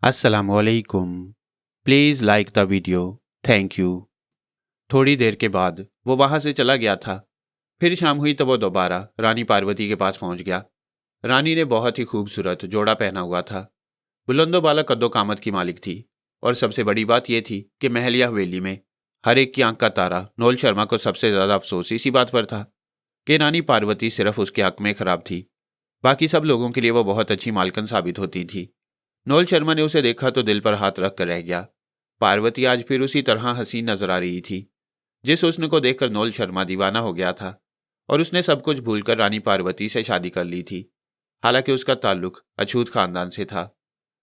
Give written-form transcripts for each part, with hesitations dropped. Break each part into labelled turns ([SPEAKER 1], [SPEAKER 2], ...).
[SPEAKER 1] अस्सलामुअलैकुम। Please like the video. Thank you. थोड़ी देर के बाद वो वहाँ से चला गया था। फिर शाम हुई तो वो दोबारा रानी पार्वती के पास पहुँच गया। रानी ने बहुत ही खूबसूरत जोड़ा पहना हुआ था। बुलंदो बाला कद्दो कामत की मालिक थी। और सबसे बड़ी बात यह थी कि महल या हवेली में हर एक की आंख का तारा नोल शर्मा को सबसे ज़्यादा अफसोस इसी बात पर था कि रानी पार्वती सिर्फ उसके हक में खराब थी। बाकी सब लोगों के लिए वो बहुत अच्छी मालकन साबित होती थी। नोल शर्मा ने उसे देखा तो दिल पर हाथ रख कर रह गया। पार्वती आज फिर उसी तरह हसीन नजर आ रही थी। जिस हुस्न को देखकर नोल शर्मा दीवाना हो गया था और उसने सब कुछ भूलकर रानी पार्वती से शादी कर ली थी। हालांकि उसका ताल्लुक अछूत खानदान से था।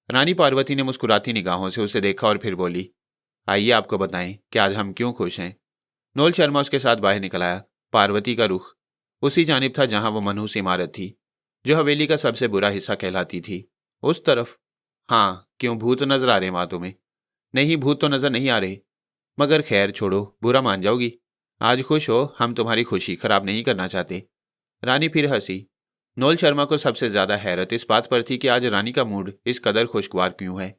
[SPEAKER 1] रानी पार्वती ने मुस्कुराती निगाहों से उसे देखा और फिर बोली, आइए आपको बताएं कि आज हम क्यों खुश हैं। नोल शर्मा उसके साथ बाहर निकल आया। पार्वती का रुख उसी जानिब था जहां वो मनहूस इमारत थी जो हवेली का सबसे बुरा हिस्सा कहलाती थी। उस तरफ। हाँ, क्यों भूत नजर आ रहे वहां तुम्हें? नहीं, भूत तो नजर नहीं आ रहे। मगर खैर छोड़ो, बुरा मान जाओगी। आज खुश हो, हम तुम्हारी खुशी खराब नहीं करना चाहते। रानी फिर हंसी। नोल शर्मा को सबसे ज्यादा हैरत इस बात पर थी कि आज रानी का मूड इस कदर खुशगवार क्यों है।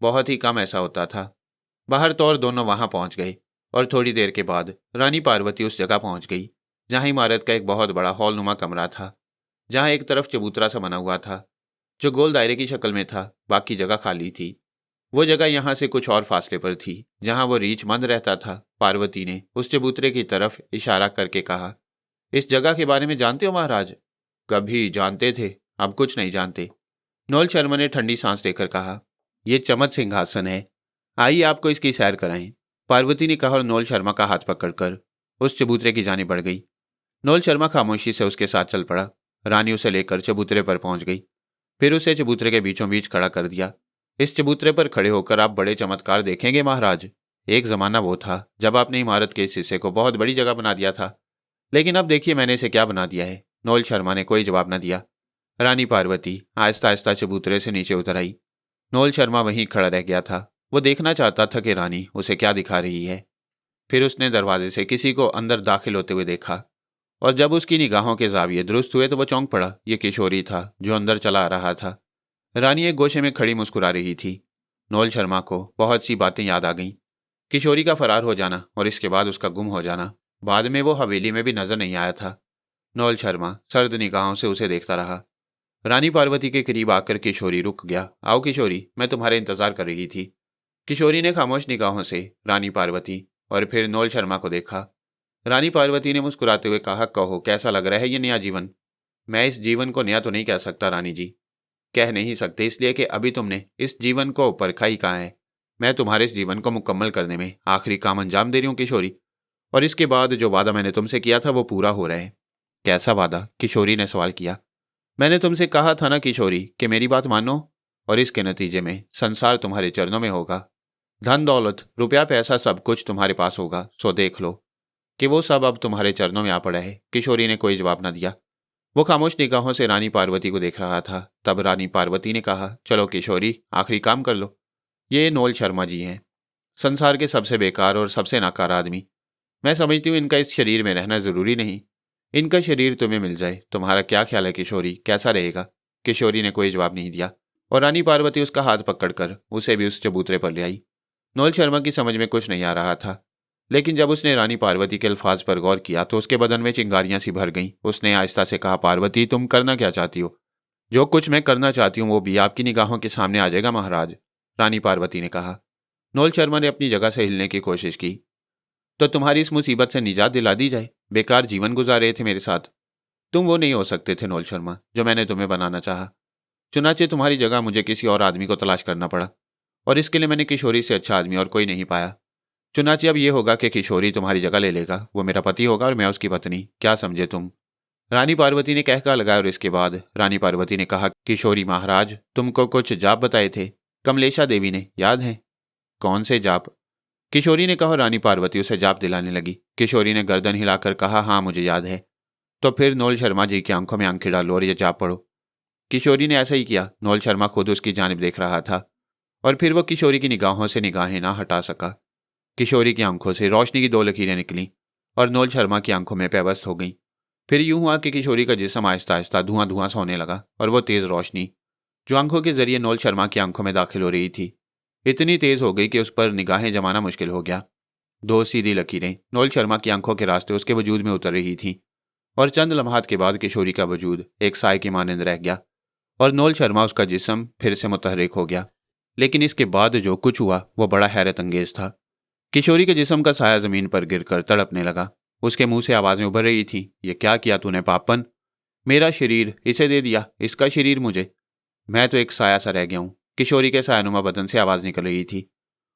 [SPEAKER 1] बहुत ही कम ऐसा होता था। बाहर तो और दोनों वहां पहुंच गए और थोड़ी देर के बाद रानी पार्वती उस जगह पहुंच गई जहां इमारत का एक बहुत बड़ा हॉलनुमा कमरा था, जहां एक तरफ चबूतरा सा बना हुआ था जो गोल दायरे की शक्ल में था। बाकी जगह खाली थी। वो जगह यहाँ से कुछ और फासले पर थी जहां वो रीछ मंद रहता था। पार्वती ने उस चबूतरे की तरफ इशारा करके कहा, इस जगह के बारे में जानते हो महाराज? कभी जानते थे, अब कुछ नहीं जानते। नोल शर्मा ने ठंडी सांस लेकर कहा, यह चमत सिंहासन है, आइए आपको इसकी सैर कराएं। पार्वती ने कहा और नोल शर्मा का हाथ पकड़कर उस चबूतरे की जाने बढ़ गई। नोल शर्मा खामोशी से उसके साथ चल पड़ा। रानी उसे लेकर चबूतरे पर पहुंच गई। फिर उसे चबूतरे के बीचों बीच खड़ा कर दिया। इस चबूतरे पर खड़े होकर आप बड़े चमत्कार देखेंगे महाराज। एक जमाना वो था जब आपने इमारत के इस हिस्से को बहुत बड़ी जगह बना दिया था, लेकिन अब देखिए मैंने इसे क्या बना दिया है। नोल शर्मा ने कोई जवाब न दिया। रानी पार्वती आहिस्ता आहिस्ता चबूतरे से नीचे उतर आई। नोल शर्मा वहीं खड़ा रह गया था। वो देखना चाहता था कि रानी उसे क्या दिखा रही है। फिर उसने दरवाजे से किसी को अंदर दाखिल होते हुए देखा और जब उसकी निगाहों के जाविये दुरुस्त हुए तो वो चौंक पड़ा। ये किशोरी था जो अंदर चला आ रहा था। रानी एक गोशे में खड़ी मुस्कुरा रही थी। नोल शर्मा को बहुत सी बातें याद आ गईं। किशोरी का फरार हो जाना और इसके बाद उसका गुम हो जाना। बाद में वो हवेली में भी नजर नहीं आया था। नोल शर्मा सर्द निगाहों से उसे देखता रहा। रानी पार्वती के करीब आकर किशोरी रुक गया। आओ किशोरी, मैं तुम्हारे इंतजार कर रही थी। किशोरी ने खामोश निगाहों से रानी पार्वती और फिर नोल शर्मा को देखा। रानी पार्वती ने मुस्कुराते हुए कहा, कहो कैसा लग रहा है ये नया जीवन? मैं इस जीवन को नया तो नहीं कह सकता रानी जी। कह नहीं सकते इसलिए कि अभी तुमने इस जीवन को परखा ही कहाँ है। मैं तुम्हारे इस जीवन को मुकम्मल करने में आखिरी काम अंजाम दे रही हूँ किशोरी। और इसके बाद जो वादा मैंने तुमसे किया था वो पूरा हो रहा है। कैसा वादा? किशोरी ने सवाल किया। मैंने तुमसे कहा था ना किशोरी कि मेरी बात मानो और इसके नतीजे में संसार तुम्हारे चरणों में होगा। धन दौलत रुपया पैसा सब कुछ तुम्हारे पास होगा। सो देख लो कि वो सब अब तुम्हारे चरणों में आ पड़ा है। किशोरी ने कोई जवाब न दिया। वो खामोश निगाहों से रानी पार्वती को देख रहा था। तब रानी पार्वती ने कहा, चलो किशोरी, आखिरी काम कर लो। ये नोल शर्मा जी हैं, संसार के सबसे बेकार और सबसे नाकार आदमी। मैं समझती हूँ इनका इस शरीर में रहना जरूरी नहीं। इनका शरीर तुम्हें मिल जाए, तुम्हारा क्या ख्याल है किशोरी, कैसा रहेगा? किशोरी ने कोई जवाब नहीं दिया और रानी पार्वती उसका हाथ पकड़कर उसे भी उस चबूतरे पर ले आई। नोल शर्मा की समझ में कुछ नहीं आ रहा था, लेकिन जब उसने रानी पार्वती के अल्फाज पर गौर किया तो उसके बदन में चिंगारियां सी भर गईं। उसने आहिस्ता से कहा, पार्वती तुम करना क्या चाहती हो? जो कुछ मैं करना चाहती हूँ वो भी आपकी निगाहों के सामने आ जाएगा महाराज, रानी पार्वती ने कहा। नोल शर्मा ने अपनी जगह से हिलने की कोशिश की। तो तुम्हारी इस मुसीबत से निजात दिला दी जाए। बेकार जीवन गुजार रहे थे मेरे साथ। तुम वो नहीं हो सकते थे नोल शर्मा जो मैंने तुम्हें बनाना चाहा। चुनाचे तुम्हारी जगह मुझे किसी और आदमी को तलाश करना पड़ा और इसके लिए मैंने किशोरी से अच्छा आदमी और कोई नहीं पाया। चुनाचे अब ये होगा कि किशोरी तुम्हारी जगह ले लेगा। वो मेरा पति होगा और मैं उसकी पत्नी। क्या समझे तुम? रानी पार्वती ने कहका लगाया और इसके बाद रानी पार्वती ने कहा, किशोरी महाराज तुमको कुछ जाप बताए थे कमलेशा देवी ने, याद है? कौन से जाप? किशोरी ने कहा। रानी पार्वती उसे जाप दिलाने लगी। किशोरी ने गर्दन हिलाकर कहा, हाँ मुझे याद है। तो फिर नोल शर्मा जी की आंखों में आंखें डालो और ये जाप पढ़ो। किशोरी ने ऐसा ही किया। नोल शर्मा खुद उसकी जानिब देख रहा था और फिर वो किशोरी की निगाहों से निगाहें ना हटा सका। किशोरी की आंखों से रोशनी की दो लकीरें निकलीं और नोल शर्मा की आंखों में पेवस्त हो गईं। फिर यूं हुआ कि किशोरी का जिस्म आहिस्ता आहिस्ता धुआं धुआं सा होने लगा और वो तेज रोशनी जो आंखों के जरिए नोल शर्मा की आंखों में दाखिल हो रही थी इतनी तेज हो गई कि उस पर निगाहें जमाना मुश्किल हो गया। दो सीधी लकीरें नोल शर्मा की आंखों के रास्ते उसके वजूद में उतर रही थीं और चंद लम्हात के बाद किशोरी का वजूद एक साय की मानंद रह गया और नोल शर्मा उसका जिस्म फिर से मुतहरिक हो गया। लेकिन इसके बाद जो कुछ हुआ वो बड़ा हैरत अंगेज था। किशोरी के जिस्म का साया जमीन पर गिरकर तड़पने लगा। उसके मुंह से आवाजें उभर रही थीं, ये क्या किया तूने पापन? मेरा शरीर इसे दे दिया, इसका शरीर मुझे। मैं तो एक साया सा रह गया हूं। किशोरी के सायानुमा बदन से आवाज निकल रही थी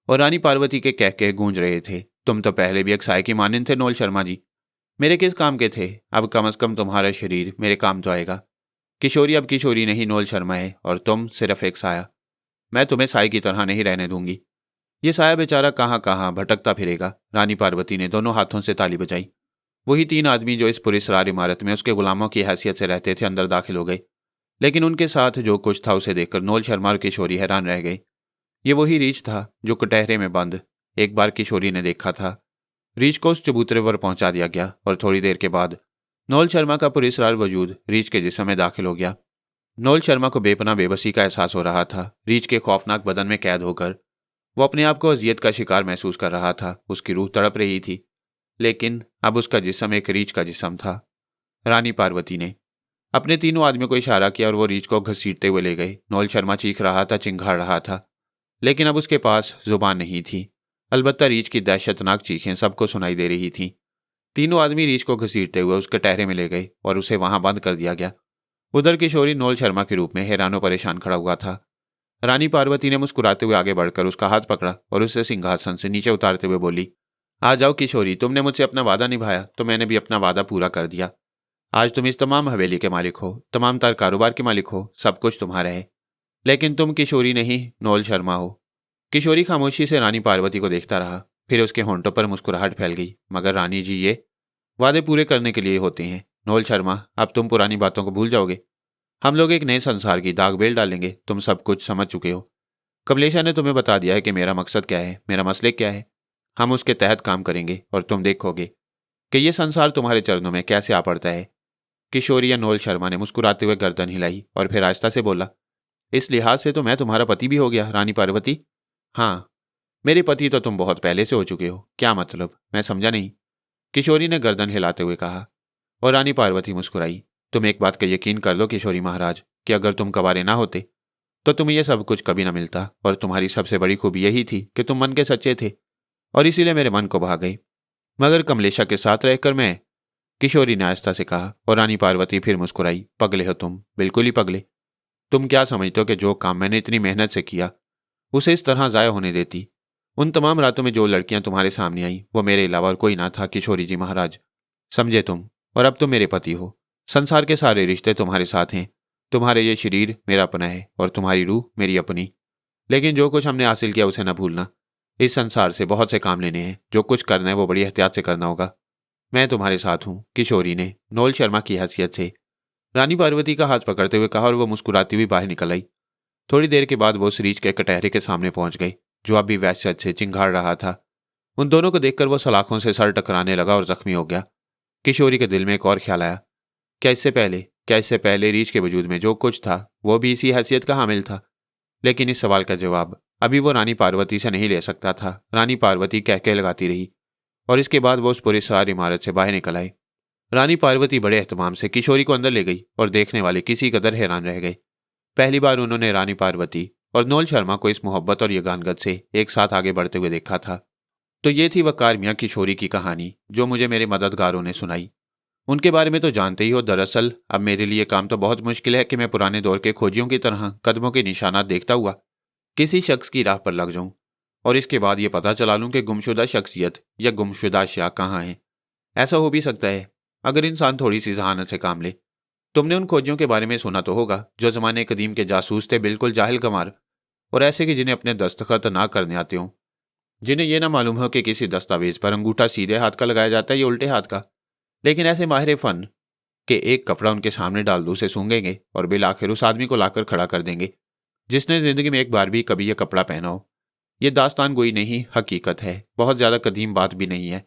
[SPEAKER 1] और रानी पार्वती के कह गूंज रहे थे, तुम तो पहले भी एक साय की मानंद थे नोल शर्मा जी। मेरे किस काम के थे? अब कम से कम तुम्हारा शरीर मेरे काम तो आएगा। किशोरी अब किशोरी नहीं नोल शर्मा है और तुम सिर्फ एक साया। मैं तुम्हें साय की तरह नहीं रहने दूंगी। ये साया बेचारा कहाँ कहाँ भटकता फिरेगा। रानी पार्वती ने दोनों हाथों से ताली बजाई। वही 3 आदमी जो इस पुरस्कार इमारत में उसके गुलामों की हैसियत से रहते थे अंदर दाखिल हो गए। लेकिन उनके साथ जो कुछ था उसे देखकर नोल शर्मा और किशोरी हैरान रह गए। ये वही रीछ था जो कटहरे में बंद एक बार किशोरी ने देखा था। रीछ को उस चबूतरे पर पहुंचा दिया गया और थोड़ी देर के बाद नोल शर्मा का पुरस्कार वजूद रीछ के जिस्म में दाखिल हो गया। नोल शर्मा को बेपनाह बेबसी का एहसास हो रहा था। रीछ के खौफनाक बदन में कैद होकर वो अपने आप को अजियत का शिकार महसूस कर रहा था। उसकी रूह तड़प रही थी, लेकिन अब उसका जिस्म एक रीछ का जिस्म था। रानी पार्वती ने अपने तीनों आदमियों को इशारा किया और वो रीछ को घसीटते हुए ले गए। नोल शर्मा चीख रहा था, चिंघाड़ रहा था, लेकिन अब उसके पास जुबान नहीं थी। अलबत्ता रीछ की दहशतनाक चीखें सबको सुनाई दे रही थीं। तीनों आदमी रीछ को घसीटते हुए उसके टहरे में ले गए और उसे वहां बंद कर दिया गया। उधर किशोरी नोल शर्मा के रूप में हैरानो परेशान खड़ा हुआ था। रानी पार्वती ने मुस्कुराते हुए आगे बढ़कर उसका हाथ पकड़ा और उसे सिंहासन से नीचे उतारते हुए बोली, आ जाओ किशोरी, तुमने मुझसे अपना वादा निभाया तो मैंने भी अपना वादा पूरा कर दिया। आज तुम इस तमाम हवेली के मालिक हो, तमाम तर कारोबार के मालिक हो, सब कुछ तुम्हारा है। लेकिन तुम किशोरी नहीं नोल शर्मा हो। किशोरी खामोशी से रानी पार्वती को देखता रहा, फिर उसके होंठों पर मुस्कुराहट फैल गई। मगर रानी जी, ये वादे पूरे करने के लिए होते हैं। नोल शर्मा, अब तुम पुरानी बातों को भूल जाओगे। हम लोग एक नए संसार की दाग बेल डालेंगे। तुम सब कुछ समझ चुके हो। कमलेशा ने तुम्हें बता दिया है कि मेरा मकसद क्या है, मेरा मसले क्या है। हम उसके तहत काम करेंगे और तुम देखोगे कि यह संसार तुम्हारे चरणों में कैसे आ पड़ता है। किशोरी या नोल शर्मा ने मुस्कुराते हुए गर्दन हिलाई और फिर आहिस्ता से बोला, इस लिहाज से तो मैं तुम्हारा पति भी हो गया रानी पार्वती। हाँ, मेरे पति तो तुम बहुत पहले से हो चुके हो। क्या मतलब? मैं समझा नहीं। किशोरी ने गर्दन हिलाते हुए कहा और रानी पार्वती मुस्कुराई। तुम एक बात का यकीन कर लो किशोरी महाराज कि अगर तुम कवारे ना होते तो तुम्हें यह सब कुछ कभी ना मिलता। और तुम्हारी सबसे बड़ी खूबी यही थी कि तुम मन के सच्चे थे और इसीलिए मेरे मन को भा गई। मगर कमलेशा के साथ रहकर मैं, किशोरी ने आस्था से कहा और रानी पार्वती फिर मुस्कुराई। पगले हो तुम, बिल्कुल ही पगले। तुम क्या समझते हो कि जो काम मैंने इतनी मेहनत से किया उसे इस तरह जाया होने देती? उन तमाम रातों में जो लड़कियां तुम्हारे सामने आई वो मेरे अलावा और कोई ना था किशोरी जी महाराज, समझे तुम। और अब तुम मेरे पति हो। संसार के सारे रिश्ते तुम्हारे साथ हैं। तुम्हारे ये शरीर मेरा अपना है और तुम्हारी रूह मेरी अपनी। लेकिन जो कुछ हमने हासिल किया उसे न भूलना। इस संसार से बहुत से काम लेने हैं। जो कुछ करना है वो बड़ी एहतियात से करना होगा। मैं तुम्हारे साथ हूँ। किशोरी ने नोल शर्मा की हैसियत से रानी पार्वती का हाथ पकड़ते हुए कहा और वो मुस्कुराती हुई बाहर निकल आई। थोड़ी देर के बाद वो उस रीछ के कटहरे के सामने पहुंच गई जो अब भी वहशत से चिंघाड़ रहा था। उन दोनों को देखकर वो सलाखों से सर टकराने लगा और जख्मी हो गया। किशोरी के दिल में एक और ख्याल आया, क्या इससे पहले रीछ के वजूद में जो कुछ था वो भी इसी हैसियत का हामिल था? लेकिन इस सवाल का जवाब अभी वो रानी पार्वती से नहीं ले सकता था। रानी पार्वती कह लगाती रही और इसके बाद वो उस पुरस्कार इमारत से बाहर निकल आए। रानी पार्वती बड़े एहतमाम से किशोरी को अंदर ले गई और देखने वाले किसी कदर हैरान रह गए। पहली बार उन्होंने रानी पार्वती और नोल शर्मा को इस मोहब्बत और यगानगत से एक साथ आगे बढ़ते हुए देखा था। तो ये थी वकार मियाँ किशोरी की कहानी जो मुझे मेरे मददगारों ने सुनाई। उनके बारे में तो जानते ही हो। दरअसल अब मेरे लिए काम तो बहुत मुश्किल है कि मैं पुराने दौर के खोजियों की तरह कदमों के निशानात देखता हुआ किसी शख्स की राह पर लग जाऊं और इसके बाद ये पता चला लूं कि गुमशुदा शख्सियत या गुमशुदा अशिया कहाँ है। ऐसा हो भी सकता है अगर इंसान थोड़ी सी जहानत से काम ले। तुमने उन खोजियों के बारे में सुना तो होगा जो जमाने कदीम के जासूस थे, बिल्कुल जाहिल गंवार, और ऐसे कि जिन्हें अपने दस्तखत ना करने आते हों, जिन्हें यह ना मालूम हो कि किसी दस्तावेज पर अंगूठा सीधे हाथ का लगाया जाता है या उल्टे हाथ का। लेकिन ऐसे माहिर फन के एक कपड़ा उनके सामने डाल दो, उसे सूंघेंगे और बिल आखिर उस आदमी को लाकर खड़ा कर देंगे जिसने जिंदगी में एक बार भी कभी यह कपड़ा पहना हो। यह दास्तान गोई नहीं, हकीकत है। बहुत ज्यादा कदीम बात भी नहीं है।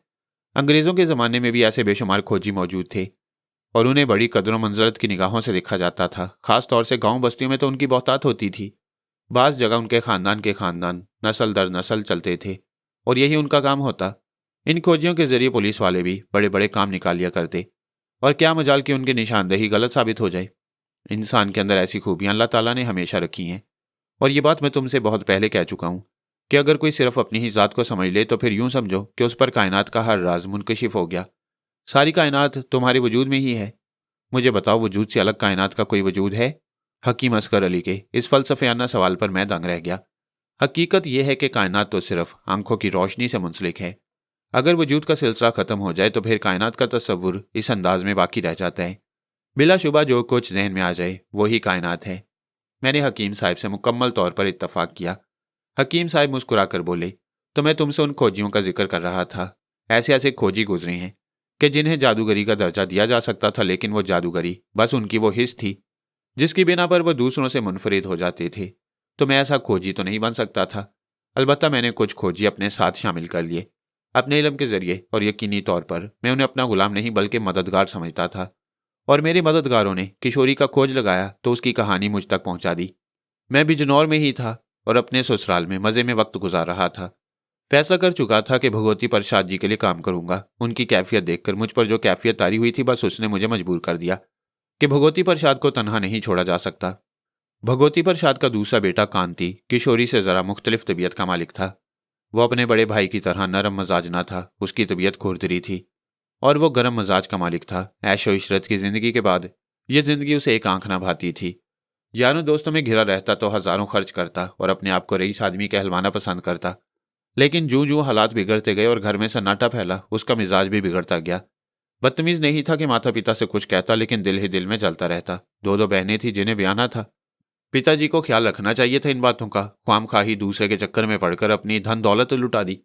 [SPEAKER 1] अंग्रेजों के जमाने में भी ऐसे बेशुमार खोजी मौजूद थे और उन्हें बड़ी कदर मंजरत की निगाहों से देखा जाता था। खास तौर से गांव बस्तियों में तो उनकी बहुतात होती थी। बास जगह उनके खानदान के खानदान नस्ल दर नस्ल चलते थे और यही उनका काम होता। इन खोजियों के जरिए पुलिस वाले भी बड़े बड़े काम निकाल लिया करते। और क्या मजाल कि उनकी निशानदेही गलत साबित हो जाए। इंसान के अंदर ऐसी खूबियां अल्लाह ताला ने हमेशा रखी हैं। और ये बात मैं तुमसे बहुत पहले कह चुका हूं कि अगर कोई सिर्फ अपनी ही जात को समझ ले तो फिर यूं समझो कि उस पर कायनात का हर राज मुनकशिफ हो गया। सारी कायनात तुम्हारे वजूद में ही है। मुझे बताओ, वजूद से अलग कायनात का कोई वजूद है? हकीम असगर अली के इस फलसफियाना सवाल पर मैं दंग रह गया। हकीकत यह है कि कायनात तो सिर्फ आंखों की रोशनी से मुंसलिक है। अगर वजूद का सिलसिला खत्म हो जाए तो फिर कायनात का तस्वुर इस अंदाज में बाकी रह जाता है। बिलाशुबा जो कुछ जहन में आ जाए वही कायनात है। मैंने हकीम साहब से मुकम्मल तौर पर इत्तफाक किया। हकीम साहब मुस्कुराकर बोले, तो मैं तुमसे उन खोजियों का जिक्र कर रहा था। ऐसे ऐसे खोजी गुजरे हैं कि जिन्हें जादूगरी का दर्जा दिया जा सकता था, लेकिन वो जादूगरी बस उनकी वो हिस्स थी जिसकी बिना पर वह दूसरों से मुनफरिद हो जाते थे। तो मैं ऐसा खोजी तो नहीं बन सकता था। अलबत्ता मैंने कुछ खोजी अपने साथ शामिल कर लिए अपने इल्म के जरिए, और यकीनी तौर पर मैं उन्हें अपना गुलाम नहीं बल्कि मददगार समझता था। और मेरे मददगारों ने किशोरी का खोज लगाया तो उसकी कहानी मुझ तक पहुंचा दी। मैं बिजनौर में ही था और अपने ससुराल में मज़े में वक्त गुजार रहा था। फैसला कर चुका था कि भगवती प्रसाद जी के लिए काम करूंगा। उनकी कैफियत देखकर मुझ पर जो कैफियत तारी हुई थी, बस उसने मुझे मजबूर कर दिया कि भगवती प्रसाद को तनहा नहीं छोड़ा जा सकता। भगवती प्रसाद का दूसरा बेटा कांति किशोरी से ज़रा मुख्तलिफ तबीयत का मालिक था। वो अपने बड़े भाई की तरह नरम मजाज न था। उसकी तबीयत खुरदरी थी और वो गर्म मजाज का मालिक था। ऐशो इशरत की जिंदगी के बाद ये जिंदगी उसे एक आंख ना भाती थी। यारों दोस्तों में घिरा रहता तो हजारों खर्च करता और अपने आप को रईस आदमी कहलवाना पसंद करता। लेकिन जूं जूं हालात बिगड़ते गए और घर में सन्नाटा फैला, उसका मिजाज भी बिगड़ता गया। बदतमीज नहीं था कि माता पिता से कुछ कहता, लेकिन दिल ही दिल में जलता रहता। दो बहनें थी जिन्हें ब्याना था। पिताजी को ख्याल रखना चाहिए था इन बातों का। ख्वामखाही दूसरे के चक्कर में पड़कर अपनी धन दौलत लुटा दी।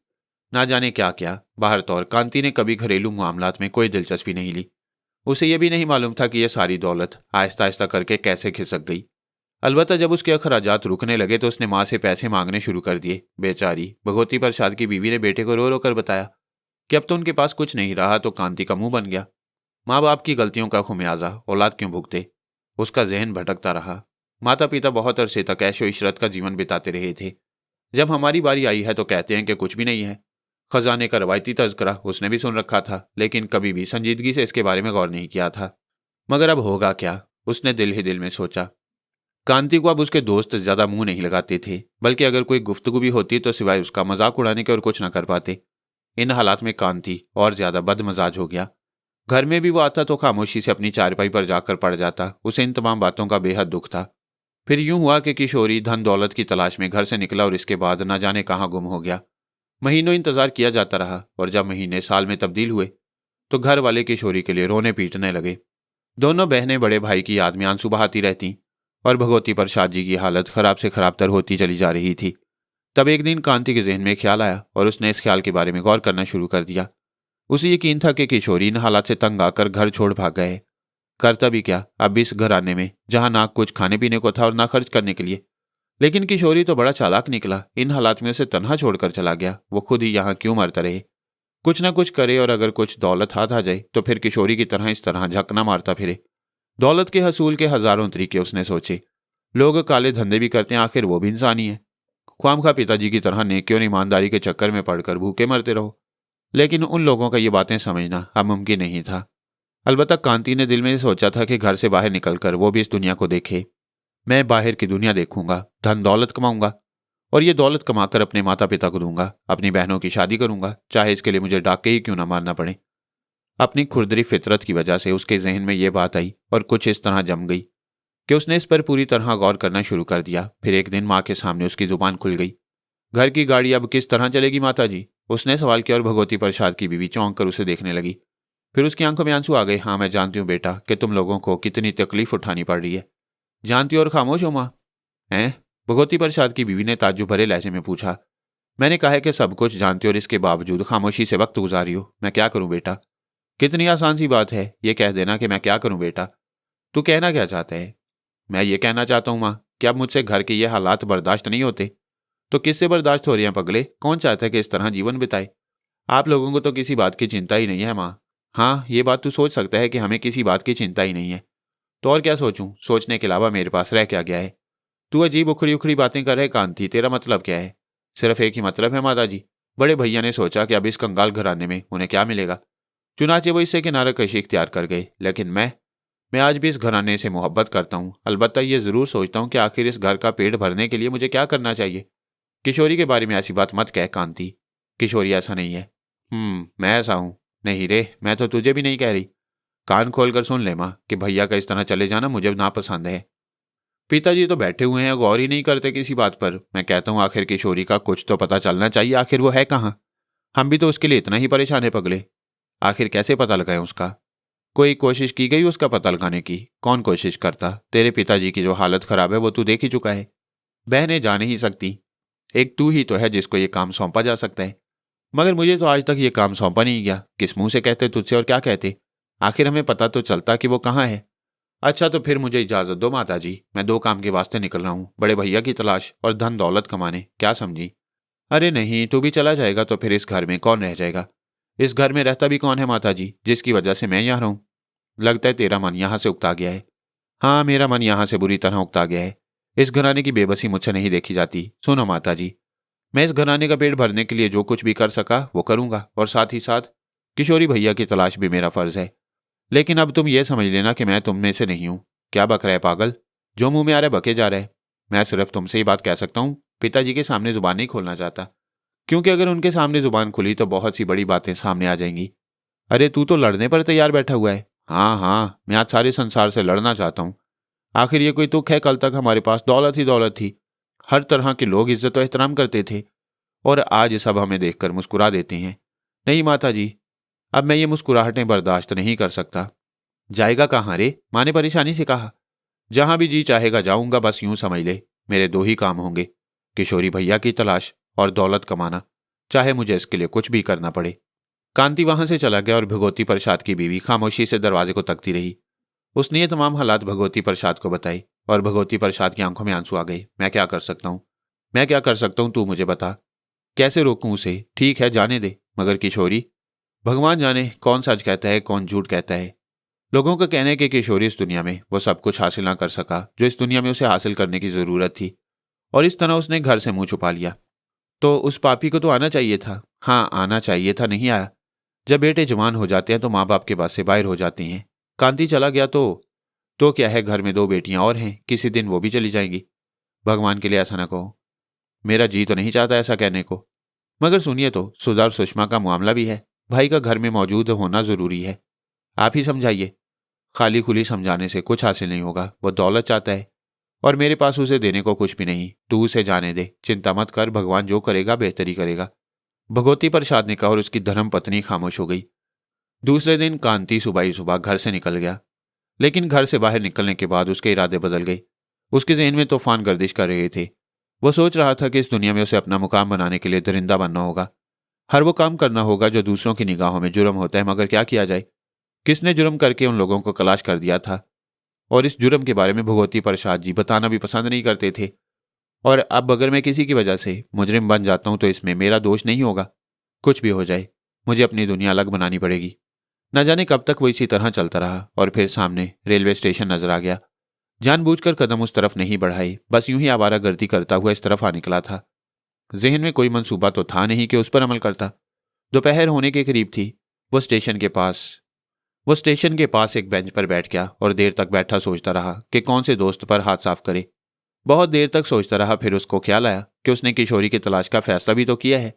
[SPEAKER 1] ना जाने क्या क्या। बाहर तौर कांति ने कभी घरेलू मामलात में कोई दिलचस्पी नहीं ली। उसे यह भी नहीं मालूम था कि यह सारी दौलत आहिस्ता आहिस्ता करके कैसे खिसक गई। अलबत्ता जब उसके अखराजात रुकने लगे तो उसने माँ से पैसे मांगने शुरू कर दिए। बेचारी भगवती प्रसाद की बीवी ने बेटे को रो रो कर बताया कि अब तो उनके पास कुछ नहीं रहा, तो कांति का मुंह बन गया। माँ बाप की गलतियों का खुमियाजा औलाद क्यों भुगते? उसका जहन भटकता रहा। माता पिता बहुत अरसे तक ऐशो इशरत का जीवन बिताते रहे थे। जब हमारी बारी आई है तो कहते हैं कि कुछ भी नहीं है। खजाने का रवायती तज़किरा उसने भी सुन रखा था, लेकिन कभी भी संजीदगी से इसके बारे में गौर नहीं किया था। मगर अब होगा क्या, उसने दिल ही दिल में सोचा। कांति को अब उसके दोस्त ज्यादा मुंह नहीं लगाते थे, बल्कि अगर कोई गुफ्तगू भी होती तो सिवाय उसका मजाक उड़ाने के और कुछ न कर पाते। इन हालात में कांति और ज्यादा बदमजाज हो गया। घर में भी वो आता तो खामोशी से अपनी चारपाई पर जाकर पड़ जाता। उसे इन तमाम बातों का बेहद दुख था। फिर यूं हुआ कि किशोरी धन दौलत की तलाश में घर से निकला और इसके बाद न जाने कहाँ गुम हो गया। महीनों इंतजार किया जाता रहा और जब महीने साल में तब्दील हुए तो घर वाले किशोरी के लिए रोने पीटने लगे। दोनों बहनें बड़े भाई की याद में आंसू बहाती रहती और भगवती प्रसाद जी की हालत खराब से खराबतर होती चली जा रही थी। तब एक दिन कांति के जहन में ख्याल आया और उसने इस ख्याल के बारे में गौर करना शुरू कर दिया। उसे यकीन था कि किशोरी इन हालात से तंग आकर घर छोड़ भाग गए। करता भी क्या अब इस घराने में, जहां ना कुछ खाने पीने को था और ना खर्च करने के लिए। लेकिन किशोरी तो बड़ा चालाक निकला। इन हालात में उसे तन्हा छोड़कर चला गया। वो खुद ही यहाँ क्यों मरता रहे, कुछ ना कुछ करे और अगर कुछ दौलत हाथ आ जाए तो फिर किशोरी की तरह इस तरह झकना मारता फिरे। दौलत के हसूल के हजारों तरीके उसने सोचे। लोग काले धंधे भी करते हैं, आखिर वो भी इंसान ही है। ख्वामखा पिताजी की तरह नेकी और ईमानदारी के चक्कर में पड़कर भूखे मरते रहो। लेकिन उन लोगों का ये बातें समझना अब मुमकिन नहीं था। अलबत्ता कांति ने दिल में सोचा था कि घर से बाहर निकलकर वो भी इस दुनिया को देखे। मैं बाहर की दुनिया देखूंगा, धन दौलत कमाऊंगा और ये दौलत कमाकर अपने माता पिता को दूंगा। अपनी बहनों की शादी करूंगा, चाहे इसके लिए मुझे डाके ही क्यों ना मारना पड़े। अपनी खुरदरी फितरत की वजह से उसके जहन में ये बात आई और कुछ इस तरह जम गई कि उसने इस पर पूरी तरह गौर करना शुरू कर दिया। फिर एक दिन माँ के सामने उसकी जुबान खुल गई। घर की गाड़ी अब किस तरह चलेगी माता जी? उसने सवाल किया और भगवती प्रसाद की बीवी चौंक कर उसे देखने लगी। फिर उसकी आंखों में आंसू आ गए। हाँ, मैं जानती हूँ बेटा कि तुम लोगों को कितनी तकलीफ उठानी पड़ रही है। जानती हो और खामोश हो माँ? हैं? भगवती प्रसाद की बीवी ने ताज्जुब भरे लहजे में पूछा। मैंने कहा है कि सब कुछ जानती हो और इसके बावजूद खामोशी से वक्त गुजारी हो। मैं क्या करूं बेटा? कितनी आसान सी बात है ये कह देना कि मैं क्या करूं बेटा। तू कहना क्या चाहता है? मैं ये कहना चाहता हूँ माँ कि अब मुझसे घर के ये हालात बर्दाश्त नहीं होते। तो किससे बर्दाश्त हो रही हैं पगले? कौन चाहता है कि इस तरह जीवन बिताए? आप लोगों को तो किसी बात की चिंता ही नहीं है माँ। हाँ, ये बात तू सोच सकता है कि हमें किसी बात की चिंता ही नहीं है। तो और क्या सोचूं? सोचने के अलावा मेरे पास रह क्या गया है? तू अजीब उखड़ी उखड़ी बातें कर रहे कांति, तेरा मतलब क्या है? सिर्फ एक ही मतलब है माताजी। बड़े भैया ने सोचा कि अब इस कंगाल घराने में उन्हें क्या मिलेगा, चुनाचे वो इससे किनारा कशी इख्तियार कर गए। लेकिन मैं आज भी इस घराने से मोहब्बत करता हूँ। अलबत्ता ये ज़रूर सोचता हूँ कि आखिर इस घर का पेट भरने के लिए मुझे क्या करना चाहिए। किशोरी के बारे में ऐसी बात मत कह कांति। किशोरी ऐसा नहीं है। मैं ऐसा हूँ? नहीं रे, मैं तो तुझे भी नहीं कह रही। कान खोल कर सुन ले माँ कि भैया का इस तरह चले जाना मुझे नापसंद है। पिताजी तो बैठे हुए हैं, गौर ही नहीं करते किसी बात पर। मैं कहता हूँ आखिर किशोरी का कुछ तो पता चलना चाहिए, आखिर वो है कहाँ। हम भी तो उसके लिए इतना ही परेशान है पगले। आखिर कैसे पता लगाएं उसका? कोई कोशिश की गई उसका पता लगाने की? कौन कोशिश करता? तेरे पिताजी की जो हालत खराब है वो तू देख ही चुका है। बहनें जा नहीं सकती, एक तू ही तो है जिसको ये काम सौंपा जा सकता है। मगर मुझे तो आज तक ये काम सौंपा नहीं गया। किस मुंह से कहते तुझसे और क्या कहते? आखिर हमें पता तो चलता कि वो कहाँ है। अच्छा तो फिर मुझे इजाजत दो माताजी, मैं 2 काम के वास्ते निकल रहा हूँ, बड़े भैया की तलाश और धन दौलत कमाने। क्या समझी? अरे नहीं, तू भी चला जाएगा तो फिर इस घर में कौन रह जाएगा? इस घर में रहता भी कौन है माताजी, जिसकी वजह से मैं यहाँ रहूँ? लगता है तेरा मन यहाँ से उकता गया है। हाँ, मेरा मन यहाँ से बुरी तरह उकता गया है। इस घराने की बेबसी मुझसे नहीं देखी जाती। सुनो माताजी, मैं इस घराने का पेट भरने के लिए जो कुछ भी कर सका वो करूंगा, और साथ ही साथ किशोरी भैया की तलाश भी मेरा फर्ज है। लेकिन अब तुम ये समझ लेना कि मैं तुम में से नहीं हूं। क्या बक रहा है पागल? जो मुंह में आ रहा है बके जा रहा है। मैं सिर्फ तुमसे ही बात कह सकता हूँ, पिताजी के सामने जुबान नहीं खोलना चाहता, क्योंकि अगर उनके सामने जुबान खुली तो बहुत सी बड़ी बातें सामने आ जाएंगी। अरे तू तो लड़ने पर तैयार बैठा हुआ है। हाँ हाँ, मैं आज सारे संसार से लड़ना चाहता हूँ। आखिर ये कोई तुक है? कल तक हमारे पास दौलत ही दौलत थी, हर तरह के लोग इज्जत और एहतराम करते थे, और आज सब हमें देखकर मुस्कुरा देते हैं। नहीं माता जी, अब मैं ये मुस्कुराहटें बर्दाश्त नहीं कर सकता। जाएगा कहाँ रे? माँ ने परेशानी से कहा। जहां भी जी चाहेगा जाऊंगा, बस यूं समझ ले मेरे 2 ही काम होंगे, किशोरी भैया की तलाश और दौलत कमाना, चाहे मुझे इसके लिए कुछ भी करना पड़े। कांति वहां से चला गया और भगवती प्रसाद की बीवी खामोशी से दरवाजे को तकती रही। उसने ये तमाम हालात भगवती प्रसाद को बताई और भगवती प्रसाद की आंखों में आंसू आ गए। मैं क्या कर सकता हूँ? मैं क्या कर सकता हूँ, तू मुझे बता। कैसे रोकूं उसे? ठीक है जाने दे, मगर किशोरी? भगवान जाने कौन सच कहता है कौन झूठ कहता है। लोगों का कहना है कि किशोरी इस दुनिया में वो सब कुछ हासिल ना कर सका जो इस दुनिया में उसे हासिल करने की जरूरत थी, और इस तरह उसने घर से मुंह छुपा लिया। तो उस पापी को तो आना चाहिए था। हाँ आना चाहिए था, नहीं आया। जब बेटे जवान हो जाते हैं तो माँ बाप के पास से बाहर हो जाती हैं। कांति चला गया तो क्या है, घर में 2 बेटियां और हैं, किसी दिन वो भी चली जाएंगी। भगवान के लिए ऐसा ना कहो, मेरा जी तो नहीं चाहता ऐसा कहने को, मगर सुनिए तो, सुधा और सुषमा का मामला भी है। भाई का घर में मौजूद होना जरूरी है। आप ही समझाइए। खाली खुली समझाने से कुछ हासिल नहीं होगा। वो दौलत चाहता है और मेरे पास उसे देने को कुछ भी नहीं। तू उसे जाने दे, चिंता मत कर, भगवान जो करेगा बेहतरी करेगा। भगवती प्रसाद ने कहा और उसकी धर्म पत्नी खामोश हो गई। दूसरे दिन कांति सुबह ही सुबह घर से निकल गया, लेकिन घर से बाहर निकलने के बाद उसके इरादे बदल गए। उसके जहन में तूफान गर्दिश कर रहे थे। वो सोच रहा था कि इस दुनिया में उसे अपना मुकाम बनाने के लिए दरिंदा बनना होगा। हर वो काम करना होगा जो दूसरों की निगाहों में जुर्म होता है, मगर क्या किया जाए? किसने जुर्म करके उन लोगों को कलाश कर दिया था, और इस जुर्म के बारे में भगवती प्रसाद जी बताना भी पसंद नहीं करते थे। और अब अगर मैं किसी की वजह से मुजरिम बन जाता हूं तो इसमें मेरा दोष नहीं होगा। कुछ भी हो जाए, मुझे अपनी दुनिया अलग बनानी पड़ेगी। न जाने कब तक वो इसी तरह चलता रहा, और फिर सामने रेलवे स्टेशन नजर आ गया। जानबूझकर कदम उस तरफ नहीं बढ़ाई, बस यूं ही आवारागर्दी करता हुआ इस तरफ आ निकला था। जहन में कोई मंसूबा तो था नहीं कि उस पर अमल करता। दोपहर होने के करीब थी। वो स्टेशन के पास एक बेंच पर बैठ गया और देर तक बैठा सोचता रहा कि कौन से दोस्त पर हाथ साफ करे। बहुत देर तक सोचता रहा, फिर उसको ख्याल आया कि उसने किशोरी की तलाश का फैसला भी तो किया है।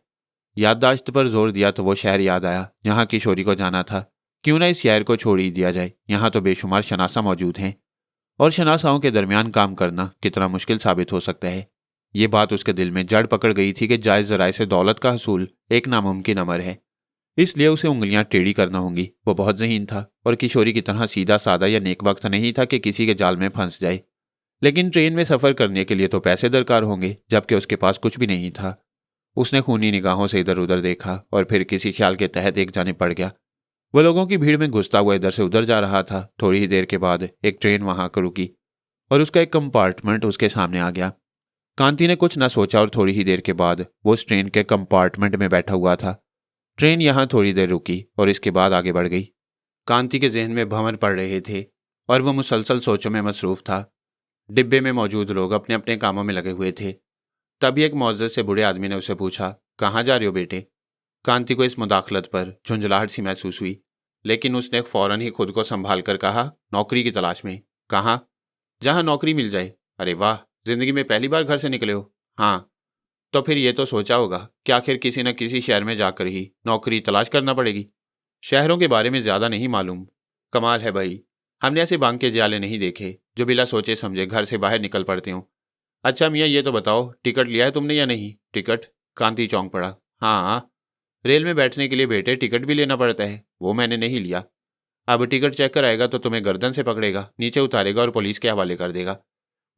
[SPEAKER 1] याददाश्त पर जोर दिया तो वो शहर याद आया जहां किशोरी को जाना था। क्यों ना इस शहर को छोड़ ही दिया जाए, यहाँ तो बेशुमार शनासा मौजूद हैं, और शनासाओं के दरमियान काम करना कितना मुश्किल साबित हो सकता है। ये बात उसके दिल में जड़ पकड़ गई थी कि जायज जराए से दौलत का हसूल एक नामुमकिन अमर है, इसलिए उसे उंगलियां टेढ़ी करना होंगी। वो बहुत ज़हीन था और किशोरी की तरह सीधा सादा या नेकबख्त नहीं था कि किसी के जाल में फंस जाए। लेकिन ट्रेन में सफ़र करने के लिए तो पैसे दरकार होंगे, जबकि उसके पास कुछ भी नहीं था। उसने खूनी निगाहों से इधर उधर देखा और फिर किसी ख्याल के तहत एक जाने पड़ गया। वो लोगों की भीड़ में घुसता हुआ इधर से उधर जा रहा था। थोड़ी ही देर के बाद एक ट्रेन वहां आकर रुकी और उसका एक कंपार्टमेंट उसके सामने आ गया। कांति ने कुछ न सोचा और थोड़ी ही देर के बाद वो उस ट्रेन के कंपार्टमेंट में बैठा हुआ था। ट्रेन यहाँ थोड़ी देर रुकी और इसके बाद आगे बढ़ गई। कांति के जहन में भंवर पड़ रहे थे और वह मुसलसल सोचों में मसरूफ था। डिब्बे में मौजूद लोग अपने अपने कामों में लगे हुए थे। तभी एक मौजूद से बूढ़े आदमी ने उसे पूछा, कहाँ जा रहे हो बेटे? कांति को इस मुदाखलत पर झुंझलाहट सी महसूस हुई, लेकिन उसने फौरन ही खुद को संभाल कर कहा, नौकरी की तलाश में। कहाँ? जहाँ नौकरी मिल जाए। अरे वाह, जिंदगी में पहली बार घर से निकले हो? हाँ। तो फिर ये तो सोचा होगा कि आखिर किसी न किसी शहर में जाकर ही नौकरी तलाश करना पड़ेगी। शहरों के बारे में ज़्यादा नहीं मालूम। कमाल है भाई, हमने ऐसे बांग के जाले नहीं देखे जो बिना सोचे समझे घर से बाहर निकल पड़ते हों। अच्छा मियाँ, ये तो बताओ, टिकट लिया है तुमने या नहीं? टिकट? कांति चौंक पड़ा। हाँ, रेल में बैठने के लिए बेटे टिकट भी लेना पड़ता है, वो मैंने नहीं लिया। अब टिकट चेक कर आएगा तो तुम्हें गर्दन से पकड़ेगा, नीचे उतारेगा और पुलिस के हवाले कर देगा।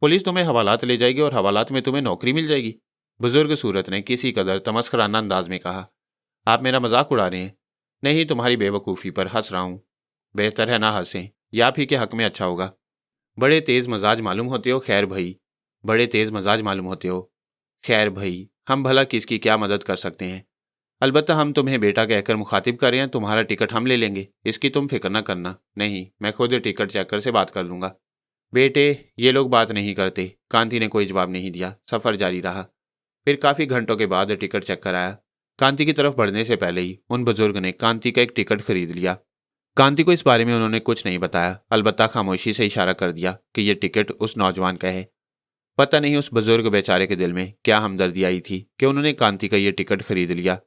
[SPEAKER 1] पुलिस तुम्हें हवालात ले जाएगी और हवालात में तुम्हें नौकरी मिल जाएगी। बुजुर्ग सूरत ने किसी कदर तमस्कराना अंदाज में कहा। आप मेरा मजाक उड़ा रहे हैं? नहीं, तुम्हारी बेवकूफ़ी पर हंस रहा हूँ। बेहतर है ना हंसें, या आप ही के हक में अच्छा होगा। बड़े तेज मजाज मालूम होते हो। खैर भई, बड़े तेज मजाज मालूम होते हो। खैर भई, हम भला किसकी क्या मदद कर सकते हैं? अलबत्ता हम तुम्हें बेटा कहकर मुखातिब कर रहे हैं, तुम्हारा टिकट हम ले लेंगे, इसकी तुम फिक्र न करना। नहीं, मैं खुद टिकट चेकर से बात कर लूँगा। बेटे, ये लोग बात नहीं करते। कांति ने कोई जवाब नहीं दिया। सफ़र जारी रहा। फिर काफ़ी घंटों के बाद टिकट चेकर आया। कांति की तरफ बढ़ने से पहले ही उन बुजुर्ग ने कांति का एक टिकट खरीद लिया। कांति को इस बारे में उन्होंने कुछ नहीं बताया, अलबत्ता खामोशी से इशारा कर दिया कि यह टिकट उस नौजवान का है। पता नहीं उस बुजुर्ग बेचारे के दिल में क्या हमदर्दी आई थी कि उन्होंने कांति का यह टिकट खरीद लिया।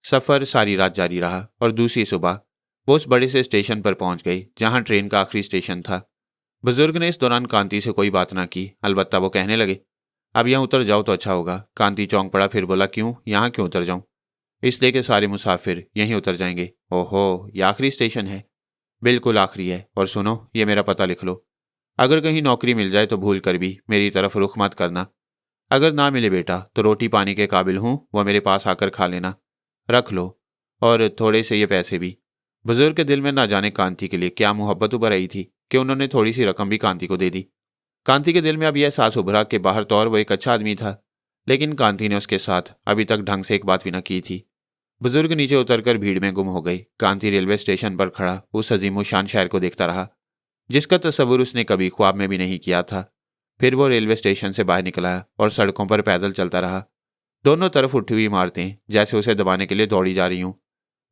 [SPEAKER 1] सफ़र सारी रात जारी रहा और दूसरी सुबह वो उस बड़े से स्टेशन पर पहुंच गई जहां ट्रेन का आखिरी स्टेशन था। बुजुर्ग ने इस दौरान कांति से कोई बात ना की, अलबत्ता वो कहने लगे, अब यहाँ उतर जाओ तो अच्छा होगा। कांति चौंक पड़ा, फिर बोला, क्यों? यहाँ क्यों उतर जाऊँ? इसलिए कि सारे मुसाफिर यहीं उतर जाएंगे। ओहो, ये आखिरी स्टेशन है? बिल्कुल आखिरी है। और सुनो, ये मेरा पता लिख लो। अगर कहीं नौकरी मिल जाए तो भूल कर भी मेरी तरफ रुख मत करना। अगर ना मिले बेटा तो रोटी पानी के काबिल हूँ, वो मेरे पास आकर खा लेना। रख लो, और थोड़े से ये पैसे भी। बुजुर्ग के दिल में ना जाने कांति के लिए क्या मोहब्बत उभर आई थी कि उन्होंने थोड़ी सी रकम भी कांति को दे दी। कांति के दिल में अब यह एहसास उभरा कि बाहर तो और वो एक अच्छा आदमी था, लेकिन कांति ने उसके साथ अभी तक ढंग से एक बात भी न की थी। बुजुर्ग नीचे उतरकर भीड़ में गुम हो गई। कांति रेलवे स्टेशन पर खड़ा उस अजीम शान शहर को देखता रहा जिसका तस्वुर उसने कभी ख्वाब में भी नहीं किया था। फिर वो रेलवे स्टेशन से बाहर निकला और सड़कों पर पैदल चलता रहा। दोनों तरफ उठी हुई इमारतें जैसे उसे दबाने के लिए दौड़ी जा रही हूँ।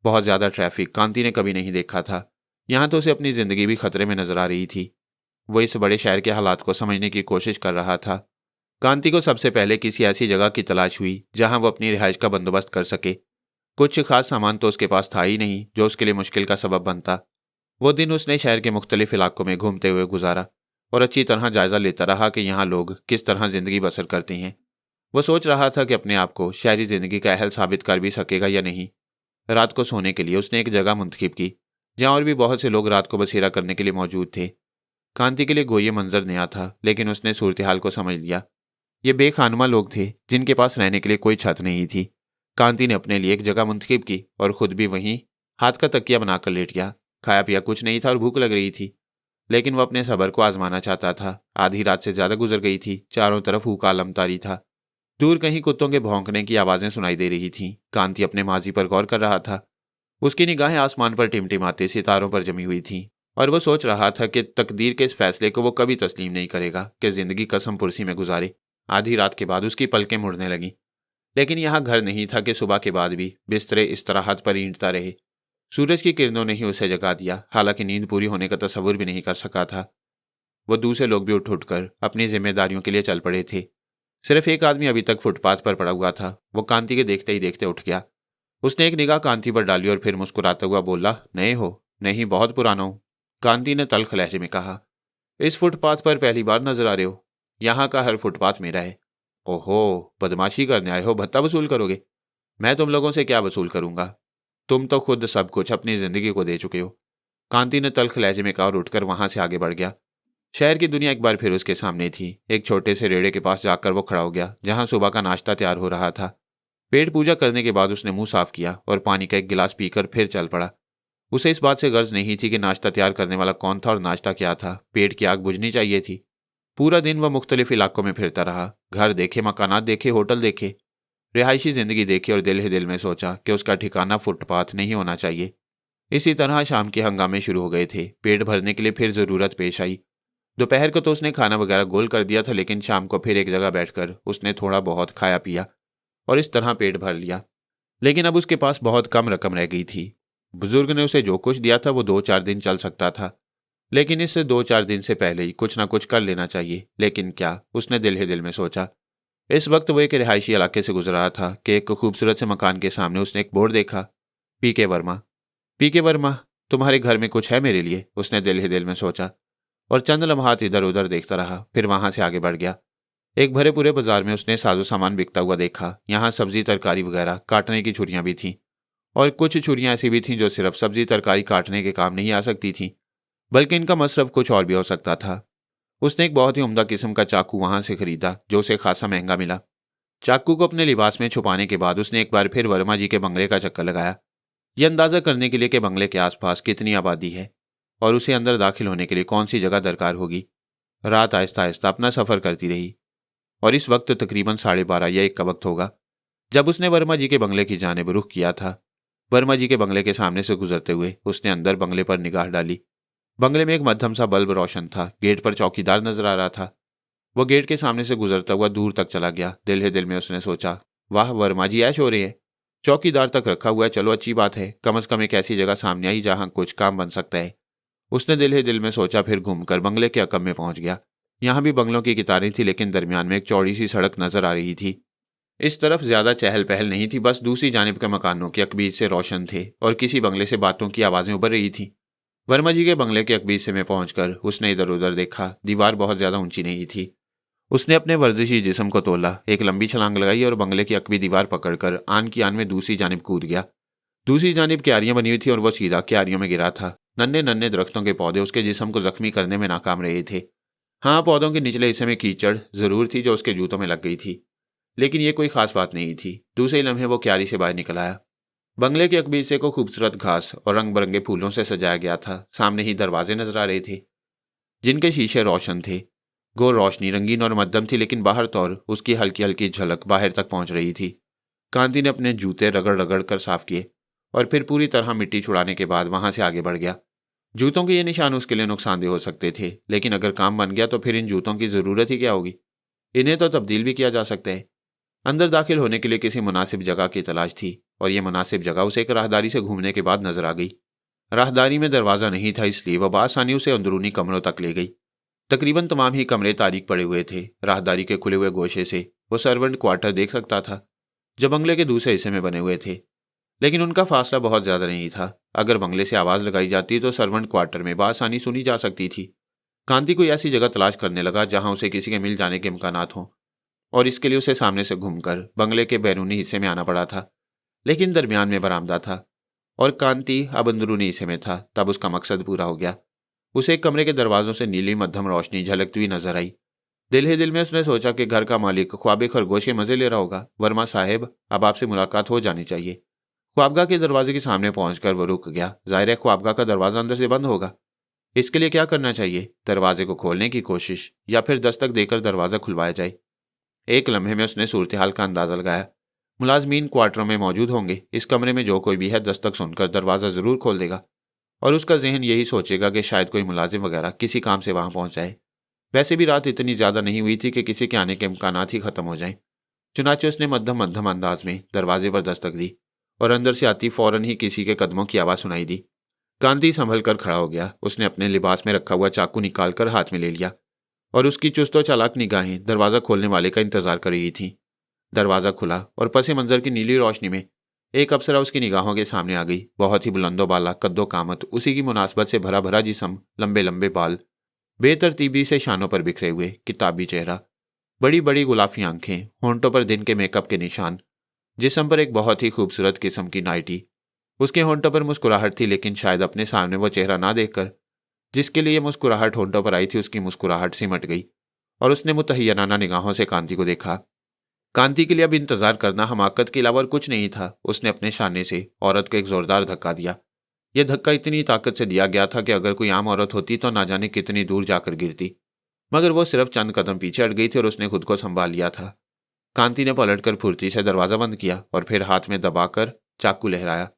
[SPEAKER 1] बहुत ज़्यादा ट्रैफिक कांति ने कभी नहीं देखा था। यहाँ तो उसे अपनी ज़िंदगी भी खतरे में नजर आ रही थी। वो इस बड़े शहर के हालात को समझने की कोशिश कर रहा था। कांति को सबसे पहले किसी ऐसी जगह की तलाश हुई जहाँ वो अपनी रिहाइश का बंदोबस्त कर सके। कुछ खास सामान तो उसके पास था ही नहीं जो उसके लिए मुश्किल का सबब बनता। वो दिन उसने शहर के मुख्तलिफ इलाकों में घूमते हुए गुजारा और अच्छी तरह जायजा लेता रहा कि यहाँ लोग किस तरह जिंदगी बसर करते हैं। वो सोच रहा था कि अपने आप को शहरी जिंदगी का अहल साबित कर भी सकेगा या नहीं। रात को सोने के लिए उसने एक जगह मुंतखब की जहाँ और भी बहुत से लोग रात को बसेरा करने के लिए मौजूद थे। कांति के लिए गोये मंजर नया था, लेकिन उसने सूरत हाल को समझ लिया। ये बेखानुमा लोग थे जिनके पास रहने के लिए कोई छत नहीं थी। कांति ने अपने लिए एक जगह मुंतखब की और खुद भी वहीं हाथ का तकिया बनाकर लेट गया। खाया पिया कुछ नहीं था और भूख लग रही थी, लेकिन वो अपने सब्र को आजमाना चाहता था। आधी रात से ज्यादा गुजर गई थी। चारों तरफ हूका अलमतारी था। दूर कहीं कुत्तों के भौंकने की आवाजें सुनाई दे रही थीं। कांति अपने माजी पर गौर कर रहा था। उसकी निगाहें आसमान पर टिमटिमाते सितारों पर जमी हुई थीं और वो सोच रहा था कि तकदीर के इस फैसले को वो कभी तस्लीम नहीं करेगा कि जिंदगी कसम पुरसी में गुजारे। आधी रात के बाद उसकी पलकें मुड़ने लगीं, लेकिन यहाँ घर नहीं था कि सुबह के बाद भी बिस्तरे इस्तराहत पर ईंटता रहे। सूरज की किरणों ने ही उसे जगा दिया, हालांकि नींद पूरी होने का तस्वुर भी नहीं कर सका था। वो दूसरे लोग भी उठ उठकर अपनी जिम्मेदारियों के लिए चल पड़े थे। सिर्फ एक आदमी अभी तक फुटपाथ पर पड़ा हुआ था। वो कांति के देखते ही देखते उठ गया। उसने एक निगाह कांति पर डाली और फिर मुस्कुराता हुआ बोला, नए हो? नहीं, बहुत पुराना हूं। कांति ने तल्ख लहजे में कहा, इस फुटपाथ पर पहली बार नजर आ रहे हो? यहाँ का हर फुटपाथ मेरा है। ओहो, बदमाशी करने आए हो? भत्ता वसूल करोगे? मैं तुम लोगों से क्या वसूल करूंगा? तुम तो खुद सब कुछ अपनी जिंदगी को दे चुके हो। कांति ने तल्ख लहजे में कहा और उठकर वहां से आगे बढ़ गया। शहर की दुनिया एक बार फिर उसके सामने थी। एक छोटे से रेड़े के पास जाकर वो खड़ा हो गया जहां सुबह का नाश्ता तैयार हो रहा था। पेट पूजा करने के बाद उसने मुंह साफ किया और पानी का एक गिलास पीकर फिर चल पड़ा। उसे इस बात से गर्ज नहीं थी कि नाश्ता तैयार करने वाला कौन था और नाश्ता क्या था। पेट की आग बुझनी चाहिए थी। पूरा दिन वह मुख्तलिफ इलाकों में फिरता रहा। घर देखे, मकानात देखे, होटल देखे, रिहायशी जिंदगी देखी और दिल ही दिल में सोचा कि उसका ठिकाना फुटपाथ नहीं होना चाहिए। इसी तरह शाम के हंगामे शुरू हो गए थे। पेट भरने के लिए फिर ज़रूरत पेश आई। दोपहर को तो उसने खाना वगैरह गोल कर दिया था, लेकिन शाम को फिर एक जगह बैठकर उसने थोड़ा बहुत खाया पिया और इस तरह पेट भर लिया। लेकिन अब उसके पास बहुत कम रकम रह गई थी। बुजुर्ग ने उसे जो कुछ दिया था वो 2-4 दिन चल सकता था, लेकिन इससे 2-4 दिन से पहले ही कुछ ना कुछ कर लेना चाहिए। लेकिन क्या, उसने दिल ही दिल में सोचा। इस वक्त वो एक रिहायशी इलाके से गुजर रहा था कि एक खूबसूरत से मकान के सामने उसने एक बोर्ड देखा, पीके वर्मा। पीके वर्मा, तुम्हारे घर में कुछ है मेरे लिए? उसने दिल ही दिल में सोचा और चंद लम्हात इधर उधर देखता रहा। फिर वहां से आगे बढ़ गया। एक भरे पूरे बाजार में उसने साजो सामान बिकता हुआ देखा। यहाँ सब्जी तरकारी वगैरह काटने की छुरियां भी थीं, और कुछ छुरियां ऐसी भी थीं जो सिर्फ सब्जी तरकारी काटने के काम नहीं आ सकती थीं, बल्कि इनका मसरफ कुछ और भी हो सकता था। उसने एक बहुत ही उम्दा किस्म का चाकू वहां से खरीदा, जो उसे खासा महंगा मिला। चाकू को अपने लिबास में छुपाने के बाद उसने एक बार फिर वर्मा जी के बंगले का चक्कर लगाया, यह अंदाजा करने के लिए कि बंगले के आसपास कितनी आबादी है और उसे अंदर दाखिल होने के लिए कौन सी जगह दरकार होगी। रात आहिस्ता आहिस्ता अपना सफर करती रही और इस वक्त तकरीबन 12:30 या 1 का वक्त होगा जब उसने वर्मा जी के बंगले की जानिब रुख किया था। वर्मा जी के बंगले के सामने से गुजरते हुए उसने अंदर बंगले पर निगाह डाली। बंगले में एक मध्यम सा बल्ब रोशन था। गेट पर चौकीदार नजर आ रहा था। वह गेट के सामने से गुजरता हुआ दूर तक चला गया। दिल ही दिल में उसने सोचा, वाह वर्मा जी ऐश हो रही है। चौकीदार तक रखा हुआ है, चलो अच्छी बात है, कम से कम एक ऐसी जगह सामने आई जहां कुछ काम बन सकता है। उसने दिल ही दिल में सोचा। फिर घूमकर बंगले के अकब में पहुंच गया। यहाँ भी बंगलों की कितारें थी, लेकिन दरमियान में एक चौड़ी सी सड़क नजर आ रही थी। इस तरफ ज्यादा चहल पहल नहीं थी, बस दूसरी जानिब के मकानों के अकबीज से रोशन थे और किसी बंगले से बातों की आवाजें उभर रही थी। वर्मा जी के बंगले के अकबीज से में पहुंचकर उसने इधर उधर देखा। दीवार बहुत ज्यादा ऊंची नहीं थी। उसने अपने वर्जिशी जिस्म को तोला, एक लंबी छलांग लगाई और बंगले की अकबी दीवार पकड़कर आन की आन में दूसरी जानिब कूद गया। दूसरी जानिब क्यारियां बनी हुई थी और वह सीधा क्यारियों में गिरा था। नन्हे नन्हे दरख्तों के पौधे उसके जिस्म को जख्मी करने में नाकाम रहे थे। हाँ, पौधों के निचले हिस्से में कीचड़ जरूर थी जो उसके जूतों में लग गई थी, लेकिन ये कोई खास बात नहीं थी। दूसरे लम्हे वो क्यारी से बाहर निकल आया। बंगले के अकबी हिस्से को खूबसूरत घास और रंग बिरंगे फूलों से सजाया गया था। सामने ही दरवाजे नजर आ रहे थे जिनके शीशे रोशन थे। गोल रोशनी रंगीन और मध्यम थी, लेकिन बाहर तौर उसकी हल्की हल्की झलक बाहर तक पहुंच रही थी। कांति ने अपने जूते रगड़ रगड़ कर साफ किए और फिर पूरी तरह मिट्टी छुड़ाने के बाद वहां से आगे बढ़ गया। जूतों के ये निशान उसके लिए नुकसानदेह हो सकते थे, लेकिन अगर काम बन गया तो फिर इन जूतों की जरूरत ही क्या होगी। इन्हें तो तब्दील भी किया जा सकता है। अंदर दाखिल होने के लिए किसी मुनासिब जगह की तलाश थी और यह मुनासिब जगह उसे एक राहदारी से घूमने के बाद नजर आ गई। राहदारी में दरवाजा नहीं था, इसलिए वह बआसानी उसे अंदरूनी कमरों तक ले गई। तकरीबन तमाम ही कमरे तारीक पड़े हुए थे। राहदारी के खुले हुए गोशे से वो सर्वेंट क्वार्टर देख सकता था जो बंगले के दूसरे हिस्से में बने हुए थे, लेकिन उनका फासला बहुत ज्यादा नहीं था। अगर बंगले से आवाज लगाई जाती तो सर्वेंट क्वार्टर में बआसानी सुनी जा सकती थी। कांति कोई ऐसी जगह तलाश करने लगा जहां उसे किसी के मिल जाने के इम्कानात हों, और इसके लिए उसे सामने से घूमकर बंगले के बैरूनी हिस्से में आना पड़ा था। लेकिन दरमियान में बरामदा था और कांति अब अंदरूनी हिस्से में था। तब उसका मकसद पूरा हो गया। उसे एक कमरे के दरवाजों से नीली मध्यम रोशनी झलकती हुई नजर आई। दिल ही दिल में उसने सोचा कि घर का मालिक ख्वाबे खरगोश के मजे ले रहा होगा। वर्मा साहेब, अब आपसे मुलाकात हो जानी चाहिए। ख्वाबगाह के दरवाजे के सामने पहुंचकर वो रुक गया। जाहिर है ख्वाबगाह का दरवाजा अंदर से बंद होगा। इसके लिए क्या करना चाहिए? दरवाजे को खोलने की कोशिश या फिर दस्तक देकर दरवाजा खुलवाया जाए। एक लम्हे में उसने सूरत हाल का अंदाजा लगाया। मुलाजमीन क्वार्टरों में मौजूद होंगे। इस कमरे में जो कोई भी है दस्तक सुनकर दरवाजा जरूर खोल देगा और उसका जहन यही सोचेगा कि शायद कोई मुलाजिम वगैरह किसी काम से वहां पहुंच जाए। वैसे भी रात इतनी ज्यादा नहीं हुई थी कि किसी के आने के इम्कानात ही खत्म हो जाएं। चुनाचे उसने मध्यम मध्यम अंदाज में दरवाजे पर दस्तक दी और अंदर से आती फौरन ही किसी के कदमों की आवाज सुनाई दी। कांति संभल कर खड़ा हो गया। उसने अपने लिबास में रखा हुआ चाकू निकालकर हाथ में ले लिया और उसकी चुस्त व चालाक निगाहें दरवाजा खोलने वाले का इंतजार कर रही थीं। दरवाजा खुला और पसे मंजर की नीली रोशनी में एक अप्सरा उसकी निगाहों के सामने आ गई। बहुत ही बुलंदो बाला, कद्दो कामत, उसी की मुनासबत से भरा भरा जिस्म, लंबे लंबे बाल, बेतरतीबी से शानों पर बिखरे हुए, किताबी चेहरा, बड़ी बड़ी गुलाफी आंखें, होंठों पर दिन के मेकअप के निशान, जिस्म पर एक बहुत ही खूबसूरत किस्म की नाइटी। उसके होंठों पर मुस्कुराहट थी, लेकिन शायद अपने सामने वो चेहरा ना देखकर जिसके लिए मुस्कुराहट होंठों पर आई थी उसकी मुस्कुराहट सिमट गई और उसने मुतहय्यनाना निगाहों से कांति को देखा। कांति के लिए अब इंतजार करना हमाकत के अलावा कुछ नहीं था। उसने अपने शाने से औरत को एक जोरदार धक्का दिया। यह धक्का इतनी ताकत से दिया गया था कि अगर कोई आम औरत होती तो ना जाने कितनी दूर जाकर गिरती, मगर वो सिर्फ चंद कदम पीछे हट गई थी और उसने खुद को संभाल लिया था। कांति ने पलटकर फुर्ती से दरवाजा बंद किया और फिर हाथ में दबाकर चाकू लहराया।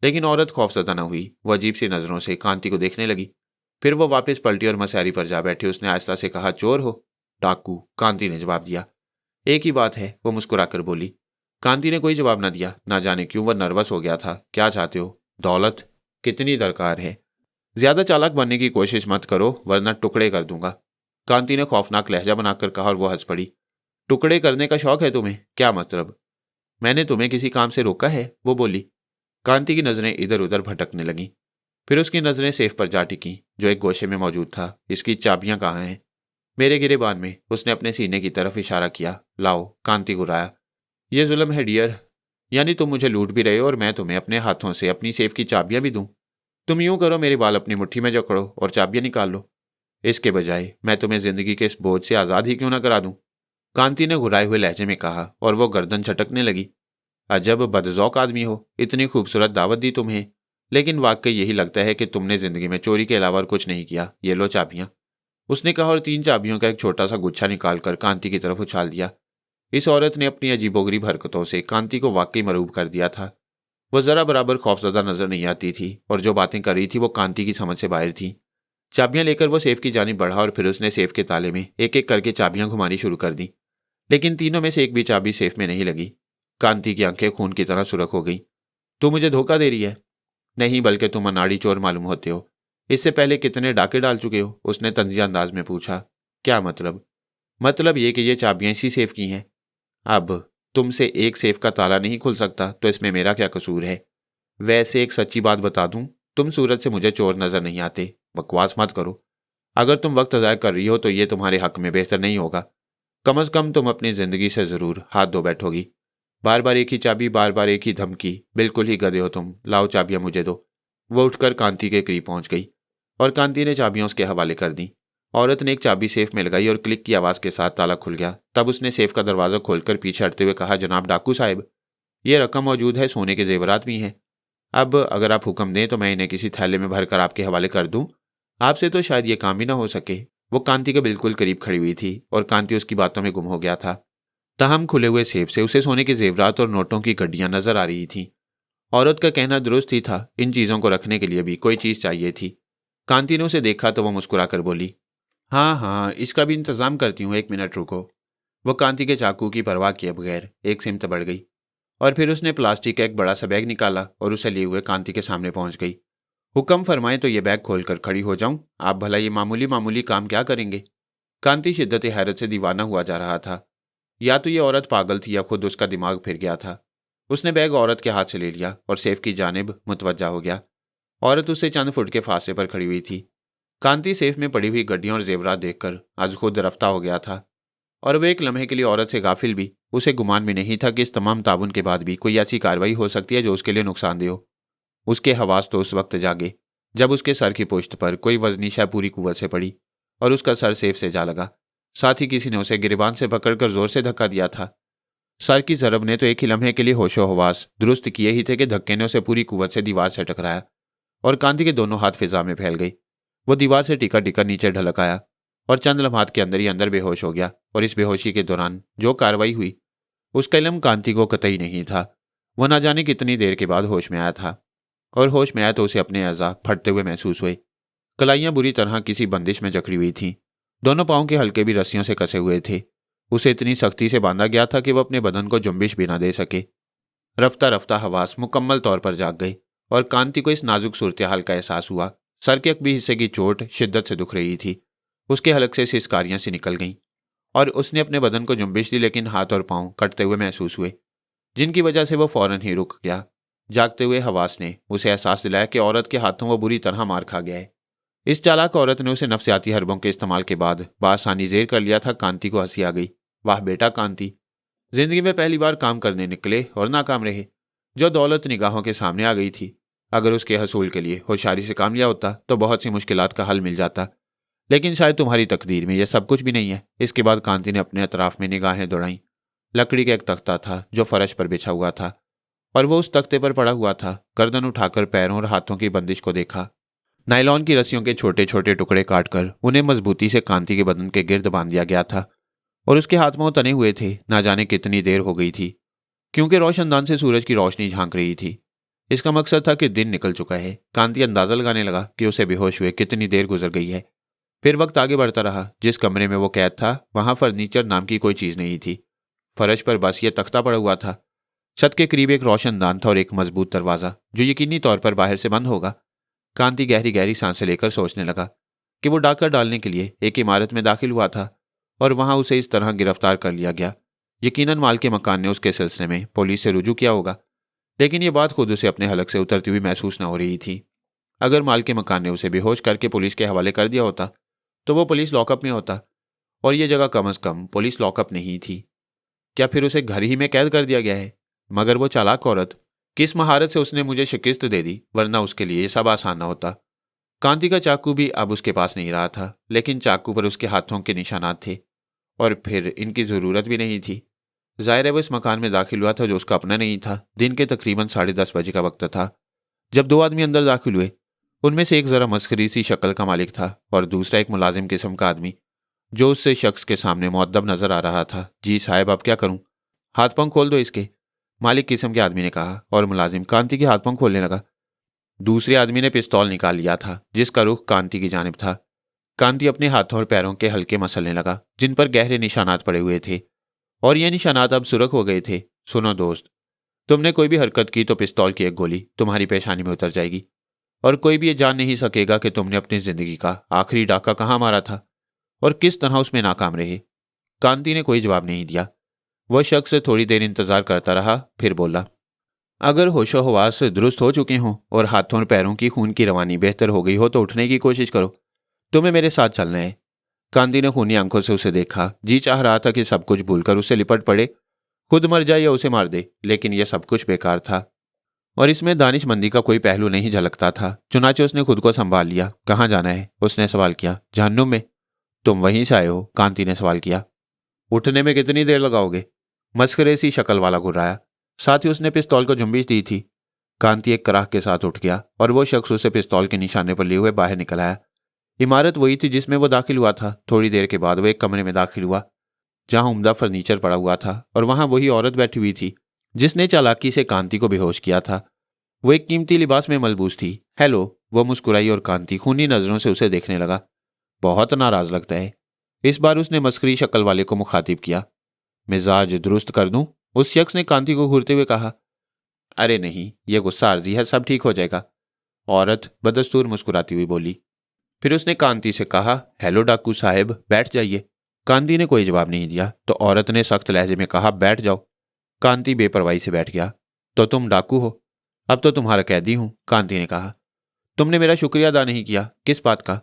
[SPEAKER 1] लेकिन औरत खौफजदा न हुई। वो अजीब सी नजरों से कांति को देखने लगी। फिर वो वापस पलटी और मसहरी पर जा बैठी। उसने आहिस्ता से कहा, चोर हो? डाकू, कांति ने जवाब दिया। एक ही बात है, वो मुस्कुराकर बोली। कांति ने कोई जवाब न दिया। ना जाने क्यों वह नर्वस हो गया था। क्या चाहते हो? दौलत? कितनी दरकार है? ज्यादा चालाक बनने की कोशिश मत करो वरना टुकड़े कर दूंगा, कांति ने खौफनाक लहजा बनाकर कहा और वो हंस पड़ी। टुकड़े करने का शौक है तुम्हें? क्या मतलब? मैंने तुम्हें किसी काम से रोका है? वो बोली। कांति की नजरें इधर उधर भटकने लगीं। फिर उसकी नजरें सेफ पर जा टिकी जो एक गोशे में मौजूद था। इसकी चाबियां कहाँ हैं? मेरे गिरेबान में। उसने अपने सीने की तरफ इशारा किया। लाओ, कांति गुर्राया। यह जुल्म है डियर। यानी तुम मुझे लूट भी रहे हो और मैं तुम्हें अपने हाथों से अपनी सेफ की चाबियां भी दूं? तुम यूं करो, मेरे बाल अपनी मुट्ठी में जकड़ो और चाबियां निकाल लो। इसके बजाय मैं तुम्हें जिंदगी के इस बोझ से आजाद ही क्यों ना करा दूं? कांति ने घुराए हुए लहजे में कहा और वो गर्दन झटकने लगी। अजब बदजौक आदमी हो, इतनी खूबसूरत दावत दी तुम्हें, लेकिन वाकई यही लगता है कि तुमने जिंदगी में चोरी के अलावा और कुछ नहीं किया। ये लो चाबियां, उसने कहा और 3 चाबियों का एक छोटा सा गुच्छा निकालकर कांति की तरफ उछाल दिया। इस औरत ने अपनी अजीबोगरीब हरकतों से कांति को वाकई मरूब कर दिया था। वह जरा बराबर खौफजदा नजर नहीं आती थी और जो बातें कर रही थी वो कांति की समझ से बाहर थी। चाबियां लेकर वो सेफ की जानिब बढ़ा और फिर उसने सेफ के ताले में एक एक करके चाबियां घुमानी शुरू कर दी, लेकिन तीनों में से एक भी चाबी सेफ में नहीं लगी। कांति की आंखें खून की तरह सुरख हो गई। तू मुझे धोखा दे रही है? नहीं, बल्कि तुम अनाड़ी चोर मालूम होते हो। इससे पहले कितने डाके डाल चुके हो? उसने तंजिया अंदाज में पूछा। क्या मतलब? मतलब ये कि ये चाबियां इसी सेफ की हैं। अब तुमसे एक सेफ का ताला नहीं खुल सकता तो इसमें मेरा क्या कसूर है? वैसे एक सच्ची बात बता दूं, तुम सूरत से मुझे चोर नजर नहीं आते। बकवास मत करो। अगर तुम वक्त ज़ाया कर रही हो तो ये तुम्हारे हक में बेहतर नहीं होगा। कम अज कम तुम अपनी जिंदगी से जरूर हाथ धो बैठोगी। बार बार एक ही चाबी, बार बार एक ही धमकी, बिल्कुल ही गधे हो तुम। लाओ चाबियां मुझे दो। वो उठकर कांति के करीब पहुंच गई और कांति ने चाबियां उसके हवाले कर दी। औरत ने एक चाबी सेफ में लगाई और क्लिक की आवाज के साथ ताला खुल गया। तब उसने सेफ का दरवाजा खोलकर पीछे हटते हुए कहा, जनाब डाकू साहब, ये रकम मौजूद है, सोने के जेवरात भी हैं। अब अगर आप हुक्म दें तो मैं इन्हें किसी थैले में भरकर आपके हवाले कर दूं। आपसे तो शायद ये काम ही ना हो सके। वो कांति के बिल्कुल करीब खड़ी हुई थी और कांति उसकी बातों में गुम हो गया था। तहम खुले हुए सेफ से उसे सोने के जेवरात और नोटों की गड्डियां नजर आ रही थीं। औरत का कहना दुरुस्त ही था, इन चीजों को रखने के लिए भी कोई चीज चाहिए थी। कांति ने उसे देखा तो वो मुस्कुराकर बोली, हाँ हाँ, इसका भी इंतजाम करती हूँ, 1 मिनट रुको। वो कांति के चाकू की परवाह किए बगैर एक सिमत बढ़ गई और फिर उसने प्लास्टिक का एक बड़ा सा बैग निकाला और उसे लिए हुए कांति के सामने पहुंच गई। हुक्म फरमाएं तो ये बैग खोलकर खड़ी हो जाऊं? आप भला ये मामूली मामूली काम क्या करेंगे? कांति शिद्दत हैरत से दीवाना हुआ जा रहा था। या तो ये औरत पागल थी या खुद उसका दिमाग फिर गया था। उसने बैग औरत के हाथ से ले लिया और सेफ की जानिब मुतवज्जा हो गया। औरत उससे चंद फुट के फासले पर खड़ी हुई थी। कांति सेफ में पड़ी हुई गड्डियों और जेवरात देखकर आज खुद रफ्ता हो गया था और वह एक लम्हे के लिए औरत से गाफिल भी। उसे गुमान भी नहीं था कि इस तमाम ताबुन के बाद भी कोई ऐसी कार्रवाई हो सकती है जो उसके लिए नुकसानदेह हो। उसके हवास तो उस वक्त जागे जब उसके सर की पुश्त पर कोई वजनी शय पूरी कुव्वत से पड़ी और उसका सर सेफ से जा लगा। साथ ही किसी ने उसे गिरबान से पकड़कर जोर से धक्का दिया था। सर की जरब ने तो एक ही लम्हे के लिए होशो हवास दुरुस्त किए ही थे कि धक्के ने उसे पूरी कुव्वत से दीवार से टकराया और कांति के दोनों हाथ फिजा में फैल गई। वो दीवार से टिका टिका नीचे ढलक आया और चंद लम्हात के अंदर ही अंदर बेहोश हो गया। और इस बेहोशी के दौरान जो कार्रवाई हुई उसका इल्म कांति को कतई नहीं था। वो ना जाने कितनी देर के बाद होश में आया था और होश में आया तो उसे अपने अज़ा फटते हुए महसूस हुए। कलाइयां बुरी तरह किसी बंदिश में जकड़ी हुई थीं। दोनों पांव के हल्के भी रस्सियों से कसे हुए थे। उसे इतनी सख्ती से बांधा गया था कि वह अपने बदन को जुम्बिश भी ना दे सके। रफ्ता रफ्ता हवास मुकम्मल तौर पर जाग गई और कांति को इस नाजुक सूरत हाल का एहसास हुआ। सर के अकबी हिस्से की चोट शिद्दत से दुख रही थी। उसके हलक से सिसकारियां सी निकल गईं और उसने अपने बदन को जुम्बिश दी, लेकिन हाथ और पांव कटते हुए महसूस हुए जिनकी वजह से वह फौरन ही रुक गया। जागते हुए हवास ने उसे एहसास दिलाया कि औरत के हाथों वो बुरी तरह मार खा गया है। इस चालाक औरत ने उसे नफ्सियाती हरबों के इस्तेमाल के बाद बासानी जेर कर लिया था। कांति को हंसी आ गई। वाह बेटा कांति, जिंदगी में पहली बार काम करने निकले और नाकाम रहे। जो दौलत निगाहों के सामने आ गई थी, अगर उसके हसूल के लिए होशियारी से काम लिया होता तो बहुत सी मुश्किलात का हल मिल जाता, लेकिन शायद तुम्हारी तकदीर में यह सब कुछ भी नहीं है। इसके बाद कांति ने अपने अतराफ में निगाहें दौड़ाईं। लकड़ी का एक तख्ता था जो फर्श पर बिछा हुआ था और वो उस तख्ते पर पड़ा हुआ था। गर्दन उठाकर पैरों और हाथों की बंदिश को देखा। नायलॉन की रस्सियों के छोटे छोटे टुकड़े काटकर उन्हें मजबूती से कांति के बदन के गिर्द बांध दिया गया था और उसके हाथ पांव तने हुए थे। ना जाने कितनी देर हो गई थी, क्योंकि रोशनदान से सूरज की रोशनी झांक रही थी। इसका मकसद था कि दिन निकल चुका है। कांति अंदाजा लगाने लगा कि उसे बेहोश हुए कितनी देर गुजर गई है। फिर वक्त आगे बढ़ता रहा। जिस कमरे में वो कैद था वहां फर्नीचर नाम की कोई चीज नहीं थी। फर्श पर बस ये तख्ता पड़ा हुआ था। छत के करीब एक रोशनदान था और एक मजबूत दरवाजा जो यकीनी तौर पर बाहर से बंद होगा। कांति गहरी गहरी सांसें लेकर सोचने लगा कि वो डाका डालने के लिए एक इमारत में दाखिल हुआ था और वहां उसे इस तरह गिरफ्तार कर लिया गया। यकीनन माल के मकान ने उसके सिलसिले में पुलिस से रुजू किया होगा, लेकिन ये बात खुद उसे अपने हलक से उतरती हुई महसूस न हो रही थी। अगर माल के मकान ने उसे बेहोश करके पुलिस के हवाले कर दिया होता तो वो पुलिस लॉकअप में होता, और ये जगह कम से कम पुलिस लॉकअप नहीं थी। क्या फिर उसे घर ही में कैद कर दिया गया है? मगर वो चालाक औरत, किस महारत से उसने मुझे शिकस्त दे दी, वरना उसके लिए ये सब आसान न होता। कांति का चाकू भी अब उसके पास नहीं रहा था, लेकिन चाकू पर उसके हाथों के निशानात थे और फिर इनकी जरूरत भी नहीं थी। जाहिर है वो इस मकान में दाखिल हुआ था जो उसका अपना नहीं था। दिन के तकरीबन 10:30 बजे का वक्त था जब दो आदमी अंदर दाखिल हुए। उनमें से एक जरा मस्खरी सी शक्ल का मालिक था और दूसरा एक मुलाजिम किस्म का आदमी जो उससे शख्स के सामने मुअद्दब नजर आ रहा था। जी साहब, अब क्या करूं? हाथ पंख खोल दो इसके, मालिक किस्म के आदमी ने कहा और मुलाजिम कांति के हाथ पंख खोलने लगा। दूसरे आदमी ने पिस्तौल निकाल लिया था जिसका रुख कांति की जानिब था। कांति अपने हाथों और पैरों के हल्के मसलने लगा जिन पर गहरे निशानात पड़े हुए थे और ये निशानात अब सुरख हो गए थे। सुनो दोस्त, तुमने कोई भी हरकत की तो पिस्तौल की एक गोली तुम्हारी पेशानी में उतर जाएगी और कोई भी ये जान नहीं सकेगा कि तुमने अपनी जिंदगी का आखिरी डाका कहाँ मारा था और किस तरह उसमें नाकाम रहे। कांति ने कोई जवाब नहीं दिया। वह शख्स थोड़ी देर इंतजार करता रहा, फिर बोला, अगर होशो हवास दुरुस्त हो चुके हों और हाथों और पैरों की खून की रवानी बेहतर हो गई हो तो उठने की कोशिश करो। तुम्हें मेरे साथ चलना है। कांति ने खूनी आंखों से उसे देखा। जी चाह रहा था कि सब कुछ भूलकर उसे लिपट पड़े, खुद मर जाए या उसे मार दे, लेकिन यह सब कुछ बेकार था और इसमें दानिशमंदी का कोई पहलू नहीं झलकता था। चुनाचे उसने खुद को संभाल लिया। कहाँ जाना है? उसने सवाल किया। जहन्नुम में। तुम वहीं से आए हो? कांति ने सवाल किया। उठने में कितनी देर लगाओगे? मस्करे सी शक्ल वाला घुर्राया। साथ ही उसने पिस्तौल को जुम्बिश दी थी। कांति एक कराह के साथ उठ गया और वो शख्स उसे पिस्तौल के निशाने पर लिए हुए बाहर निकल आया। इमारत वही थी जिसमें वो दाखिल हुआ था। थोड़ी देर के बाद वो एक कमरे में दाखिल हुआ जहां उम्दा फर्नीचर पड़ा हुआ था और वहां वही औरत बैठी हुई थी जिसने चालाकी से कांति को बेहोश किया था। वो एक कीमती लिबास में मलबूस थी। हेलो, वो मुस्कुराई और कांति खूनी नजरों से उसे देखने लगा। बहुत नाराज लगता है। इस बार उसने मस्करी शक्ल वाले को मुखातिब किया। मिजाज दुरुस्त कर दूं? उस शख्स ने कांति को घूरते हुए कहा। अरे नहीं, यह गुस्सा आर्जी है, सब ठीक हो जाएगा, औरत बदस्तूर मुस्कुराती हुई बोली। फिर उसने कांति से कहा, हेलो डाकू साहब, बैठ जाइए। कांति ने कोई जवाब नहीं दिया तो औरत ने सख्त लहजे में कहा, बैठ जाओ। कांति बेपरवाही से बैठ गया। तो तुम डाकू हो? अब तो तुम्हारा कैदी हूं, कांति ने कहा। तुमने मेरा शुक्रिया अदा नहीं किया। किस बात का?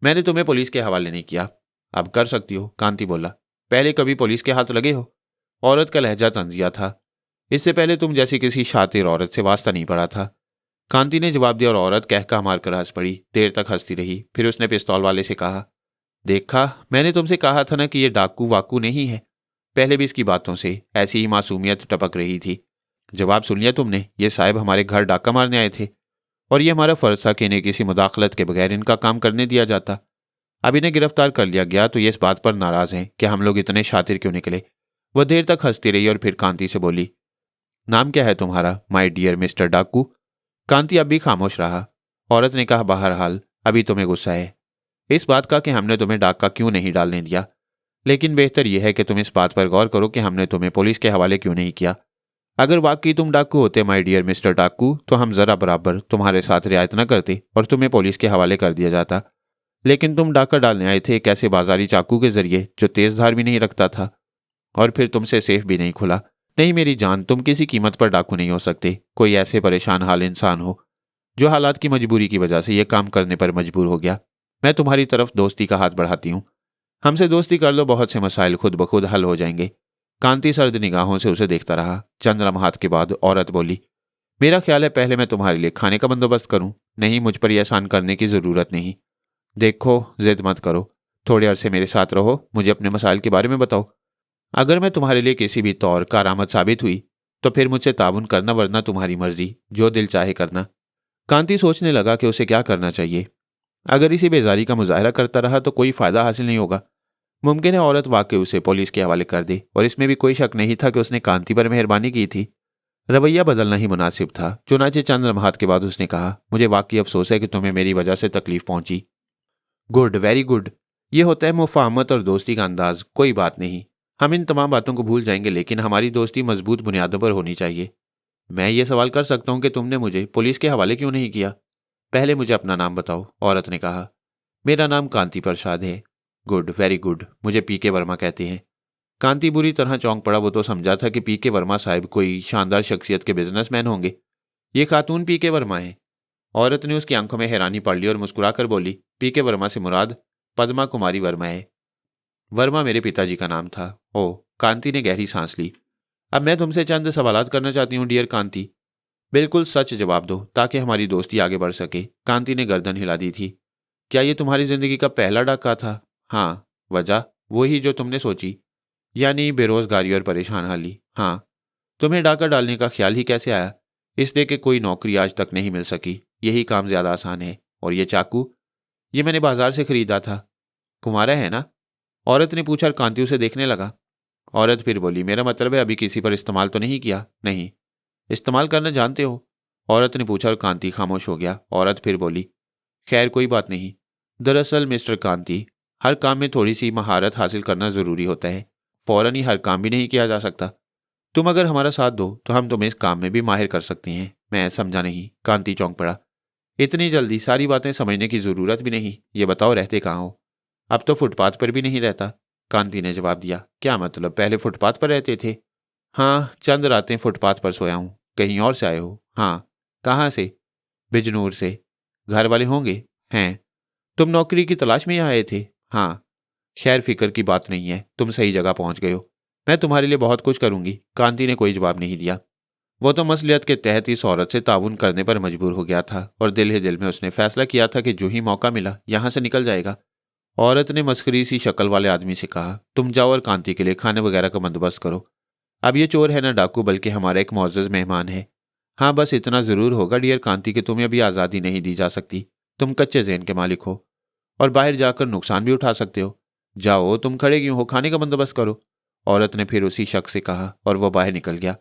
[SPEAKER 1] मैंने तुम्हें पुलिस के हवाले नहीं किया। अब कर सकती हो, कांति बोला। पहले कभी पुलिस के हाथ लगे हो? औरत का लहजा तंजिया था। इससे पहले तुम जैसी किसी शातिर औरत से वास्ता नहीं पड़ा था, कांति ने जवाब दिया और औरत कहका मारकर हंस पड़ी। देर तक हंसती रही। फिर उसने पिस्तौल वाले से कहा, देखा, मैंने तुमसे कहा था ना कि यह डाकू वाकू नहीं है। पहले भी इसकी बातों से ऐसी ही मासूमियत टपक रही थी। जवाब सुन लिया तुमने। ये साहब हमारे घर डाका मारने आए थे और ये हमारा फर्ज था कि इन्हें किसी मुदाखलत के बगैर इनका काम करने दिया जाता। अब इन्हें गिरफ्तार कर लिया गया तो ये इस बात पर नाराज हैं कि हम लोग इतने शातिर क्यों निकले। वह देर तक हंसती रही और फिर कांति से बोली, नाम क्या है तुम्हारा, माय डियर मिस्टर डाकू? कांति अब भी खामोश रहा। औरत ने कहा, बहरहाल अभी तुम्हें गुस्सा है इस बात का कि हमने तुम्हें डाका क्यों नहीं डालने दिया, लेकिन बेहतर यह है कि तुम इस बात पर गौर करो कि हमने तुम्हें पुलिस के हवाले क्यों नहीं किया। अगर वाकई तुम डाकू होते माय डियर मिस्टर डाकू, तो हम जरा बराबर तुम्हारे साथ रियायत न करते और तुम्हें पुलिस के हवाले कर दिया जाता। लेकिन तुम डाका डालने आए थे एक ऐसे बाजारी चाकू के जरिए जो तेज धार भी नहीं रखता था और फिर तुमसे सेफ भी नहीं खुला। नहीं मेरी जान, तुम किसी कीमत पर डाकू नहीं हो सकते। कोई ऐसे परेशान हाल इंसान हो जो हालात की मजबूरी की वजह से यह काम करने पर मजबूर हो गया। मैं तुम्हारी तरफ दोस्ती का हाथ बढ़ाती हूँ। हमसे दोस्ती कर लो, बहुत से मसाइल खुद ब खुद हल हो जाएंगे। कांति सर्द निगाहों से उसे देखता रहा। चंद लम्हात के बाद औरत बोली, मेरा ख्याल है पहले मैं तुम्हारे लिए खाने का बंदोबस्त करूं। नहीं, मुझ पर यह एहसान करने की जरूरत नहीं। देखो, जिद मत करो, थोड़े अरसे मेरे साथ रहो, मुझे अपने मसाइल के बारे में बताओ। अगर मैं तुम्हारे लिए किसी भी तौर कारआमद साबित हुई तो फिर मुझसे ताउन करना, वरना तुम्हारी मर्जी, जो दिल चाहे करना। कांति सोचने लगा कि उसे क्या करना चाहिए। अगर इसी बेजारी का मुजाहरा करता रहा तो कोई फायदा हासिल नहीं होगा। मुमकिन है औरत वाकई उसे पुलिस के हवाले कर दे और इसमें भी कोई शक नहीं था कि उसने कांति पर मेहरबानी की थी। रवैया बदलना ही मुनासिब था। चुनाचे चंद लम्हात के बाद उसने कहा, मुझे वाकई अफसोस है कि तुम्हें मेरी वजह से तकलीफ पहुंची। Good, very good. ये होता है मुफाहमत और दोस्ती का अंदाज। कोई बात नहीं, हम इन तमाम बातों को भूल जाएंगे, लेकिन हमारी दोस्ती मजबूत बुनियादों पर होनी चाहिए। मैं ये सवाल कर सकता हूँ कि तुमने मुझे पुलिस के हवाले क्यों नहीं किया? पहले मुझे अपना नाम बताओ, औरत ने कहा। मेरा नाम कांति प्रसाद है। Good, very good. मुझे पीके वर्मा कहते हैं। कांति बुरी तरह चौंक पड़ा। वो तो समझा था कि पीके वर्मा साहब कोई शानदार शख्सियत के बिजनेसमैन होंगे। ये खातून पीके वर्मा है। औरत ने उसकी आंखों में हैरानी पड़ ली और मुस्कुराकर बोली, पीके वर्मा से मुराद पद्मा कुमारी वर्मा है। वर्मा मेरे पिताजी का नाम था। ओह, कांति ने गहरी सांस ली। अब मैं तुमसे चंद सवालात करना चाहती हूँ डियर कांति। बिल्कुल सच जवाब दो ताकि हमारी दोस्ती आगे बढ़ सके। कांति ने गर्दन हिला दी थी। क्या ये तुम्हारी जिंदगी का पहला डाका था? हाँ। वजह? वही जो तुमने सोची, यानी बेरोजगारी और परेशान हाली। हाँ। तुम्हें डाका डालने का ख्याल ही कैसे आया? इसलिए कि कोई नौकरी आज तक नहीं मिल सकी। यही काम ज्यादा आसान है। और ये चाकू? ये मैंने बाजार से खरीदा था। तुम्हारा है ना? औरत ने पूछा और कांति उसे देखने लगा। औरत फिर बोली, मेरा मतलब है अभी किसी पर इस्तेमाल तो नहीं किया? नहीं। इस्तेमाल करना जानते हो? औरत ने पूछा और कांति खामोश हो गया। औरत फिर बोली, खैर कोई बात नहीं। दरअसल मिस्टर कांति, हर काम में थोड़ी सी महारत हासिल करना जरूरी होता है। फौरन ही हर काम भी नहीं किया जा सकता। तुम अगर हमारा साथ दो तो हम तुम्हें इस काम में भी माहिर कर सकते हैं। मैं समझा नहीं। कांति चौंक पड़ा। इतनी जल्दी सारी बातें समझने की जरूरत भी नहीं। ये बताओ रहते कहाँ हो? अब तो फुटपाथ पर भी नहीं रहता। कांति ने जवाब दिया। क्या मतलब, पहले फुटपाथ पर रहते थे? हाँ, चंद रातें फुटपाथ पर सोया हूँ। कहीं और से आए हो? हाँ। कहाँ से? बिजनूर से। घर वाले होंगे? हैं। तुम नौकरी की तलाश में यहाँ आए थे? हाँ। खैर फिक्र की बात नहीं है, तुम सही जगह पहुंच गए हो। मैं तुम्हारे लिए बहुत कुछ करूंगी। कांति ने कोई जवाब नहीं दिया। वो तो मसलियत के तहत इस औरत से ताउन करने पर मजबूर हो गया था और दिल ही दिल में उसने फैसला किया था कि जो ही मौका मिला यहां से निकल जाएगा। औरत ने मस्करी सी शक्ल वाले आदमी से कहा, तुम जाओ और कांति के लिए खाने वगैरह का बंदोबस्त करो। अब ये चोर है ना डाकू, बल्कि हमारा एक मुअज़्ज़ज़ मेहमान है। हाँ, बस इतना जरूर होगा डियर कांति कि तुम्हें अभी आज़ादी नहीं दी जा सकती। तुम कच्चे ज़हन के मालिक हो और बाहर जाकर नुकसान भी उठा सकते हो। जाओ, तुम खड़े क्यों हो, खाने का बंदोबस्त करो। औरत ने फिर उसी शख्स से कहा और वह बाहर निकल गया।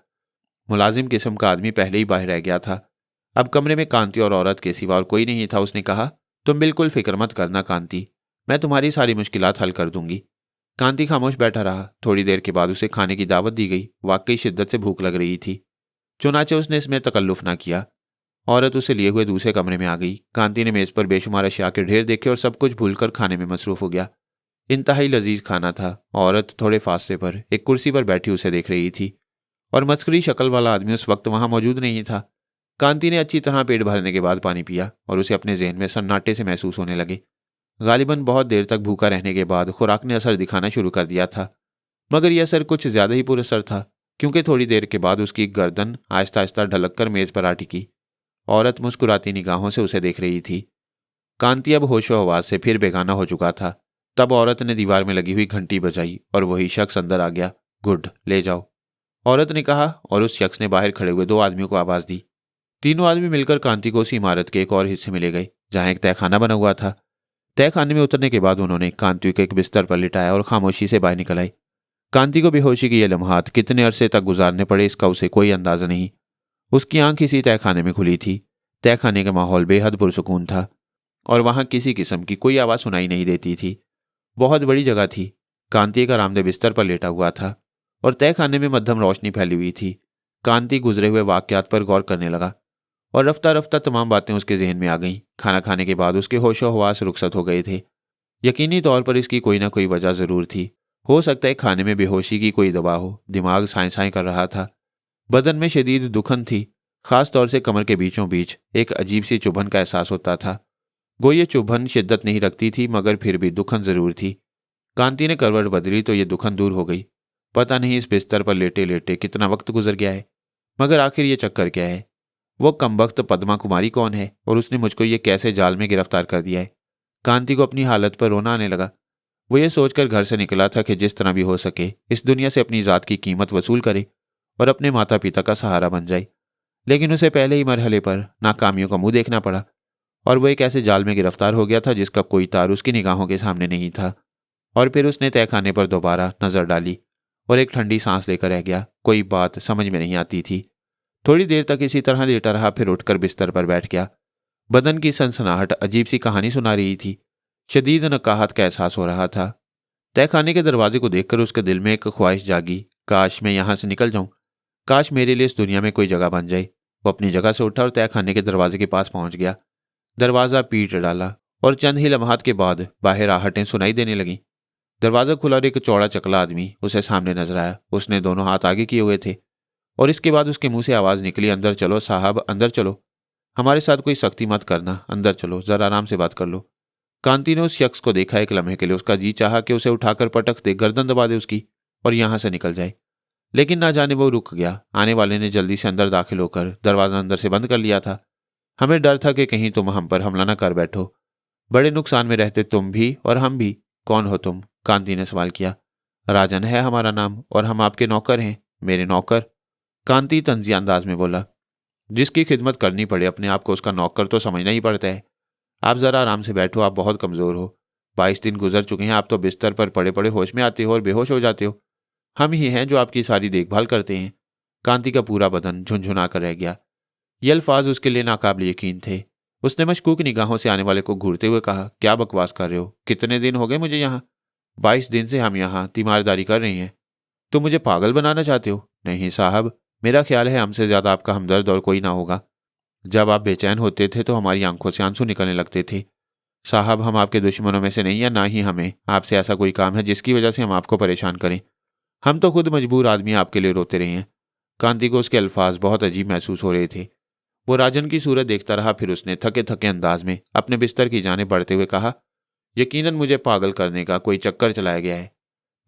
[SPEAKER 1] मुलाजिम किस्म का आदमी पहले ही बाहर रह गया था। अब कमरे में कांति और औरत के सिवा और कोई नहीं था। उसने कहा, तुम बिल्कुल फिक्र मत करना कांति, मैं तुम्हारी सारी मुश्किलात हल कर दूंगी। कांति खामोश बैठा रहा। थोड़ी देर के बाद उसे खाने की दावत दी गई। वाकई शिद्दत से भूख लग रही थी, चुनाचे उसने इसमें तकल्लुफ ना किया। औरत उसे लिए हुए दूसरे कमरे में आ गई। कांति ने मेज पर बेशुमार अशिया के ढेर देखे और सब कुछ भूलकर खाने में मसरूफ हो गया। इंतहाई लजीज खाना था। औरत थोड़े फासले पर एक कुर्सी पर बैठी उसे देख रही थी और मस्करी शक्ल वाला आदमी उस वक्त वहां मौजूद नहीं था। कांति ने अच्छी तरह पेट भरने के बाद पानी पिया और उसे अपने जहन में सन्नाटे से महसूस होने लगे। गालिबन बहुत देर तक भूखा रहने के बाद खुराक ने असर दिखाना शुरू कर दिया था, मगर यह असर कुछ ज्यादा ही पुरअसर था, क्योंकि थोड़ी देर के बाद उसकी गर्दन आहिस्ता आहिस्ता ढलक कर मेज पर आ टिकी। औरत मुस्कुराती निगाहों से उसे देख रही थी। कांति अब होशो हवास से फिर बेगाना हो चुका था। तब औरत ने दीवार में लगी हुई घंटी बजाई और वही शख्स अंदर आ गया। गुड, ले जाओ, औरत ने कहा और उस शख्स ने बाहर खड़े हुए दो आदमियों को आवाज दी। तीनों आदमी मिलकर कांति को उस इमारत के एक और हिस्से में ले गए जहां एक तहखाना बना हुआ था। तहखाने में उतरने के बाद उन्होंने कांति को एक बिस्तर पर लिटाया और खामोशी से बाहर निकल आई। कांति को बेहोशी के ये लम्हात कितने अरसे तक गुजारने पड़े इसका उसे कोई अंदाजा नहीं। उसकी आंख इसी तहखाने में खुली थी। तहखाने का माहौल बेहद पुरसुकून था और वहां किसी किस्म की कोई आवाज सुनाई नहीं देती थी। बहुत बड़ी जगह थी। कांति एक आरामदेह बिस्तर पर लेटा हुआ था और तहखाने में मध्यम रोशनी फैली हुई थी। कांति गुजरे हुए वाकयात पर गौर करने लगा और रफ्ता रफ्ता तमाम बातें उसके जहन में आ गईं। खाना खाने के बाद उसके होशो हवास रुखसत हो गए थे। यकीनी तौर पर इसकी कोई ना कोई वजह जरूर थी। हो सकता है खाने में बेहोशी की कोई दवा हो। दिमाग साए साए कर रहा था। बदन में शदीद दुखन थी। खास तौर से कमर के बीचों बीच एक अजीब सी चुभन का एहसास होता था। गो ये चुभन शिद्दत नहीं रखती थी, मगर फिर भी दुखन जरूर थी। कांति ने करवट बदली तो ये दुखन दूर हो गई। पता नहीं इस बिस्तर पर लेटे लेटे कितना वक्त गुजर गया है, मगर आखिर ये चक्कर क्या है? वो कमबख्त पद्मा कुमारी कौन है और उसने मुझको ये कैसे जाल में गिरफ्तार कर दिया है? कांति को अपनी हालत पर रोना आने लगा। वो ये सोचकर घर से निकला था कि जिस तरह भी हो सके इस दुनिया से अपनी जात की कीमत वसूल करे और अपने माता पिता का सहारा बन जाए। लेकिन उसे पहले ही मरहले पर नाकामियों का मुंह देखना पड़ा और वो एक ऐसे जाल में गिरफ्तार हो गया था जिसका कोई तार उसकी निगाहों के सामने नहीं था। और फिर उसने तहखाने पर दोबारा नजर डाली और एक ठंडी सांस लेकर रह गया। कोई बात समझ में नहीं आती थी। थोड़ी देर तक इसी तरह लेटा रहा, फिर उठकर बिस्तर पर बैठ गया। बदन की सनसनाहट अजीब सी कहानी सुना रही थी। शदीद नकाहत का एहसास हो रहा था। तहखाने के दरवाजे को देखकर उसके दिल में एक ख्वाहिश जागी, काश मैं यहाँ से निकल जाऊं, काश मेरे लिए इस दुनिया में कोई जगह बन जाए। वो अपनी जगह से उठा और तहखाने के दरवाजे के पास पहुंच गया। दरवाज़ा पीट डाला और चंद ही लम्हात के बाद बाहर आहटें सुनाई देने लगीं। दरवाज़ा खुला और एक चौड़ा चकला आदमी उसे सामने नजर आया। उसने दोनों हाथ आगे किए हुए थे और इसके बाद उसके मुंह से आवाज़ निकली, अंदर चलो साहब, अंदर चलो। हमारे साथ कोई सख्ती मत करना, अंदर चलो, जरा आराम से बात कर लो। कांति ने उस शख्स को देखा। एक लम्हे के लिए उसका जी चाहा कि उसे उठाकर पटक दे, गर्दन दबा दे उसकी और यहां से निकल जाए, लेकिन ना जाने वो रुक गया। आने वाले ने जल्दी से अंदर दाखिल होकर दरवाज़ा अंदर से बंद कर लिया था। हमें डर था कि कहीं तुम हम पर हमला न कर बैठो। बड़े नुकसान में रहते तुम भी और हम भी। कौन हो तुम? कांति ने सवाल किया। राजन है हमारा नाम और हम आपके नौकर हैं। मेरे नौकर? कांति तंजिया अंदाज में बोला। जिसकी खिदमत करनी पड़े अपने आप को उसका नौकर तो समझना ही पड़ता है। आप जरा आराम से बैठो, आप बहुत कमज़ोर हो। 22 दिन गुजर चुके हैं, आप तो बिस्तर पर पड़े पड़े होश में आते हो और बेहोश हो जाते हो। हम ही हैं जो आपकी सारी देखभाल करते हैं। कांति का पूरा बदन झुंझुना कर रह गया। ये अल्फाज उसके लिए नाकाबिल यकीन थे। उसने मशकूक निगाहों से आने वाले को घूरते हुए कहा, क्या बकवास कर रहे हो? कितने दिन हो गए मुझे यहाँ? 22 दिन से हम यहाँ तीमारदारी कर रही हैं। तुम मुझे पागल बनाना चाहते हो? नहीं साहब, मेरा ख्याल है हमसे ज़्यादा आपका हमदर्द और कोई ना होगा। जब आप बेचैन होते थे तो हमारी आंखों से आंसू निकलने लगते थे। साहब, हम आपके दुश्मनों में से नहीं है, ना ही हमें आपसे ऐसा कोई काम है जिसकी वजह से हम आपको परेशान करें। हम तो खुद मजबूर आदमी आपके लिए रोते रहे हैं। कांति को उसके अल्फाज बहुत अजीब महसूस हो रहे थे। वो राजन की सूरत देखता रहा, फिर उसने थके थके अंदाज में अपने बिस्तर की जाने बढ़ते हुए कहा, यकीनन मुझे पागल करने का कोई चक्कर चलाया गया है।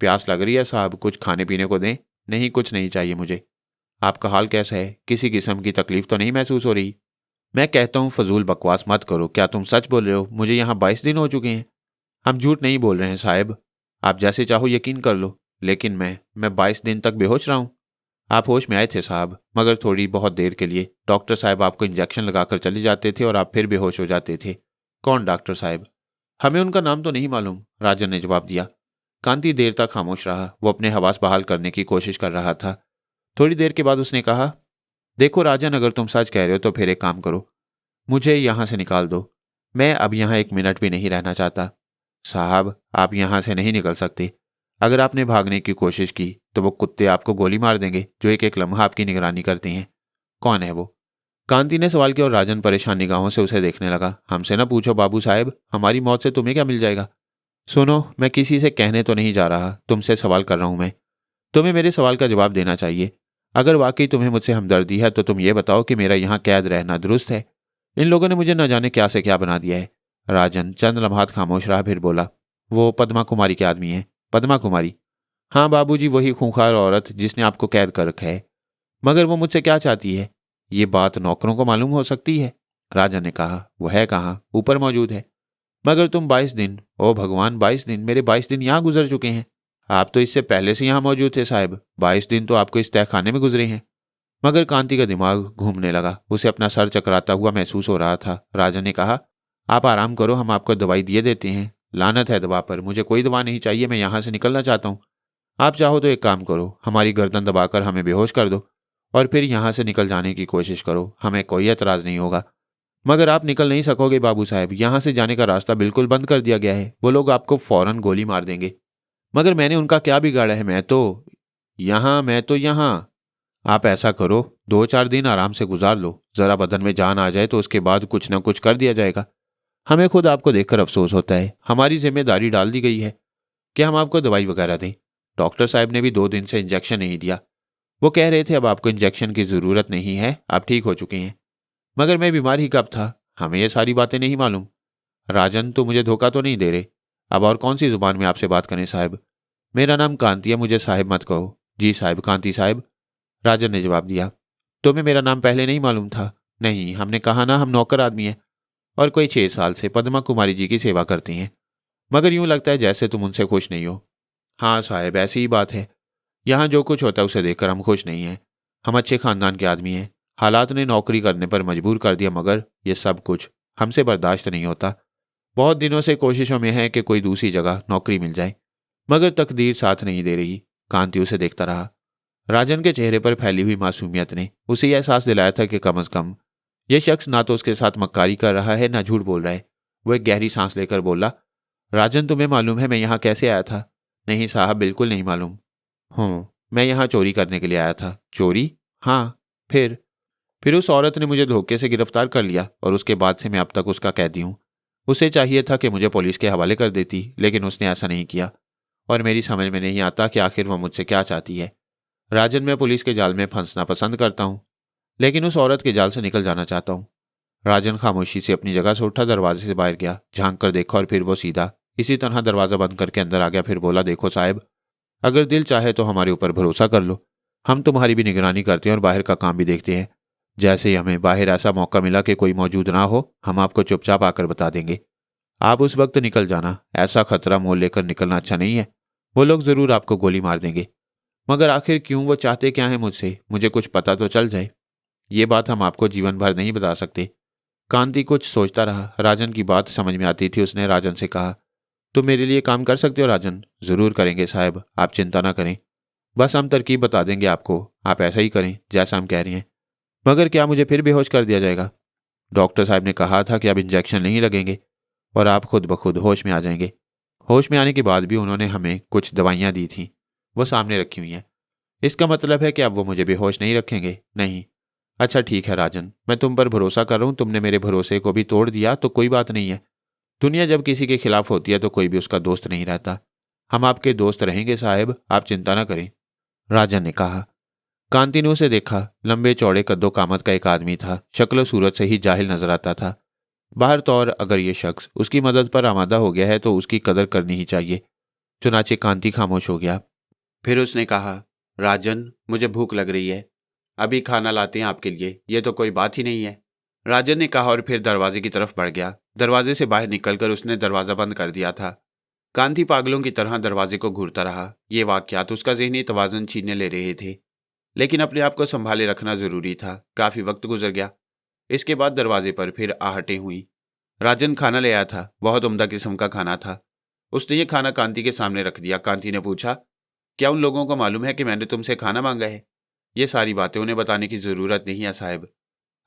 [SPEAKER 1] प्यास लग रही है साहब, कुछ खाने पीने को दें? नहीं, कुछ नहीं चाहिए मुझे। आपका हाल कैसा है? किसी किस्म की तकलीफ तो नहीं महसूस हो रही? मैं कहता हूँ फजूल बकवास मत करो। क्या तुम सच बोल रहे हो? मुझे यहाँ 22 दिन हो चुके हैं। हम झूठ नहीं बोल रहे हैं साहब, आप जैसे चाहो यकीन कर लो। लेकिन मैं 22 दिन तक बेहोश रहा हूँ। आप होश में आए थे साहब, मगर थोड़ी बहुत देर के लिए। डॉक्टर साहब आपको इंजेक्शन लगाकर चले जाते थे और आप फिर बेहोश हो जाते थे। कौन डॉक्टर साहब? हमें उनका नाम तो नहीं मालूम, राजन ने जवाब दिया। कांति देर तक खामोश रहा। वो अपने हवास बहाल करने की कोशिश कर रहा था। थोड़ी देर के बाद उसने कहा, देखो राजन, अगर तुम सच कह रहे हो तो फिर एक काम करो, मुझे यहाँ से निकाल दो। मैं अब यहाँ एक मिनट भी नहीं रहना चाहता। साहब, आप यहाँ से नहीं निकल सकते। अगर आपने भागने की कोशिश की तो वो कुत्ते आपको गोली मार देंगे जो एक एक लम्हा आपकी निगरानी करते हैं। कौन है वो? कांति ने सवाल किया और राजन परेशान निगाहों से उसे देखने लगा। हमसे ना पूछो बाबू साहब, हमारी मौत से तुम्हें क्या मिल जाएगा? सुनो, मैं किसी से कहने तो नहीं जा रहा, तुमसे सवाल कर रहा हूं मैं। तुम्हें मेरे सवाल का जवाब देना चाहिए। अगर वाकई तुम्हें मुझसे हमदर्दी है तो तुम ये बताओ कि मेरा यहाँ कैद रहना दुरुस्त है? इन लोगों ने मुझे न जाने क्या से क्या बना दिया है। राजन चंद लम्हात खामोश रहा, फिर बोला, वो पद्मा कुमारी के आदमी है। पद्मा कुमारी? हाँ बाबूजी, वही खूंखार औरत जिसने आपको कैद कर रखा है। मगर वो मुझसे क्या चाहती है? ये बात नौकरों को मालूम हो सकती है। राजन ने कहा, वो है कहाँ? ऊपर मौजूद है। मगर तुम 22 दिन, ओ भगवान, 22 दिन, मेरे 22 दिन यहाँ गुजर चुके हैं। आप तो इससे पहले से यहाँ मौजूद थे साहब। 22 दिन तो आपको इस तहखाने में गुजरे हैं। मगर कांति का दिमाग घूमने लगा। उसे अपना सर चकराता हुआ महसूस हो रहा था। राजन ने कहा, आप आराम करो, हम आपको दवाई दिए देते हैं। लानत है दवा पर, मुझे कोई दवा नहीं चाहिए, मैं यहाँ से निकलना चाहता हूँ। आप चाहो तो एक काम करो, हमारी गर्दन दबाकर हमें बेहोश कर दो और फिर यहाँ से निकल जाने की कोशिश करो, हमें कोई एतराज़ नहीं होगा। मगर आप निकल नहीं सकोगे बाबू साहब, यहाँ से जाने का रास्ता बिल्कुल बंद कर दिया गया है। वो लोग आपको फौरन गोली मार देंगे। मगर मैंने उनका क्या बिगाड़ा है? मैं तो यहाँ। आप ऐसा करो, 2-4 दिन आराम से गुजार लो, जरा बदन में जान आ जाए तो उसके बाद कुछ ना कुछ कर दिया जाएगा। हमें खुद आपको देखकर अफसोस होता है। हमारी जिम्मेदारी डाल दी गई है कि हम आपको दवाई वगैरह दें। डॉक्टर साहब ने भी 2 दिन से इंजेक्शन नहीं दिया। वो कह रहे थे अब आपको इंजेक्शन की ज़रूरत नहीं है, आप ठीक हो चुके हैं। मगर मैं बीमार ही कब था? हमें ये सारी बातें नहीं मालूम। राजन, तो मुझे धोखा तो नहीं दे रहे? अब और कौन सी जुबान में आपसे बात करें साहब? मेरा नाम कांति है, मुझे साहब मत कहो। जी साहब, कांति साहब, राजन ने जवाब दिया। तुम्हें मेरा नाम पहले नहीं मालूम था? नहीं, हमने कहा ना, हम नौकर आदमी हैं और कोई 6 साल से पद्मा कुमारी जी की सेवा करती हैं। मगर यूं लगता है जैसे तुम उनसे खुश नहीं हो। हाँ साहब, ऐसी ही बात है। यहाँ जो कुछ होता है उसे देखकर हम खुश नहीं हैं। हम अच्छे खानदान के आदमी हैं। हालात ने नौकरी करने पर मजबूर कर दिया, मगर ये सब कुछ हमसे बर्दाश्त नहीं होता। बहुत दिनों से कोशिशों में है कि कोई दूसरी जगह नौकरी मिल जाए, मगर तकदीर साथ नहीं दे रही। कांति उसे देखता रहा। राजन के चेहरे पर फैली हुई मासूमियत ने उसे यह एहसास दिलाया था कि कम से कम यह शख्स ना तो उसके साथ मक्कारी कर रहा है ना झूठ बोल रहा है। वो एक गहरी सांस लेकर बोला, राजन तुम्हें मालूम है मैं यहाँ कैसे आया था? नहीं साहब, बिल्कुल नहीं मालूम। मैं यहाँ चोरी करने के लिए आया था। चोरी? हाँ। फिर उस औरत ने मुझे धोखे से गिरफ्तार कर लिया और उसके बाद से मैं अब तक उसका कैदी हूँ। उसे चाहिए था कि मुझे पुलिस के हवाले कर देती, लेकिन उसने ऐसा नहीं किया और मेरी समझ में नहीं आता कि आखिर वह मुझसे क्या चाहती है। राजन, मैं पुलिस के जाल में फंसना पसंद करता हूँ, लेकिन उस औरत के जाल से निकल जाना चाहता हूँ। राजन खामोशी से अपनी जगह से उठा, दरवाजे से बाहर गया, झांक कर देखा और फिर वो सीधा इसी तरह दरवाजा बंद करके अंदर आ गया। फिर बोला, देखो साहब, अगर दिल चाहे तो हमारे ऊपर भरोसा कर लो। हम तुम्हारी भी निगरानी करते हैं और बाहर का काम भी देखते हैं। जैसे ही हमें बाहर ऐसा मौका मिला कि कोई मौजूद ना हो, हम आपको चुपचाप आकर बता देंगे। आप उस वक्त निकल जाना। ऐसा खतरा मोल लेकर निकलना अच्छा नहीं है। वो लोग जरूर आपको गोली मार देंगे। मगर आखिर क्यों, वो चाहते क्या है मुझसे? मुझे कुछ पता तो चल जाए। ये बात हम आपको जीवन भर नहीं बता सकते। कांति कुछ सोचता रहा। राजन की बात समझ में आती थी। उसने राजन से कहा, तुम मेरे लिए काम कर सकते हो राजन? जरूर करेंगे साहब, आप चिंता ना करें। बस हम तरकीब बता देंगे आपको, आप ऐसा ही करें जैसा हम कह रहे हैं। मगर क्या मुझे फिर बेहोश कर दिया जाएगा? डॉक्टर साहब ने कहा था कि अब इंजेक्शन नहीं लगेंगे और आप खुद ब खुद होश में आ जाएंगे। होश में आने के बाद भी उन्होंने हमें कुछ दवाइयां दी थी, वो सामने रखी हुई हैं। इसका मतलब है कि अब वो मुझे बेहोश नहीं रखेंगे? नहीं। अच्छा ठीक है राजन, मैं तुम पर भरोसा कर रहा हूं। तुमने मेरे भरोसे को भी तोड़ दिया तो कोई बात नहीं है। दुनिया जब किसी के खिलाफ होती है तो कोई भी उसका दोस्त नहीं रहता। हम आपके दोस्त रहेंगे साहब, आप चिंता ना करें, राजन ने कहा। कांति ने उसे देखा। लंबे चौड़े कद्दो कामत का एक आदमी था। शक्ल सूरत से ही जाहिल नजर आता था। बाहर तो और अगर ये शख्स उसकी मदद पर आमादा हो गया है तो उसकी कदर करनी ही चाहिए। चुनाचे कांति खामोश हो गया। फिर उसने कहा, राजन, मुझे भूख लग रही है, अभी खाना लाते हैं आपके लिए। ये तो कोई बात ही नहीं है, राजन ने कहा और फिर दरवाजे की तरफ बढ़ गया। दरवाजे से बाहर निकलकर उसने दरवाजा बंद कर दिया था। कांति पागलों की तरह दरवाजे को घूरता रहा। ये वाकयात उसका ज़हनी तवाज़ुन छीनने ले रहे थे, लेकिन अपने आप को संभाले रखना जरूरी था। काफी वक्त गुजर गया। इसके बाद दरवाजे पर फिर आहटें हुई। राजन खाना ले आया था। बहुत उम्दा किस्म का खाना था। उसने ये खाना कांति के सामने रख दिया। कांति ने पूछा, क्या उन लोगों को मालूम है कि मैंने तुमसे खाना मांगा है? ये सारी बातें उन्हें बताने की जरूरत नहीं है साहब।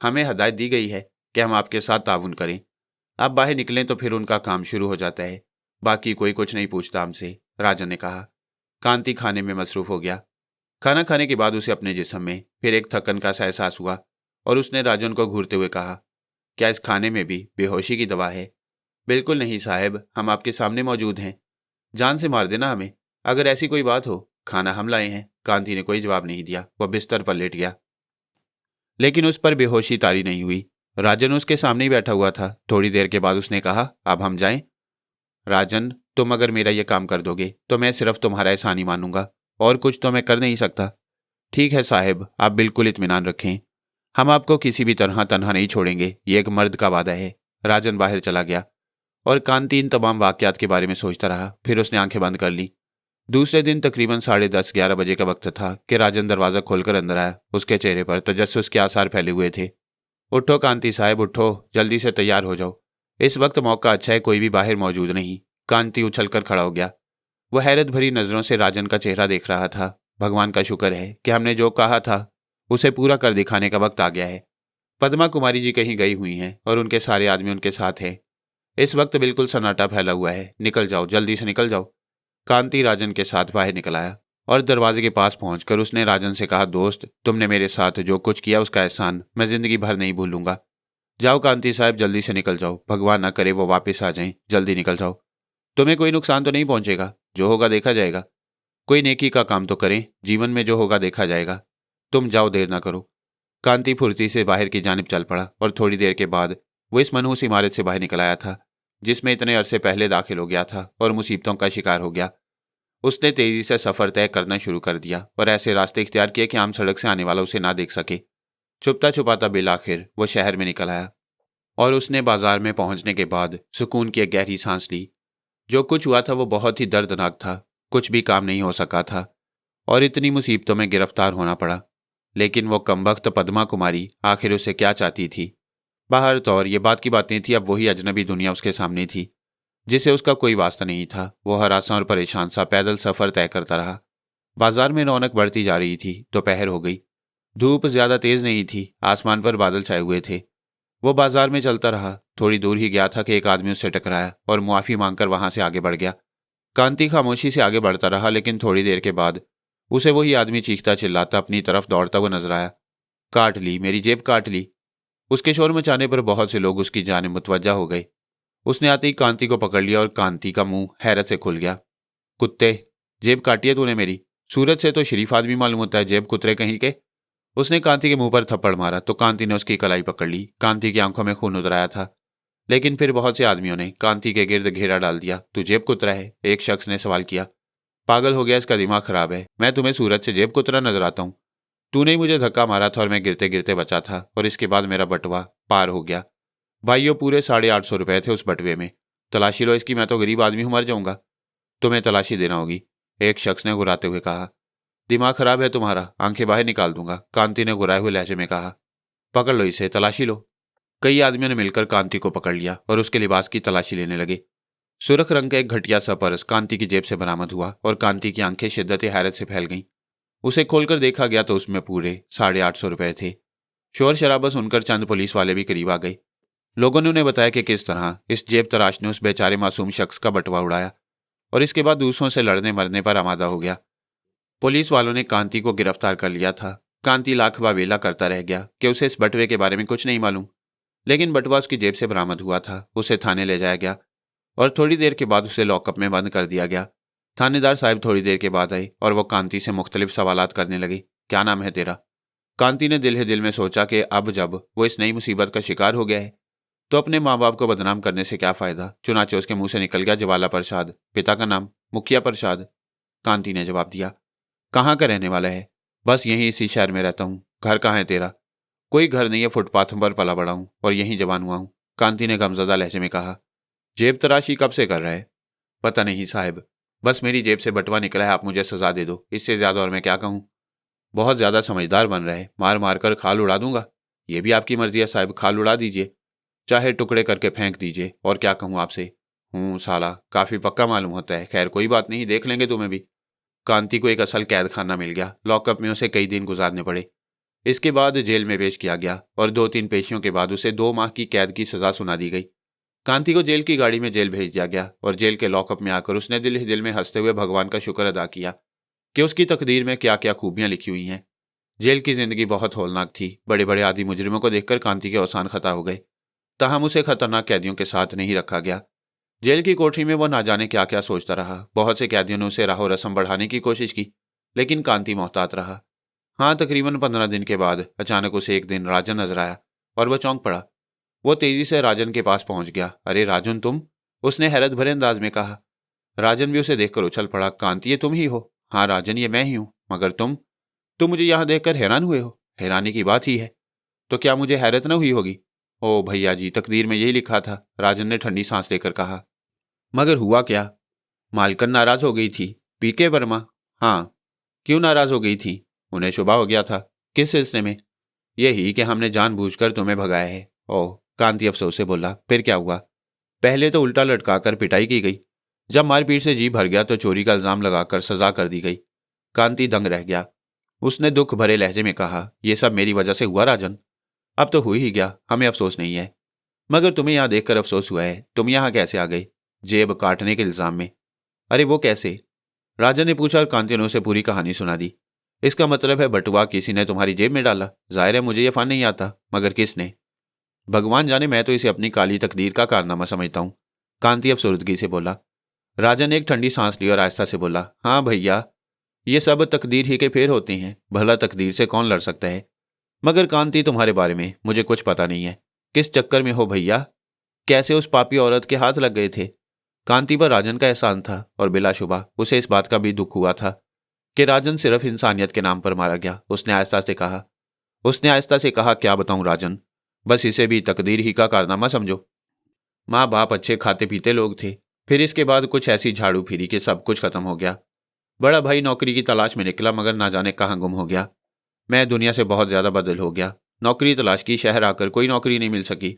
[SPEAKER 1] हमें हदायत दी गई है कि हम आपके साथ ताउन करें। आप बाहर निकलें तो फिर उनका काम शुरू हो जाता है। बाकी कोई कुछ नहीं पूछता हमसे, राजन ने कहा। कांति खाने में मसरूफ हो गया। खाना खाने के बाद उसे अपने जिस्म में फिर एक थकन का सा एहसास हुआ और उसने राजन को घूरते हुए कहा, क्या इस खाने में भी बेहोशी की दवा है? बिल्कुल नहीं साहब, हम आपके सामने मौजूद हैं। जान से मार देना हमें अगर ऐसी कोई बात हो। खाना हम लाए हैं। कांति ने कोई जवाब नहीं दिया। वह बिस्तर पर लेट गया, लेकिन उस पर बेहोशी तारी नहीं हुई। राजन उसके सामने ही बैठा हुआ था। थोड़ी देर के बाद उसने कहा, अब हम जाएं? राजन, तुम अगर मेरा यह काम कर दोगे तो मैं सिर्फ तुम्हारा एहसान ही मानूंगा, और कुछ तो मैं कर नहीं सकता। ठीक है साहब, आप बिल्कुल इत्मीनान रखें। हम आपको किसी भी तरह तन्हा नहीं छोड़ेंगे, ये एक मर्द का वादा है। राजन बाहर चला गया और कांति इन तमाम वाकयात के बारे में सोचता रहा। फिर उसने आंखें बंद कर ली। दूसरे दिन तकरीबन 10:30-11 बजे का वक्त था कि राजन दरवाजा खोलकर अंदर आया। उसके चेहरे पर तजस्सुस के आसार फैले हुए थे। उठो कांति साहब, उठो, जल्दी से तैयार हो जाओ। इस वक्त मौका अच्छा है, कोई भी बाहर मौजूद नहीं। कांति उछलकर खड़ा हो गया। वह हैरत भरी नजरों से राजन का चेहरा देख रहा था। भगवान का शुक्र है कि हमने जो कहा था उसे पूरा कर दिखाने का वक्त आ गया है। पद्मा कुमारी जी कहीं गई हुई हैं और उनके सारे आदमी उनके साथ है। इस वक्त बिल्कुल सन्नाटा फैला हुआ है। निकल जाओ, जल्दी से निकल जाओ। कांति राजन के साथ बाहर निकल आया और दरवाजे के पास पहुंचकर उसने राजन से कहा, दोस्त, तुमने मेरे साथ जो कुछ किया उसका एहसान मैं जिंदगी भर नहीं भूलूंगा। जाओ कांति साहब, जल्दी से निकल जाओ। भगवान ना करे वो वापस आ जाएं। जल्दी निकल जाओ। तुम्हें कोई नुकसान तो नहीं पहुंचेगा। जो होगा देखा जाएगा। कोई नेकी का काम तो करें, जीवन में जो होगा देखा जाएगा। तुम जाओ, देर ना करो। कांति फुर्ती से बाहर की जानिब चल पड़ा और थोड़ी देर के बाद वो इस मनहूस इमारत से बाहर निकल आया था जिसमें इतने अरसे पहले दाखिल हो गया था और मुसीबतों का शिकार हो गया। उसने तेजी से सफर तय करना शुरू कर दिया और ऐसे रास्ते इख्तियार किए कि आम सड़क से आने वाला उसे ना देख सके। छुपता छुपाता बिल आखिर वो शहर में निकल आया और उसने बाजार में पहुंचने के बाद सुकून की एक गहरी सांस ली। जो कुछ हुआ था वो बहुत ही दर्दनाक था। कुछ भी काम नहीं हो सका था और इतनी मुसीबतों में गिरफ्तार होना पड़ा। लेकिन वो कमबख्त पद्मा कुमारी आखिर उसे क्या चाहती थी? बाहर तो और ये बात की बातें थी, अब वही अजनबी दुनिया उसके सामने थी जिसे उसका कोई वास्ता नहीं था। वो हरासा और परेशान सा पैदल सफर तय करता रहा। बाजार में रौनक बढ़ती जा रही थी। दोपहर हो गई। धूप ज्यादा तेज नहीं थी, आसमान पर बादल छाए हुए थे। वो बाजार में चलता रहा। थोड़ी दूर ही गया था कि एक आदमी उससे टकराया और मुआफी मांगकर वहां से आगे बढ़ गया। कांति खामोशी से आगे बढ़ता रहा, लेकिन थोड़ी देर के बाद उसे वही आदमी चीखता चिल्लाता अपनी तरफ दौड़ता हुआ नजर आया। काट ली, मेरी जेब काट ली। उसके शोर मचाने पर बहुत से लोग उसकी जानिब मुतवज्जा हो गए। उसने आते ही कांति को पकड़ लिया और कांति का मुंह हैरत से खुल गया। कुत्ते, जेब काटी है तूने मेरी? सूरज से तो शरीफ आदमी मालूम होता है, जेब कुतरे कहीं के। उसने कांति के मुंह पर थप्पड़ मारा तो कांति ने उसकी कलाई पकड़ ली। कांति की आंखों में खून उतर आया था, लेकिन फिर बहुत से आदमियों ने कांति के गिर्द घेरा डाल दिया। तू जेब कुतरा है? एक शख्स ने सवाल किया। पागल हो गया, इसका दिमाग खराब है। मैं तुम्हें सूरज से जेब कुतरा नजर आता हूँ? तूने ही मुझे धक्का मारा था और मैं गिरते गिरते बचा था, और इसके बाद मेरा बटुआ पार हो गया। भाइयों, पूरे 850 रुपए थे उस बटुए में। तलाशी लो इसकी, मैं तो गरीब आदमी हूं, मर जाऊंगा। तुम्हें तलाशी देना होगी, एक शख्स ने घुराते हुए कहा। दिमाग खराब है तुम्हारा, आंखें बाहर निकाल दूंगा, कांति ने घुराए हुए लहजे में कहा। पकड़ लो इसे, तलाशी लो। कई आदमियों ने मिलकर कांति को पकड़ लिया और उसके लिबास की तलाशी लेने लगे। सुर्ख रंग का एक घटिया सा पर्स कांति की जेब से बरामद हुआ और कांति की आंखें शिद्दत हैरत से फैल गईं। उसे खोलकर देखा गया तो उसमें पूरे 850 रुपए थे। शोर शराबा सुनकर चंद पुलिस वाले भी करीब आ गए। लोगों ने उन्हें बताया कि किस तरह इस जेब तराश ने उस बेचारे मासूम शख्स का बटुआ उड़ाया और इसके बाद दूसरों से लड़ने मरने पर आमादा हो गया। पुलिस वालों ने कांति को गिरफ्तार कर लिया था। कांति लाख वावेला करता रह गया कि उसे इस बटुए के बारे में कुछ नहीं मालूम, लेकिन बटुआ उसकी जेब से बरामद हुआ था। उसे थाने ले जाया गया और थोड़ी देर के बाद उसे लॉकअप में बंद कर दिया गया। थानेदार साहब थोड़ी देर के बाद आए और वो कांति से मुख्तलिफ सवालात करने लगे। क्या नाम है तेरा? कांति ने दिल ही दिल में सोचा कि अब जब वो इस नई मुसीबत का शिकार हो गया है तो अपने माँ बाप को बदनाम करने से क्या फायदा। चुनाचे उसके मुंह से निकल गया ज्वाला प्रसाद। पिता का नाम? मुखिया प्रसाद। कांति ने जवाब दिया। कहाँ का रहने वाला है? बस यहीं इसी शहर में रहता हूँ। घर कहाँ है तेरा? कोई घर नहीं है, फुटपाथों पर पला बड़ा हूँ और यहीं जवान हुआ हूँ, कांति ने गमजदा लहजे में कहा। जेब तराशी कब से कर रहा है? पता नहीं साहब, बस मेरी जेब से बटुआ निकला है, आप मुझे सजा दे दो, इससे ज्यादा और मैं क्या कहूँ। बहुत ज्यादा समझदार बन रहे, मार मार कर खाल उड़ा दूंगा। ये भी आपकी मर्जी है साहब, खाल उड़ा दीजिए, चाहे टुकड़े करके फेंक दीजिए, और क्या कहूँ आपसे। साला काफी पक्का मालूम होता है। खैर कोई बात नहीं, देख लेंगे तुम्हें भी। कांति को एक असल कैद खाना मिल गया। लॉकअप में उसे कई दिन गुजारने पड़े। इसके बाद जेल में पेश किया गया और 2-3 पेशियों के बाद उसे 2 माह की कैद की सजा सुना दी गई। कांति को जेल की गाड़ी में जेल भेज दिया गया और जेल के लॉकअप में आकर उसने दिल ही दिल में हंसते हुए भगवान का शुक्र अदा किया कि उसकी तकदीर में क्या क्या खूबियां लिखी हुई हैं। जेल की जिंदगी बहुत हौलनाक थी। बड़े बड़े आदि मुजरिमों को देखकर कांति के औसान खता हो गए। ताहम उसे खतरनाक कैदियों के साथ नहीं रखा गया। जेल की कोठरी में वो ना जाने क्या क्या सोचता रहा। बहुत से कैदियों ने उसे राहो रस्म बढ़ाने की कोशिश की, लेकिन कांति मोहतात रहा। हाँ, तकरीबन 15 दिन के बाद अचानक उसे एक दिन राजन नजर आया और वह चौंक पड़ा। वो तेजी से राजन के पास पहुंच गया। अरे राजन तुम? उसने हैरत भरे अंदाज में कहा। राजन भी उसे देखकर उछल पड़ा। कांति, ये तुम ही हो? हाँ राजन, ये मैं ही हूं। मगर तुम मुझे यहां देखकर हैरान हुए हो? हैरानी की बात ही है, तो क्या मुझे हैरत न हुई होगी? ओ भैया जी, तकदीर में यही लिखा था, राजन ने ठंडी सांस लेकर कहा। मगर हुआ क्या? मालकन नाराज हो गई थी। पीके वर्मा? हाँ। क्यों नाराज हो गई थी? उन्हें शुबा हो गया था। किस सिलसिले में? यही कि हमने जानबूझकर तुम्हें भगाया है। ओह, कांति अफसोस से बोला। फिर क्या हुआ? पहले तो उल्टा लटकाकर पिटाई की गई। जब मारपीट से जी भर गया तो चोरी का इल्जाम लगाकर सजा कर दी गई। कांति दंग रह गया। उसने दुख भरे लहजे में कहा, यह सब मेरी वजह से हुआ राजन। अब तो हो ही गया, हमें अफसोस नहीं है। मगर तुम्हें यहां देखकर अफसोस हुआ है। तुम यहां कैसे आ गए? जेब काटने के इल्जाम में। अरे वो कैसे? राजन ने पूछा और कांति ने उसे पूरी कहानी सुना दी। इसका मतलब है बटुआ किसी ने तुम्हारी जेब में डाला? जाहिर है मुझे यह फन नहीं आता, मगर किसने? भगवान जाने, मैं तो इसे अपनी काली तकदीर का कारनामा समझता हूं, कांति अफसुर्दगी से बोला। राजन ने एक ठंडी सांस ली और आहिस्ता से बोला, हाँ भैया, ये सब तकदीर ही के फेर होते हैं, भला तकदीर से कौन लड़ सकता है। मगर कांति, तुम्हारे बारे में मुझे कुछ पता नहीं है। किस चक्कर में हो भैया? कैसे उस पापी औरत के हाथ लग गए थे? कांति पर राजन का एहसान था और बिलाशुबा उसे इस बात का भी दुख हुआ था कि राजन सिर्फ इंसानियत के नाम पर मारा गया। उसने आहिस्ता से कहा, क्या बताऊं राजन, बस इसे भी तकदीर ही का कारनामा समझो। माँ बाप अच्छे खाते पीते लोग थे, फिर इसके बाद कुछ ऐसी झाड़ू फिरी कि सब कुछ खत्म हो गया। बड़ा भाई नौकरी की तलाश में निकला, मगर ना जाने कहाँ गुम हो गया। मैं दुनिया से बहुत ज्यादा बदल हो गया। नौकरी तलाश की, शहर आकर कोई नौकरी नहीं मिल सकी,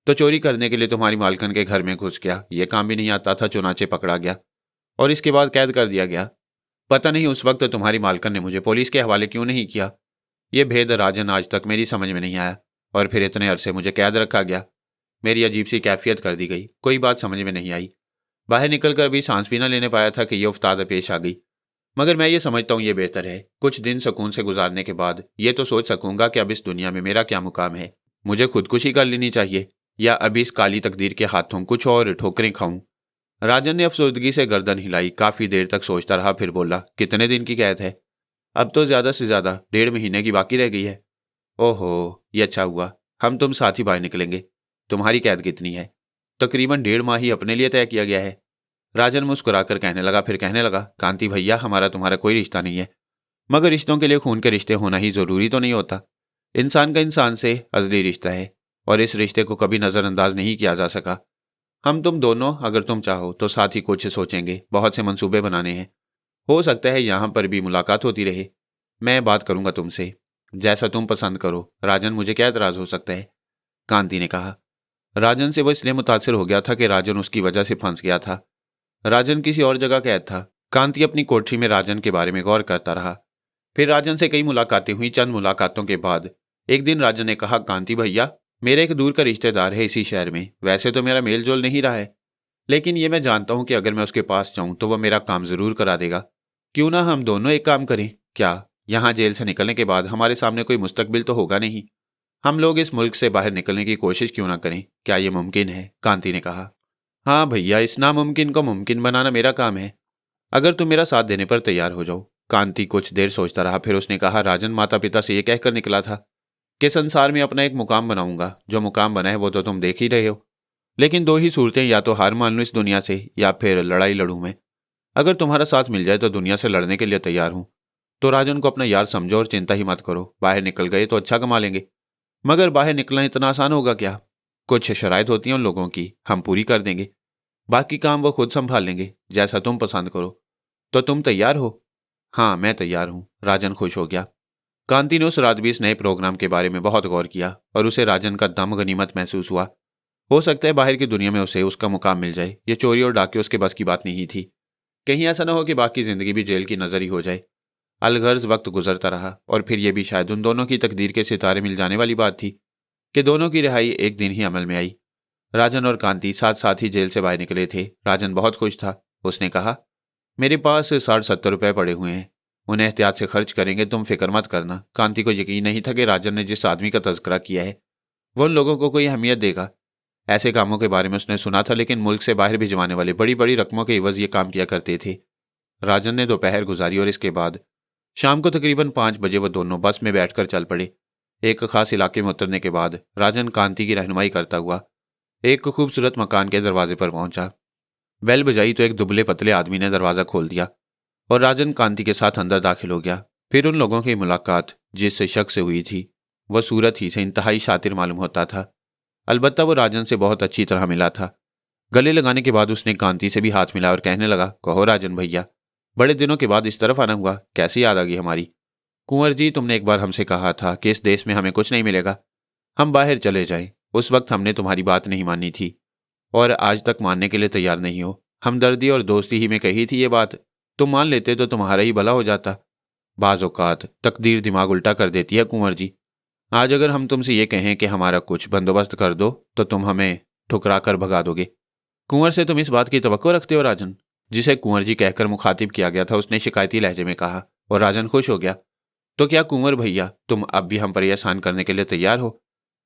[SPEAKER 1] तो चोरी करने के लिए तुम्हारी मालकन के घर में घुस गया। ये काम भी नहीं आता था, चुनाचे पकड़ा गया और इसके बाद कैद कर दिया गया। पता नहीं उस वक्त तुम्हारी मालकन ने मुझे पुलिस के हवाले क्यों नहीं किया। ये भेद राजन आज तक मेरी समझ में नहीं आया और फिर इतने अरसे मुझे कैद रखा गया। मेरी अजीब सी कैफियत कर दी गई, कोई बात समझ में नहीं आई। बाहर निकलकर भी सांस भी न लेने पाया था कि ये उफ्ताद पेश आ गई। मगर मैं ये समझता हूँ ये बेहतर है। कुछ दिन सुकून से गुजारने के बाद ये तो सोच सकूंगा कि अब इस दुनिया में मेरा क्या मुकाम है। मुझे खुदकुशी कर लेनी चाहिए या अभी इस काली तकदीर के हाथों कुछ और ठोकरें खाऊं। राजन ने अफसोदगी से गर्दन हिलाई, काफी देर तक सोचता रहा, फिर बोला, कितने दिन की कैद है? अब तो ज्यादा से ज्यादा 1.5 महीने की बाकी रह गई है। ओहो, ये अच्छा हुआ, हम तुम साथ ही बाहर निकलेंगे। तुम्हारी कैद कितनी है? तकरीबन 1.5 माह ही अपने लिए तय किया गया है। राजन मुस्कुराकर कहने लगा, फिर कहने लगा, कांति भैया, हमारा तुम्हारा कोई रिश्ता नहीं है, मगर रिश्तों के लिए खून के रिश्ते होना ही जरूरी तो नहीं होता। इंसान का इंसान से अजली रिश्ता है और इस रिश्ते को कभी नजरअंदाज नहीं किया जा सका। हम तुम दोनों अगर तुम चाहो तो साथ ही कुछ सोचेंगे, बहुत से मंसूबे बनाने हैं। हो सकता है यहाँ पर भी मुलाकात होती रहे। मैं बात करूंगा तुमसे, जैसा तुम पसंद करो। राजन, मुझे क्या एतराज हो सकता है? कांति ने कहा। राजन से वो इसलिए मुतासिर हो गया था कि राजन उसकी वजह से फंस गया था। राजन किसी और जगह कैद था। कांति अपनी कोठरी में राजन के बारे में गौर करता रहा। फिर राजन से कई मुलाकातें हुई। चंद मुलाकातों के बाद एक दिन राजन ने कहा, कांति भैया, मेरे एक दूर का रिश्तेदार है इसी शहर में। वैसे तो मेरा मेल जोल नहीं रहा है, लेकिन ये मैं जानता हूं कि अगर मैं उसके पास जाऊं तो वह मेरा काम जरूर करा देगा। क्यों ना हम दोनों एक काम करें? क्या यहाँ जेल से निकलने के बाद हमारे सामने कोई मुस्तकबिल तो होगा नहीं? हम लोग इस मुल्क से बाहर निकलने की कोशिश क्यों ना करें? क्या ये मुमकिन है? कांति ने कहा। हाँ भैया, इस नामुमकिन को मुमकिन बनाना मेरा काम है, अगर तुम मेरा साथ देने पर तैयार हो जाओ। कांति कुछ देर सोचता रहा, फिर उसने कहा, राजन माता पिता से यह कहकर निकला था कि संसार में अपना एक मुकाम बनाऊंगा। जो मुकाम बना है वो तो तुम देख ही रहे हो। लेकिन दो ही सूरतें, या तो हार मान लो इस दुनिया से या फिर लड़ाई लड़ूं मैं। अगर तुम्हारा साथ मिल जाए तो दुनिया से लड़ने के लिए तैयार हूं। तो राजन को अपना यार समझो और चिंता ही मत करो। बाहर निकल गए तो अच्छा कमा लेंगे, मगर बाहर निकलना इतना आसान होगा क्या? कुछ शराइत होती हैं उन लोगों की, हम पूरी कर देंगे। बाकी काम वो खुद संभाल लेंगे, जैसा तुम पसंद करो। तो तुम तैयार हो? हाँ, मैं तैयार हूं। राजन खुश हो गया। कांति ने उस रात भी इस नए प्रोग्राम के बारे में बहुत गौर किया और उसे राजन का दम गनीमत महसूस हुआ। हो सकता है बाहर की दुनिया में उसे उसका मुकाम मिल जाए। ये चोरी और डाके उसके बस की बात नहीं थी। कहीं ऐसा न हो कि बाकी जिंदगी भी जेल की नजर ही हो जाए। अलगर्ज वक्त गुजरता रहा और फिर यह भी शायद उन दोनों की तकदीर के सितारे मिल जाने वाली बात थी कि दोनों की रिहाई एक दिन ही अमल में आई। राजन और कांति साथ साथ ही जेल से बाहर निकले थे। राजन बहुत खुश था। उसने कहा, मेरे पास 60-70 रुपए पड़े हुए हैं, उन्हें एहतियात से खर्च करेंगे, तुम फिक्र मत करना। कांति को यकीन नहीं था कि राजन ने जिस आदमी का तज़किरा किया है वो उन लोगों को कोई अहमियत देगा। ऐसे कामों के बारे में उसने सुना था, लेकिन मुल्क से बाहर भिजवाने वाले बड़ी बड़ी रकमों के एवज ये काम किया करते थे। राजन ने दोपहर गुजारी और इसके बाद शाम को तकरीबन 5 बजे वो दोनों बस में बैठकर चल पड़े। एक खास इलाके में उतरने के बाद राजन कांति की रहनुमाई करता हुआ एक खूबसूरत मकान के दरवाजे पर पहुंचा। बेल बजाई तो एक दुबले पतले आदमी ने दरवाजा खोल दिया और राजन कांति के साथ अंदर दाखिल हो गया। फिर उन लोगों की मुलाकात जिस शख्स से हुई थी वह सूरत ही से इंतहाई शातिर मालूम होता था। अलबत्ता वो राजन से बहुत अच्छी तरह मिला था। गले लगाने के बाद उसने कांति से भी हाथ मिला और कहने लगा, कहो राजन भैया, बड़े दिनों के बाद इस तरफ आना हुआ, कैसी याद आ गई हमारी? कुंवर जी, तुमने एक बार हमसे कहा था कि इस देश में हमें कुछ नहीं मिलेगा, हम बाहर चले जाएं। उस वक्त हमने तुम्हारी बात नहीं मानी थी और आज तक मानने के लिए तैयार नहीं हो। हमदर्दी और दोस्ती ही में कही थी ये बात, तुम मान लेते तो तुम्हारा ही भला हो जाता। बाज़ औक़ात तकदीर दिमाग उल्टा कर देती है कुंवर जी। आज अगर हम तुमसे ये कहें कि हमारा कुछ बंदोबस्त कर दो तो तुम हमें ठुकरा कर भगा दोगे। कुंवर से तुम इस बात की तवक्को रखते हो? राजन, जिसे कुंवर जी कहकर मुखातिब किया गया था, उसने शिकायती लहजे में कहा और राजन खुश हो गया। तो क्या कुंवर भैया, तुम अब भी हम पर यह एहसान करने के लिए तैयार हो?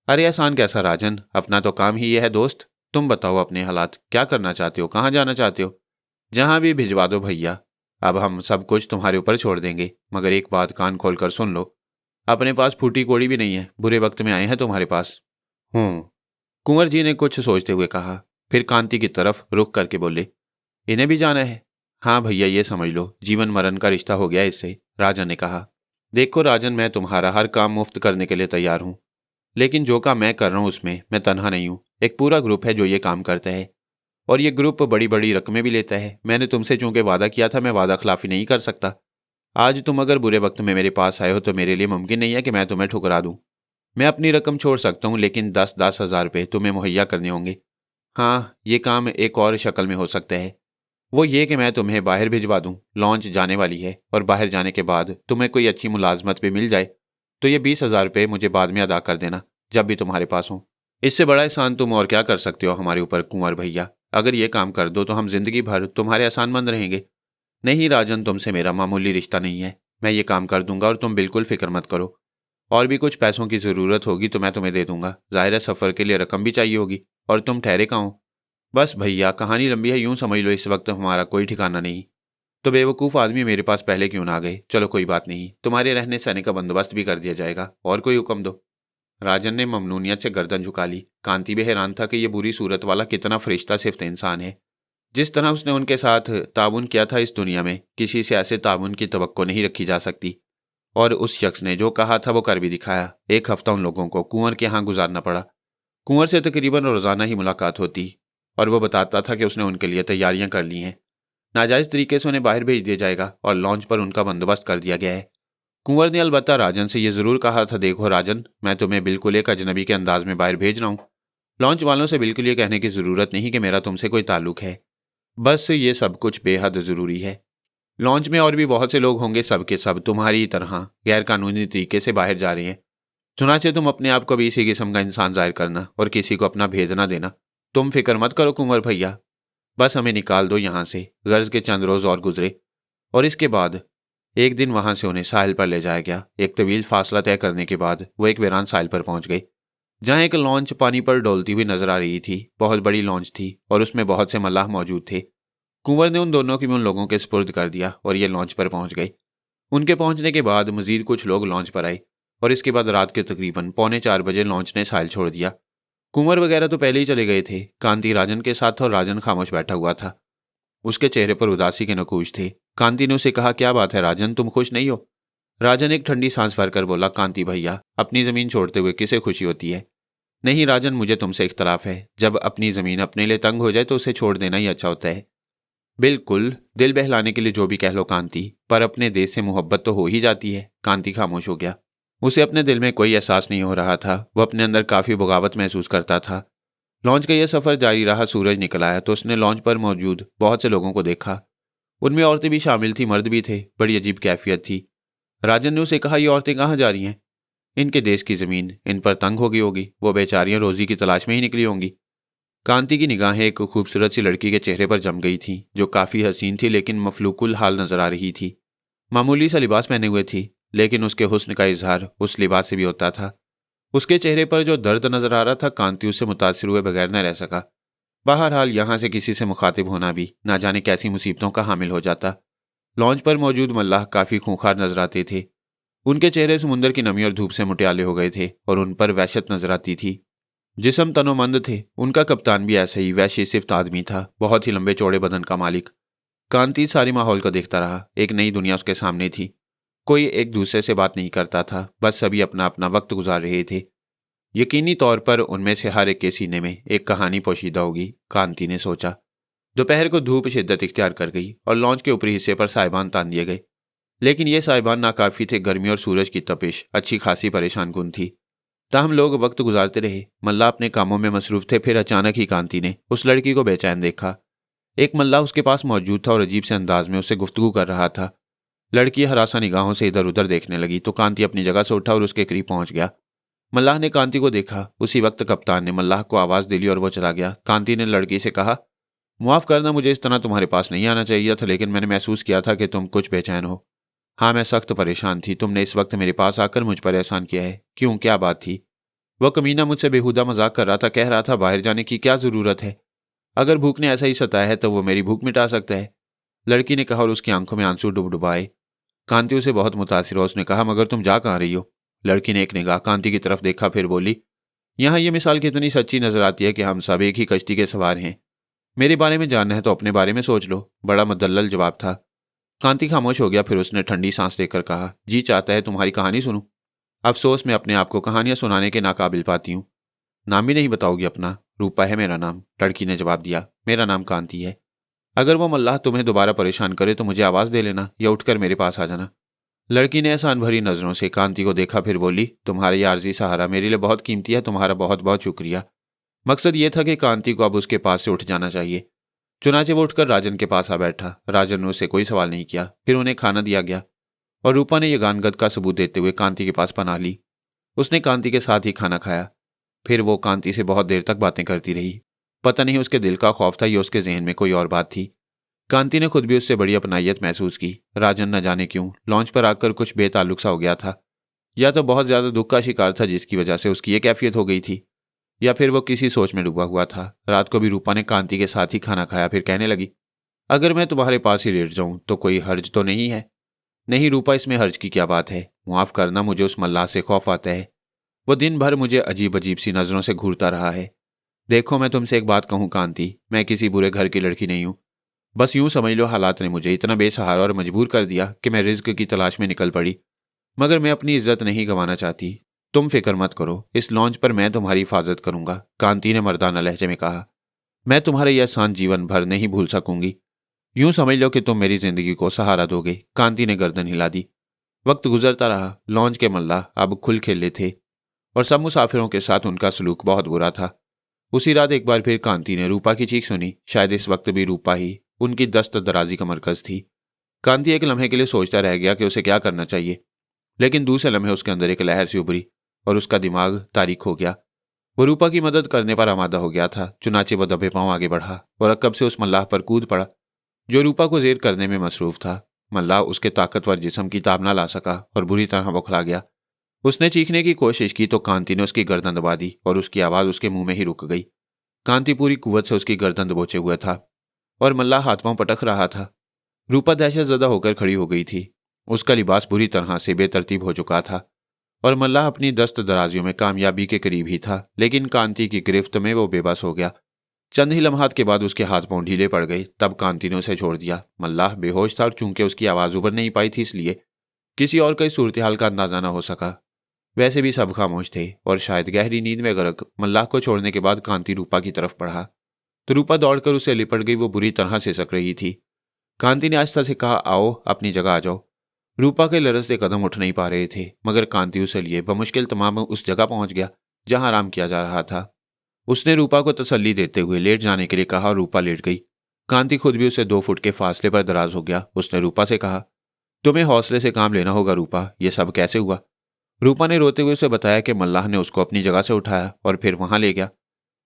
[SPEAKER 1] अरे एहसान कैसा राजन, अपना तो काम ही यह है दोस्त। तुम बताओ अपने हालात, क्या करना चाहते हो, कहाँ जाना चाहते हो? जहां भी भिजवा दो भैया, अब हम सब कुछ तुम्हारे ऊपर छोड़ देंगे। मगर एक बात कान खोल कर सुन लो, अपने पास फूटी कोड़ी भी नहीं है, बुरे वक्त में आए हैं तुम्हारे पास। कुंवर जी ने कुछ सोचते हुए कहा, फिर कांति की तरफ रुख करके बोले, इन्हें भी जाना है? हाँ भैया, ये समझ लो जीवन मरण का रिश्ता हो गया इससे। राजन ने कहा, देखो राजन, मैं तुम्हारा हर काम मुफ्त करने के लिए तैयार हूँ, लेकिन जो काम मैं कर रहा हूँ उसमें मैं तन्हा नहीं हूँ। एक पूरा ग्रुप है जो ये काम करता है और ये ग्रुप बड़ी बड़ी रकमें भी लेता है। मैंने तुमसे चूंकि वादा किया था, मैं वादा खिलाफी नहीं कर सकता। आज तुम अगर बुरे वक्त में मेरे पास आए हो तो मेरे लिए मुमकिन नहीं है कि मैं तुम्हें ठुकरा दूं। मैं अपनी रकम छोड़ सकता हूँ, लेकिन 10-10 हज़ार रुपये तुम्हें मुहैया करने होंगे। हाँ, ये काम एक और शक्ल में हो सकता है। वो ये कि मैं तुम्हें बाहर भिजवा दूं। लॉन्च जाने वाली है और बाहर जाने के बाद तुम्हें कोई अच्छी मुलाजमत भी मिल जाए तो ये 20,000 रुपये मुझे बाद में अदा कर देना जब भी तुम्हारे पास हो। इससे बड़ा एहसान तुम और क्या कर सकते हो हमारे ऊपर कुंवर भैया। अगर ये काम कर दो तो हम जिंदगी भर तुम्हारे एहसानमंद रहेंगे। नहीं राजन, तुमसे मेरा मामूली रिश्ता नहीं है। मैं ये काम कर दूंगा और तुम बिल्कुल फिक्र मत करो। और भी कुछ पैसों की ज़रूरत होगी तो मैं तुम्हें दे दूंगा। ज़ाहिर है सफ़र के लिए रकम भी चाहिए होगी और तुम ठहरे कहाँ हो। बस भैया, कहानी लंबी है, यूं समझ लो इस वक्त हमारा कोई ठिकाना नहीं। तो बेवकूफ़ आदमी मेरे पास पहले क्यों ना आ गए। चलो कोई बात नहीं, तुम्हारे रहने सहने का बंदोबस्त भी कर दिया जाएगा। और कोई हुक्म दो। राजन ने ममनूनियत से गर्दन झुका ली। कांति भी हैरान था कि ये बुरी सूरत वाला कितना फरिश्ता सिफ्त इंसान है। जिस तरह उसने उनके साथ ताउन किया था, इस दुनिया में किसी से ऐसे ताउन की तवक्को नहीं रखी जा सकती। और उस शख्स ने जो कहा था वो कर भी दिखाया। एक हफ्ता उन लोगों को कुंवर के यहाँ गुजारना पड़ा। कुंवर से तकरीबन रोज़ाना ही मुलाकात होती और वो बताता था कि उसने उनके लिए तैयारियां कर ली हैं। नाजायज़ तरीके से उन्हें बाहर भेज दिया जाएगा और लॉन्च पर उनका बंदोबस्त कर दिया गया है। कुंवर ने अलबत्ता राजन से ये ज़रूर कहा था, देखो राजन, मैं तुम्हें बिल्कुल एक अजनबी के अंदाज में बाहर भेज रहा हूँ। लॉन्च वालों से बिल्कुल ये कहने की ज़रूरत नहीं कि मेरा तुमसे कोई ताल्लुक है। बस ये सब कुछ बेहद ज़रूरी है। लॉन्च में और भी बहुत से लोग होंगे, सब के सब तुम्हारी तरह गैर कानूनी तरीके से बाहर जा रहे हैं। चुनाचे तुम अपने आप को भी इसी किस्म का इंसान जाहिर करना और किसी को अपना भेद ना देना। तुम फिक्र मत करो कुंवर भैया, बस हमें निकाल दो यहाँ से। गर्ज के चंद रोज़ और गुजरे और इसके बाद एक दिन वहां से उन्हें साहिल पर ले जाया गया। एक तवील फासला तय करने के बाद वो एक वीरान साहिल पर पहुंच गए, जहां एक लॉन्च पानी पर डोलती हुई नजर आ रही थी। बहुत बड़ी लॉन्च थी और उसमें बहुत से मल्लाह मौजूद थे। कुंवर ने उन दोनों की भी उन लोगों के सुपुर्द कर दिया और ये लॉन्च पर पहुंच गए। उनके पहुंचने के बाद मजीद कुछ लोग लॉन्च पर आए और इसके बाद रात के तकरीबन 3:45 लॉन्च ने साहिल छोड़ दिया। कुंवर वगैरह तो पहले ही चले गए थे। कांति राजन के साथ था और राजन खामोश बैठा हुआ था। उसके चेहरे पर उदासी के नकूश थे। कांति ने उसे कहा, क्या बात है राजन, तुम खुश नहीं हो? राजन एक ठंडी सांस भरकर बोला, कांति भैया, अपनी जमीन छोड़ते हुए किसे खुशी होती है? नहीं राजन, मुझे तुमसे इख्तलाफ है। जब अपनी जमीन अपने लिए तंग हो जाए तो उसे छोड़ देना ही अच्छा होता है। बिल्कुल, दिल बहलाने के लिए जो भी कह लो कांति, पर अपने देश से मोहब्बत तो हो ही जाती है। कांति खामोश हो गया। उसे अपने दिल में कोई एहसास नहीं हो रहा था। वह अपने अंदर काफी बगावत महसूस करता था। लॉन्च का यह सफर जारी रहा। सूरज निकल आया तो उसने लॉन्च पर मौजूद बहुत से लोगों को देखा। उनमें औरतें भी शामिल थी, मर्द भी थे। बड़ी अजीब कैफियत थी। राजन ने उसे कहा, ये औरतें कहाँ जा रही हैं? इनके देश की जमीन इन पर तंग हो गई होगी। वो बेचारियां रोजी की तलाश में ही निकली होंगी। कांति की निगाहें एक खूबसूरत सी लड़की के चेहरे पर जम गई थी, जो काफी हसीन थी लेकिन मफलूकुल हाल नजर आ रही थी। मामूली सा लिबास पहने हुए थी, लेकिन उसके हुस्न का इजहार उस लिबास से भी होता था। उसके चेहरे पर जो दर्द नजर आ रहा था, कांति उससे मुतासिर हुए बगैर न रह सका। बहरहाल यहाँ से किसी से मुखातिब होना भी ना जाने कैसी मुसीबतों का हामिल हो जाता। लॉन्च पर मौजूद मल्लाह काफी खूंखार नजर आते थे। उनके चेहरे समुंदर की नमी और धूप से मुटियाले हो गए थे और उन पर वहशत नजर आती थी। जिस्म तनोमंद थे। उनका कप्तान भी ऐसा ही वैश्य सिफ्त आदमी था, बहुत ही लंबे चौड़े बदन का मालिक। कांति सारी माहौल को देखता रहा। एक नई दुनिया उसके सामने थी। कोई एक दूसरे से बात नहीं करता था, बस सभी अपना अपना वक्त गुजार रहे थे। यकीनी तौर पर उनमें से हर एक के सीने में एक कहानी पोशीदा होगी, कांति ने सोचा। दोपहर को धूप शिद्दत इख्तियार कर गई और लॉन्च के ऊपरी हिस्से पर साइबान तान दिए गए। लेकिन ये साइबान नाकाफी थे। गर्मी और सूरज की तपिश अच्छी खासी परेशान कुन थी। ताहम लोग वक्त गुजारते रहे। मल्लाह अपने कामों में मसरूफ थे। फिर अचानक ही कांति ने उस लड़की को बेचैन देखा। एक मल्लाह उसके पास मौजूद था और अजीब से अंदाज में उससे गुफ्तगू कर रहा था। लड़की हरासा निगाहों से इधर उधर देखने लगी तो कांति अपनी जगह से उठा और उसके करीब पहुंच गया। मल्लाह ने कांति को देखा। उसी वक्त कप्तान ने मल्लाह को आवाज़ दिली और वो चला गया। कांति ने लड़की से कहा, मुआफ़ करना, मुझे इस तरह तुम्हारे पास नहीं आना चाहिए था, लेकिन मैंने महसूस किया था कि तुम कुछ बेचैन हो। हाँ, मैं सख्त परेशान थी। तुमने इस वक्त मेरे पास आकर मुझ पर एहसान किया है। क्यों, क्या बात थी? वह कमीना मुझसे बेहुदा मजाक कर रहा था। कह रहा था बाहर जाने की क्या ज़रूरत है? अगर भूख ने ऐसा ही सताया है तो वो मेरी भूख मिटा सकता है। लड़की ने कहा और उसकी आंखों में आंसू डुबडुबाए। कांति उसे बहुत मुतासिर हुआ। उसने कहा, मगर तुम जा कहाँ रही हो? लड़की ने एक निगाह कांति की तरफ देखा, फिर बोली, यहाँ ये मिसाल कितनी सच्ची नजर आती है कि हम सब एक ही कश्ती के सवार हैं। मेरे बारे में जानना है तो अपने बारे में सोच लो। बड़ा मुदल्लल जवाब था। कांति खामोश हो गया। फिर उसने ठंडी सांस लेकर कहा, जी चाहता है तुम्हारी कहानी सुनूं। अफसोस मैं अपने आप को कहानियां सुनाने के नाकाबिल पाती हूँ। नाम भी नहीं बताओगी अपना? रूपा है मेरा नाम, लड़की ने जवाब दिया। मेरा नाम कांति है। अगर वो मल्लाह तुम्हें दोबारा परेशान करे तो मुझे आवाज़ दे लेना या उठकर मेरे पास आ जाना। लड़की ने एहसान भरी नज़रों से कांति को देखा, फिर बोली, तुम्हारा ये आर्जी सहारा मेरे लिए बहुत कीमती है। तुम्हारा बहुत बहुत शुक्रिया। मकसद ये था कि कांति को अब उसके पास से उठ जाना चाहिए। चुनाचे वो उठकर राजन के पास आ बैठा। राजन ने उससे कोई सवाल नहीं किया। फिर उन्हें खाना दिया गया और रूपा ने यह गानगत का सबूत देते हुए कांति के पास पनाह ली। उसने कांति के साथ ही खाना खाया। फिर वो कांति से बहुत देर तक बातें करती रही। पता नहीं उसके दिल का खौफ था या उसके जहन में कोई और बात थी। कांति ने खुद भी उससे बड़ी अपनाइयत महसूस की। राजन न जाने क्यों लॉन्च पर आकर कुछ बेताल्लुक सा हो गया था। या तो बहुत ज्यादा दुख का शिकार था जिसकी वजह से उसकी ये कैफियत हो गई थी, या फिर वो किसी सोच में डूबा हुआ था। रात को भी रूपा ने कांति के साथ ही खाना खाया। फिर कहने लगी, अगर मैं तुम्हारे पास ही लेट जाऊं तो कोई हर्ज तो नहीं है? नहीं रूपा, इसमें हर्ज की क्या बात है? माफ करना, मुझे उस मल्लाह से खौफ आता है। वो दिन भर मुझे अजीब अजीब सी नजरों से घूरता रहा है। देखो, मैं तुमसे एक बात कहूं कांति, मैं किसी बुरे घर की लड़की नहीं हूं। बस यूं समझ लो हालात ने मुझे इतना बेसहारा और मजबूर कर दिया कि मैं रिज्क की तलाश में निकल पड़ी। मगर मैं अपनी इज्जत नहीं गंवाना चाहती। तुम फिक्र मत करो, इस लॉन्च पर मैं तुम्हारी हिफाजत करूंगा। कांति ने मर्दाना लहजे में कहा, मैं तुम्हारा यह एहसान जीवन भर नहीं भूल सकूंगी। यूं समझ लो कि तुम मेरी जिंदगी को सहारा दोगे। कांति ने गर्दन हिला दी। वक्त गुजरता रहा। लॉन्च के मल्लाह अब खुल खेले थे और सब मुसाफिरों के साथ उनका सलूक बहुत बुरा था। उसी रात एक बार फिर कांति ने रूपा की चीख सुनी। शायद इस वक्त भी रूपा ही उनकी दस्त दराजी का मरकज थी। कांति एक लम्हे के लिए सोचता रह गया कि उसे क्या करना चाहिए, लेकिन दूसरे लम्हे उसके अंदर एक लहर सी उभरी और उसका दिमाग तारीख हो गया। वो रूपा की मदद करने पर आमादा हो गया था। चुनाचे वो दबे पांव आगे बढ़ा और अकब से उस मल्लाह पर कूद पड़ा जो रूपा को जेर करने में मसरूफ था। मल्लाह उसके ताकतवर जिस्म की ताब न ला सका और बुरी तरह बौखला गया। उसने चीखने की कोशिश की तो कांति ने उसकी गर्दन दबा दी और उसकी आवाज उसके मुंह में ही रुक गई। कांति पूरी कुव्वत से उसकी गर्दन दबोचे हुआ था और मल्लाह हाथ पांव पटक रहा था। रूपा दहशतजदा होकर खड़ी हो गई थी। उसका लिबास बुरी तरह से बेतरतीब हो चुका था और मल्लाह अपनी दस्त दराजियों में कामयाबी के करीब ही था, लेकिन कांति की गिरफ्त में वो बेबस हो गया। चंद ही लम्हात के बाद उसके हाथ पांव ढीले पड़ गए। तब कांति ने उसे छोड़ दिया। मल्लाह बेहोश था और चूंकि उसकी आवाज उबर नहीं पाई थी, इसलिए किसी और का सूरत हाल का अंदाजा न हो सका। वैसे भी सब खामोश थे और शायद गहरी नींद में गर्क मल्लाह को छोड़ने के बाद कांति रूपा की तरफ बढ़ा तो रूपा दौड़कर उसे लिपट गई। वो बुरी तरह से सक रही थी। कांति ने आस्था से कहा, आओ अपनी जगह आ जाओ। रूपा के लरजते कदम उठ नहीं पा रहे थे, मगर कांति उसे लिए बमुश्किल तमाम उस जगह पहुंच गया जहां आराम किया जा रहा था। उसने रूपा को तसल्ली देते हुए लेट जाने के लिए कहा और रूपा लेट गई। कांति खुद भी उसे 2 फुट के फासले पर दराज हो गया। उसने रूपा से कहा, तुम्हें हौसले से काम लेना होगा रूपा, यह सब कैसे हुआ? रूपा ने रोते हुए उसे बताया कि मल्लाह ने उसको अपनी जगह से उठाया और फिर वहां ले गया।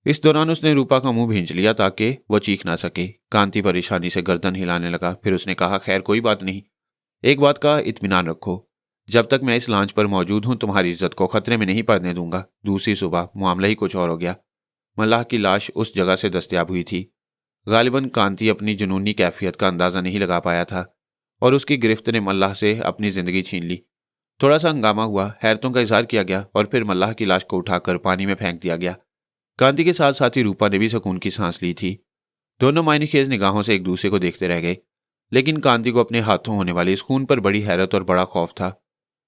[SPEAKER 1] इस दौरान उसने रूपा का मुंह भींच लिया ताकि वो चीख ना सके। कांति परेशानी से गर्दन हिलाने लगा। फिर उसने कहा, खैर कोई बात नहीं, एक बात का इत्मीनान रखो, जब तक मैं इस लॉन्च पर मौजूद हूं तुम्हारी इज्जत को खतरे में नहीं पड़ने दूंगा। दूसरी सुबह मामला ही कुछ और हो गया। मल्लाह की लाश उस जगह से दस्तयाब हुई थी। गालिबन कांति अपनी जुनूनी कैफियत का अंदाजा नहीं लगा पाया था और उसकी गिरफ्त ने मल्लाह से अपनी जिंदगी छीन ली। थोड़ा सा हंगामा हुआ, हैरतों का इजहार किया गया और फिर मल्लाह की लाश को उठाकर पानी में फेंक दिया गया। कांति के साथ साथ ही रूपा ने भी सुकून की सांस ली थी। दोनों मायनेखेज निगाहों से एक दूसरे को देखते रह गए, लेकिन कांति को अपने हाथों होने वाले इस खून पर बड़ी हैरत और बड़ा खौफ था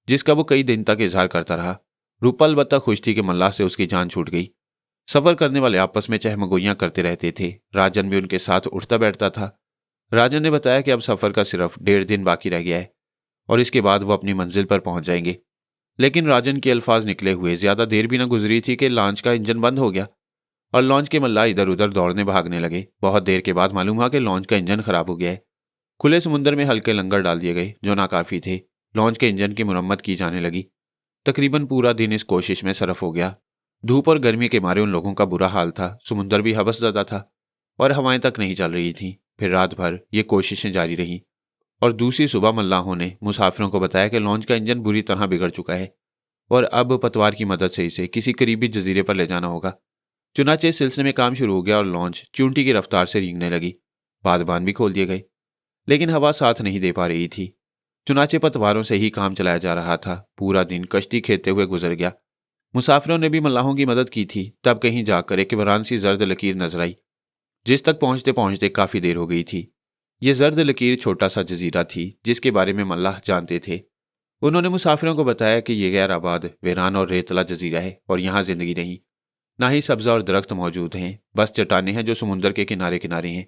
[SPEAKER 1] जिसका वो कई दिन तक इजहार करता रहा। रूपा अलबत्ता खुश थी कि मल्लाह से उसकी जान छूट गई। सफर करने वाले आपस में चहमगोइयां करते रहते थे। राजन भी उनके साथ उठता बैठता था। राजन ने बताया कि अब सफर का सिर्फ 1.5 दिन बाकी रह गया है और इसके बाद वो अपनी मंजिल पर पहुंच जाएंगे। लेकिन राजन के अल्फाज निकले हुए ज्यादा देर भी न गुजरी थी कि लॉन्च का इंजन बंद हो गया और लॉन्च के मल्लाह इधर उधर दौड़ने भागने लगे। बहुत देर के बाद मालूम हुआ कि लॉन्च का इंजन खराब हो गया है। खुले समुद्र में हल्के लंगर डाल दिए गए जो नाकाफी थे। लॉन्च के इंजन की मुरम्मत की जाने लगी। तकरीबन पूरा दिन इस कोशिश में सरफ हो गया। धूप और गर्मी के मारे उन लोगों का बुरा हाल था। समुद्र भी हवसज़दा था और हवाएं तक नहीं चल रही थी। फिर रात भर ये कोशिशें जारी रहीं और दूसरी सुबह मल्लाहों ने मुसाफिरों को बताया कि लॉन्च का इंजन बुरी तरह बिगड़ चुका है और अब पतवार की मदद से इसे किसी करीबी जजीरे पर ले जाना होगा। चुनाचे इस सिलसिले में काम शुरू हो गया और लॉन्च चूंटी की रफ्तार से रींगने लगी। बादबान भी खोल दिए गए, लेकिन हवा साथ नहीं दे पा रही थी। चुनाचे पतवारों से ही काम चलाया जा रहा था। पूरा दिन कश्ती खेते हुए गुजर गया। मुसाफिरों ने भी मल्लाहों की मदद की थी। तब कहीं जाकर एक वरान सी जर्द लकीर नजर आई जिस तक पहुंचते पहुंचते काफी देर हो गई थी। ये जर्द लकीर छोटा सा जजीरा थी जिसके बारे में मल्लाह जानते थे। उन्होंने मुसाफिरों को बताया कि यह गैर आबाद, वीरान और रेतला जजीरा है और यहाँ जिंदगी नहीं, ना ही सब्जा और दरख्त मौजूद हैं। बस चट्टाने हैं जो समुद्र के किनारे किनारे हैं।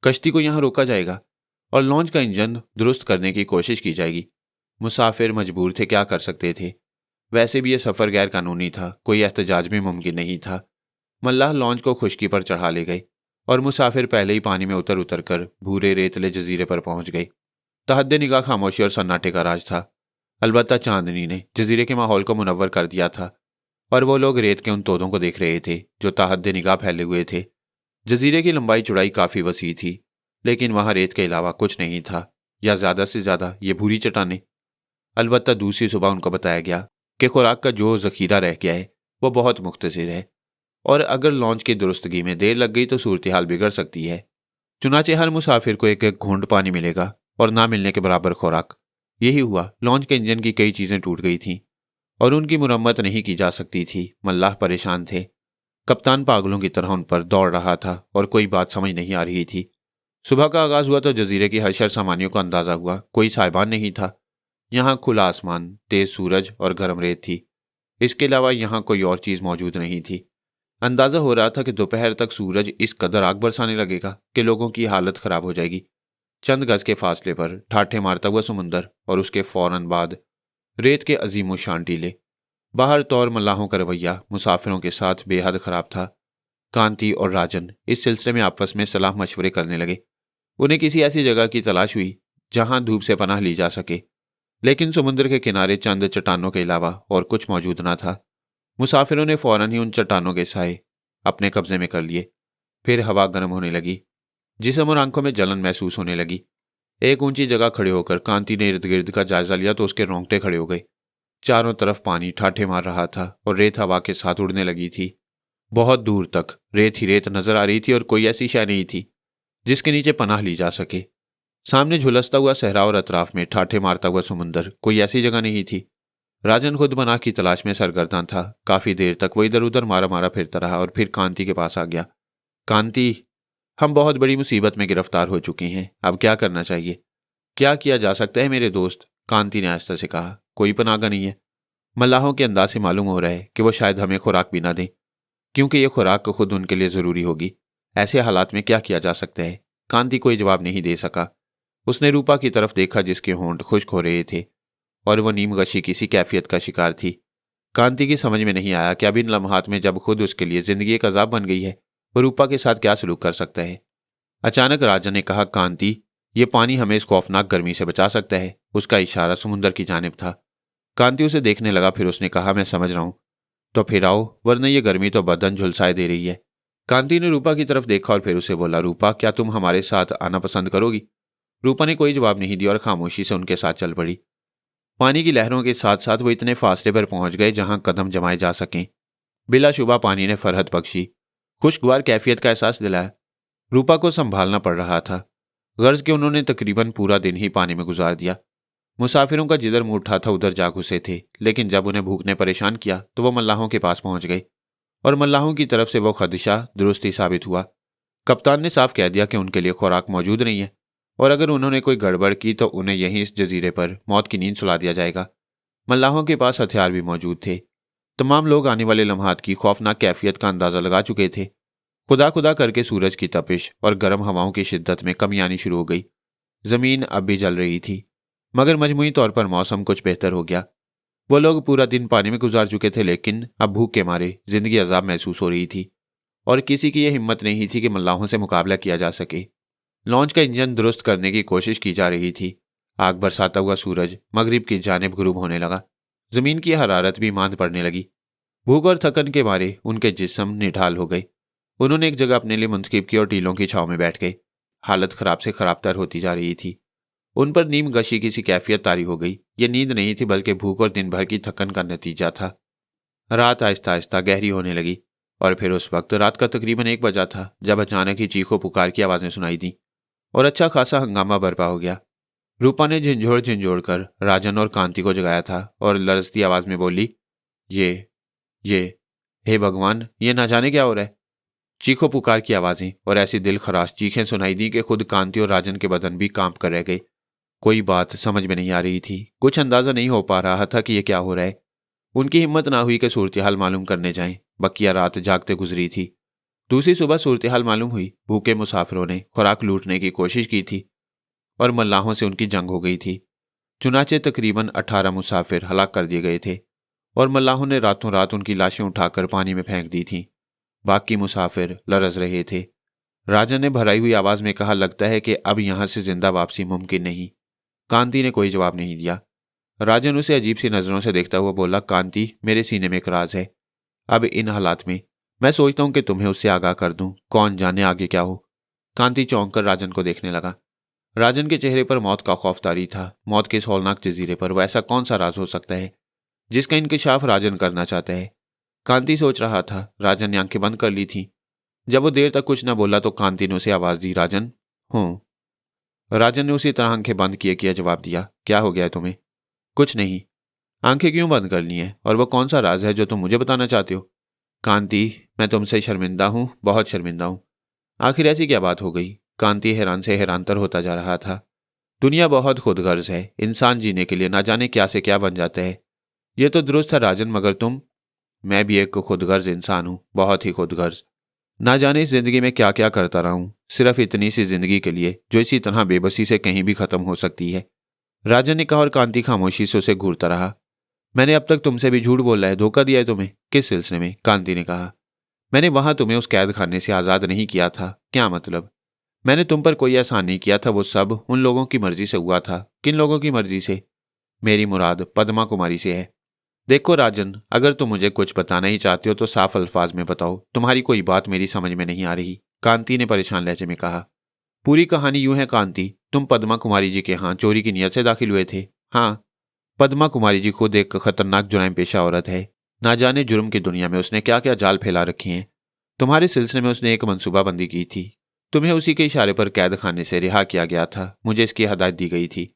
[SPEAKER 1] कश्ती को यहाँ रोका जाएगा और लॉन्च का इंजन दुरुस्त करने की कोशिश की जाएगी। मुसाफिर मजबूर थे, क्या कर सकते थे। वैसे भी यह सफ़र गैर कानूनी था, कोई एहतजाज भी मुमकिन नहीं था। मल्लाह लॉन्च को खुश्की पर चढ़ा ले गए और मुसाफिर पहले ही पानी में उतर उतर कर भूरे रेतले जजीरे पर पहुंच गए। तहद्दे निगाह खामोशी और सन्नाटे का राज था। अलबत्ता चांदनी ने जजीरे के माहौल को मुनव्वर कर दिया था और वो लोग रेत के उन तोदों को देख रहे थे जो तहद्दे निगाह फैले हुए थे। जजीरे की लंबाई चौड़ाई काफ़ी वसी थी, लेकिन वहां रेत के अलावा कुछ नहीं था, या ज़्यादा से ज़्यादा ये भूरी चट्टानें। अलबत्ता दूसरी सुबह उनको बताया गया कि खुराक का जो जखीरा रह गया है वो बहुत मुख्तसर है और अगर लॉन्च की दुरुस्तगी में देर लग गई तो सूरत हाल बिगड़ सकती है। चुनाचे हर मुसाफिर को एक एक घूंट पानी मिलेगा और ना मिलने के बराबर खुराक। यही हुआ। लॉन्च के इंजन की कई चीज़ें टूट गई थीं और उनकी मुरम्मत नहीं की जा सकती थी। मल्लाह परेशान थे। कप्तान पागलों की तरह उन पर दौड़ रहा था और कोई बात समझ नहीं आ रही थी। सुबह का आगाज हुआ तो जजीरे की हशर सामानियों को अंदाजा हुआ। कोई साहिबान नहीं था। यहाँ खुला आसमान, तेज सूरज और गर्म रेत थी। इसके अलावा यहाँ कोई और चीज़ मौजूद नहीं थी। अंदाजा हो रहा था कि दोपहर तक सूरज इस कदर आग बरसाने लगेगा कि लोगों की हालत खराब हो जाएगी। चंद गज के फासले पर ठाठे मारता हुआ समुंदर और उसके फौरन बाद रेत के अजीम शान टीले। बाहर तौर मल्लाहों का रवैया मुसाफिरों के साथ बेहद खराब था। कांति और राजन इस सिलसिले में आपस में सलाह मशवरे करने लगे। उन्हें किसी ऐसी जगह की तलाश हुई जहां धूप से पनाह ली जा सके, लेकिन समुद्र के किनारे चंद चट्टानों के अलावा और कुछ मौजूद न था। मुसाफिरों ने फौरन ही उन चट्टानों के साए अपने कब्जे में कर लिए। फिर हवा गर्म होने लगी। जिस्म और आंखों में जलन महसूस होने लगी। एक ऊंची जगह खड़े होकर कांति ने इर्द गिर्द का जायजा लिया तो उसके रोंगटे खड़े हो गए। चारों तरफ पानी ठाठे मार रहा था और रेत हवा के साथ उड़ने लगी थी। बहुत दूर तक रेत ही रेत नजर आ रही थी और कोई ऐसी शय नहीं थी जिसके नीचे पनाह ली जा सके। सामने झुलसता हुआ सहरा और अतराफ में ठाठे मारता हुआ समुंदर, कोई ऐसी जगह नहीं थी। राजन खुद पनाह की तलाश में सरगर्दा था। काफी देर तक वो इधर उधर मारा मारा फिरता रहा और फिर कांति के पास आ गया। कांति, हम बहुत बड़ी मुसीबत में गिरफ्तार हो चुके हैं। अब क्या करना चाहिए? क्या किया जा सकता है मेरे दोस्त? कांति ने आहिस्ता से कहा। कोई पनागा नहीं है। मल्लाहों के अंदाज से मालूम हो रहा है कि वो शायद हमें खुराक भी ना दें, क्योंकि ये खुराक खुद उनके लिए जरूरी होगी। ऐसे हालात में क्या किया जा सकता है? कांति कोई जवाब नहीं दे सका। उसने रूपा की तरफ देखा जिसके होंठ खुश्क हो रहे थे और वह नीमगशी किसी कैफियत का शिकार थी। कांति की समझ में नहीं आया कि अब इन लम्हात में जब खुद उसके लिए जिंदगी एक अजाब बन गई है, वो रूपा के साथ क्या सलूक कर सकता है। अचानक राजा ने कहा, कांति, ये पानी हमें इस खौफनाक गर्मी से बचा सकता है। उसका इशारा समुंदर की जानिब था। कांति उसे देखने लगा। फिर उसने कहा, मैं समझ रहा हूं, तो फिर आओ, वरना ये गर्मी तो बदन झुलसाए दे रही है। कांति ने रूपा की तरफ देखा और फिर उसे बोला, रूपा, क्या तुम हमारे साथ आना पसंद करोगी? रूपा ने कोई जवाब नहीं दिया और खामोशी से उनके साथ चल पड़ी। पानी की लहरों के साथ साथ वो इतने फासले पर पहुंच गए जहां कदम जमाए जा सकें। बिलाशुबा पानी ने फरहत बख्शी, खुशगवार कैफियत का एहसास दिलाया। रूपा को संभालना पड़ रहा था। गर्ज के उन्होंने तकरीबन पूरा दिन ही पानी में गुजार दिया। मुसाफिरों का जिधर मुंह उठा था उधर जा घुसे थे, लेकिन जब उन्हें भूख ने परेशान किया तो वो मल्लाहों के पास पहुंच गए और मल्लाहों की तरफ से वो खदशा दुरुस्त ही साबित हुआ। कप्तान ने साफ कह दिया कि उनके लिए खुराक मौजूद नहीं है और अगर उन्होंने कोई गड़बड़ की तो उन्हें यहीं इस जजीरे पर मौत की नींद सुला दिया जाएगा। मल्लाहों के पास हथियार भी मौजूद थे। तमाम लोग आने वाले लम्हात की खौफनाक कैफियत का अंदाजा लगा चुके थे। खुदा खुदा करके सूरज की तपिश और गर्म हवाओं की शिद्दत में कमी आनी शुरू हो गई। जमीन अब भी जल रही थी, मगर मजमूई तौर पर मौसम कुछ बेहतर हो गया। वो लोग पूरा दिन पानी में गुजार चुके थे, लेकिन अब भूख के मारे जिंदगी अजाब महसूस हो रही थी और किसी की यह हिम्मत नहीं थी कि मल्लाहों से मुकाबला किया जा सके। लॉन्च का इंजन दुरुस्त करने की कोशिश की जा रही थी। आग बरसाता हुआ सूरज मगरिब की जानिब गुरूब होने लगा। जमीन की हरारत भी मांद पड़ने लगी। भूख और थकन के मारे उनके जिस्म निढाल हो गए। उन्होंने एक जगह अपने लिए मुंतखब की और टीलों की छांव में बैठ गए। हालत खराब से खराबतर होती जा रही थी। उन पर नीम गशी की सी कैफियत तारी हो गई। ये नींद नहीं थी बल्कि भूख और दिन भर की थकन का नतीजा था। रात आहिस्ता आहिस्ता गहरी होने लगी और फिर उस वक्त रात का तकरीबन 1 बजा था जब अचानक ही चीखों पुकार की आवाज़ें सुनाई दी और अच्छा खासा हंगामा बर्पा हो गया। रूपा ने झिंझोड़ झिंझोड़ कर राजन और कांति को जगाया था और लरजती आवाज में बोली, ये हे भगवान, ये ना जाने क्या हो रहा है। चीखों पुकार की आवाजें और ऐसी दिल खराश चीखें सुनाई दी कि खुद कांति और राजन के बदन भी कांप कर रह गए। कोई बात समझ में नहीं आ रही थी। कुछ अंदाजा नहीं हो पा रहा था कि यह क्या हो रहा है। उनकी हिम्मत ना हुई कि सूरत हाल मालूम करने जाएं। बकिया रात जागते गुजरी थी। दूसरी सुबह सूरत हाल मालूम हुई। भूखे मुसाफिरों ने खुराक लूटने की कोशिश की थी और मल्लाहों से उनकी जंग हो गई थी। चुनाचे तकरीबन 18 मुसाफिर हलाक कर दिए गए थे और मल्लाहों ने रातों रात उनकी लाशें उठाकर पानी में फेंक दी थीं। बाकी मुसाफिर लरज रहे थे। राजन ने भराई हुई आवाज में कहा, लगता है कि अब यहां से जिंदा वापसी मुमकिन नहीं। कांति ने कोई जवाब नहीं दिया। राजन उसे अजीब सी नजरों से देखता हुआ बोला, कांति, मेरे सीने में एक राज है। अब इन हालात में मैं सोचता हूं कि तुम्हें उससे आगाह कर दूं, कौन जाने आगे क्या हो। कांति चौंक कर राजन को देखने लगा। राजन के चेहरे पर मौत का खौफ तारी था। मौत के इस हौलनाक जजीरे पर वैसा कौन सा राज हो सकता है जिसका इंकिशाफ राजन करना चाहता है। कांति सोच रहा था। राजन ने आंखें बंद कर ली थी। जब वो देर तक कुछ न बोला तो कांति ने उसे आवाज दी, राजन। हूँ। राजन ने उसी तरह आंखें बंद किए जवाब दिया, क्या हो गया है तुम्हें? कुछ नहीं। आंखें क्यों बंद कर ली हैं? और वो कौन सा राज है जो तुम मुझे बताना चाहते हो? कांति, मैं तुमसे शर्मिंदा हूं, बहुत शर्मिंदा हूं। आखिर ऐसी क्या बात हो गई? कांति हैरान से हैरानतर होता जा रहा था। दुनिया बहुत खुदगर्ज है। इंसान जीने के लिए ना जाने क्या से क्या बन जाता है। ये तो दुरुस्त है राजन, मगर तुम? मैं भी एक खुदगर्ज इंसान हूं, बहुत ही खुदगर्ज। ना जाने इस जिंदगी में क्या क्या करता रहा हूं, सिर्फ इतनी सी जिंदगी के लिए जो इसी तरह बेबसी से कहीं भी खत्म हो सकती है। राजन ने कहा और कांति खामोशी से उसे घूरता रहा। मैंने अब तक तुमसे भी झूठ बोला है, धोखा दिया है तुम्हें। किस सिलसिले में? कांति ने कहा। मैंने वहां तुम्हें उस कैद खाने से आजाद नहीं किया था। क्या मतलब? मैंने तुम पर कोई एहसान नहीं किया था, वो सब उन लोगों की मर्जी से हुआ था। किन लोगों की मर्जी से? मेरी मुराद पद्मा कुमारी से है। देखो राजन, अगर तुम मुझे कुछ बताना ही चाहते हो तो साफ अल्फाज में बताओ। तुम्हारी कोई बात मेरी समझ में नहीं आ रही, कांति ने परेशान लहजे में कहा। पूरी कहानी यूं है कांति, तुम पद्मा कुमारी जी के यहाँ चोरी की नियत से दाखिल हुए थे। हाँ। पद्मा कुमारी जी खुद एक खतरनाक जुर्म पेशा औरत है। ना जाने जुर्म की दुनिया में उसने क्या क्या जाल फैला रखे हैं। तुम्हारे सिलसिले में उसने एक मनसूबाबंदी की थी। तुम्हें उसी के इशारे पर कैद खाने से रिहा किया गया था। मुझे इसकी हदायत दी गई थी।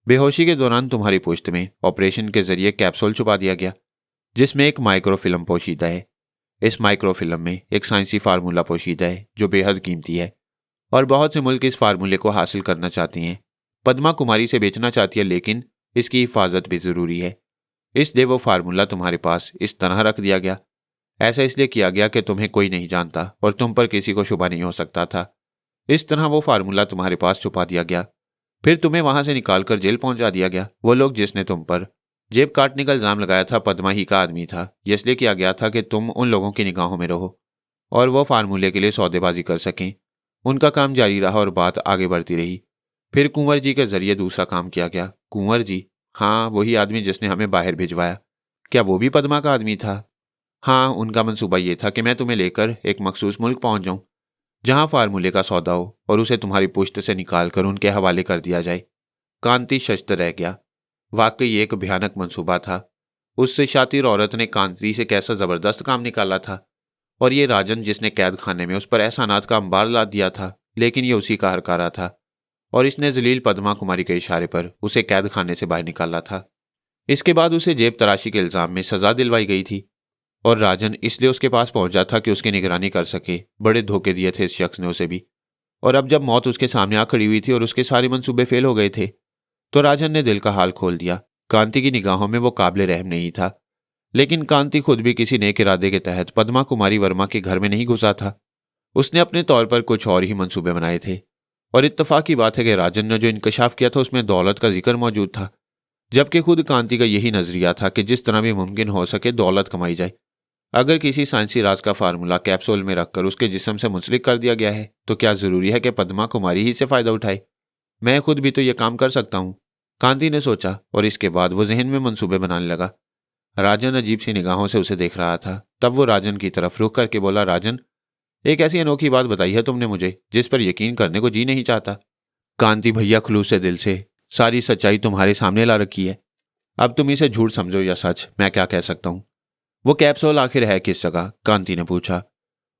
[SPEAKER 1] बेहोशी के दौरान तुम्हारी पुश्त में ऑपरेशन के जरिए कैप्सूल छुपा दिया गया जिसमें एक माइक्रोफिल्म पोशीदा है। इस माइक्रोफिल्म में एक साइंसी फार्मूला पोशीदा है जो बेहद कीमती है और बहुत से मुल्क इस फार्मूले को हासिल करना चाहते हैं। पद्मा कुमारी से बेचना चाहती है, लेकिन इसकी हिफाजत भी जरूरी है। इसलिए वो फार्मूला तुम्हारे पास इस तरह रख दिया गया। ऐसा इसलिए किया गया कि तुम्हें कोई नहीं जानता और तुम पर किसी को शुबा नहीं हो सकता था। इस तरह वो फार्मूला तुम्हारे पास छुपा दिया गया। फिर तुम्हें वहां से निकालकर जेल पहुंचा दिया गया। वो लोग जिसने तुम पर जेब काटने का इल्जाम लगाया था पद्मा ही का आदमी था। यह इसलिए किया गया था कि तुम उन लोगों की निगाहों में रहो और वो फार्मूले के लिए सौदेबाजी कर सकें। उनका काम जारी रहा और बात आगे बढ़ती रही। फिर कुंवर जी के जरिए दूसरा काम किया गया। कुंवर जी? हाँ, वही आदमी जिसने हमें बाहर भिजवाया। क्या वो भी पद्मा का आदमी था? हाँ, उनका मंसूबा ये था कि मैं तुम्हें लेकर एक मखसूस मुल्क पहुंच जाऊं जहां फार्मूले का सौदा हो और उसे तुम्हारी पुश्त से निकालकर उनके हवाले कर दिया जाए। कांति शश्त रह गया। वाकई एक भयानक मंसूबा था। उससे शातिर औरत ने कांति से कैसा जबरदस्त काम निकाला था। और ये राजन जिसने कैद खाने में उस पर एहसानात का अंबार लाद दिया था, लेकिन ये उसी का हरकारा था और इसने जलील पद्मा कुमारी के इशारे पर उसे कैद खाने से बाहर निकाला था। इसके बाद उसे जेब तराशी के इल्जाम में सजा दिलवाई गई थी और राजन इसलिए उसके पास पहुंचा था कि उसकी निगरानी कर सके। बड़े धोखे दिए थे इस शख्स ने उसे भी। और अब जब मौत उसके सामने आ खड़ी हुई थी और उसके सारे मंसूबे फेल हो गए थे तो राजन ने दिल का हाल खोल दिया। कांति की निगाहों में वो काबिल रहम नहीं था, लेकिन कांति खुद भी किसी नेक इरादे के तहत पद्मा कुमारी वर्मा के घर में नहीं घुसा था। उसने अपने तौर पर कुछ और ही मंसूबे बनाए थे और इत्तफाक की बात है कि राजन ने जो इंकशाफ किया था उसमें दौलत का जिक्र मौजूद था, जबकि खुद कांति का यही नजरिया था कि जिस तरह भी मुमकिन हो सके दौलत कमाई जाए। अगर किसी साइंसी राज का फार्मूला कैप्सूल में रखकर उसके जिस्म से मुंसलिक कर दिया गया है तो क्या जरूरी है कि पद्मा कुमारी ही से फायदा उठाए? मैं खुद भी तो यह काम कर सकता हूं, कांति ने सोचा और इसके बाद वो जहन में मंसूबे बनाने लगा। राजन अजीब सी निगाहों से उसे देख रहा था। तब वो राजन की तरफ रुख करके बोला, राजन, एक ऐसी अनोखी बात बताई है तुमने मुझे जिस पर यकीन करने को जी नहीं चाहता। कांति भैया, खुलूस से दिल से सारी सच्चाई तुम्हारे सामने ला रखी है। अब तुम इसे झूठ समझो या सच, मैं क्या कह सकता हूं। वो कैप्सूल आखिर है किस जगह? कांति ने पूछा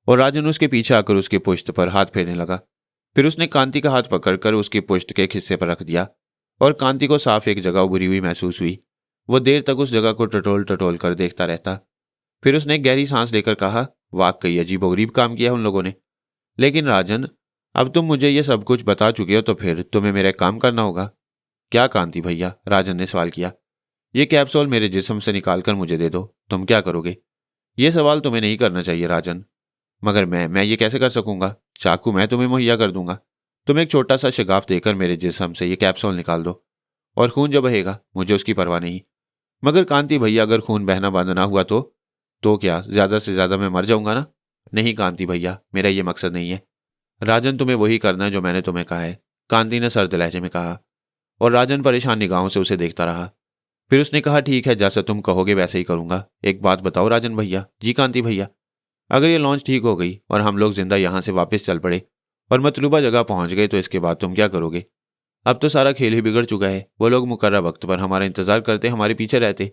[SPEAKER 1] और राजन उसके पीछे आकर उसकी पुश्त पर हाथ फेरने लगा। फिर उसने कांति का हाथ पकड़कर उसकी पुश्त के एक हिस्से पर रख दिया और कांति को साफ एक जगह उभरी हुई महसूस हुई। वो देर तक उस जगह को टटोल टटोल कर देखता रहता। फिर उसने एक गहरी सांस लेकर कहा, वाकई अजीबोगरीब काम किया उन लोगों ने। लेकिन राजन, अब तुम मुझे ये सब कुछ बता चुके हो तो फिर तुम्हें मेरा काम करना होगा। क्या कांति भैया? राजन ने सवाल किया। ये कैप्सूल मेरे जिस्म से निकालकर मुझे दे दो, तुम क्या करोगे? ये सवाल तुम्हें नहीं करना चाहिए राजन। मगर मैं ये कैसे कर सकूंगा? चाकू मैं तुम्हें मुहैया कर दूंगा। तुम एक छोटा सा शगाफ देकर मेरे जिस्म से ये कैप्सूल निकाल दो और खून जो बहेगा मुझे उसकी परवाह नहीं। मगर कांति भैया, अगर खून बहना बंद ना हुआ तो क्या ज्यादा से ज्यादा मैं मर जाऊंगा ना? नहीं कांति भैया, मेरा ये मकसद नहीं है। राजन, तुम्हें वही करना है जो मैंने तुम्हें कहा है, कांति ने सर्द लहजे में कहा। और राजन परेशान निगाहों से उसे देखता रहा। फिर उसने कहा, ठीक है, जैसा तुम कहोगे वैसे ही करूंगा। एक बात बताओ राजन भैया। जी कांति भैया। अगर ये लॉन्च ठीक हो गई और हम लोग जिंदा यहाँ से वापस चल पड़े और मतलूबा जगह पहुंच गए, तो इसके बाद तुम क्या करोगे? अब तो सारा खेल ही बिगड़ चुका है। वो लोग मुकर्रर वक्त पर हमारा इंतजार करते, हमारे पीछे रहते,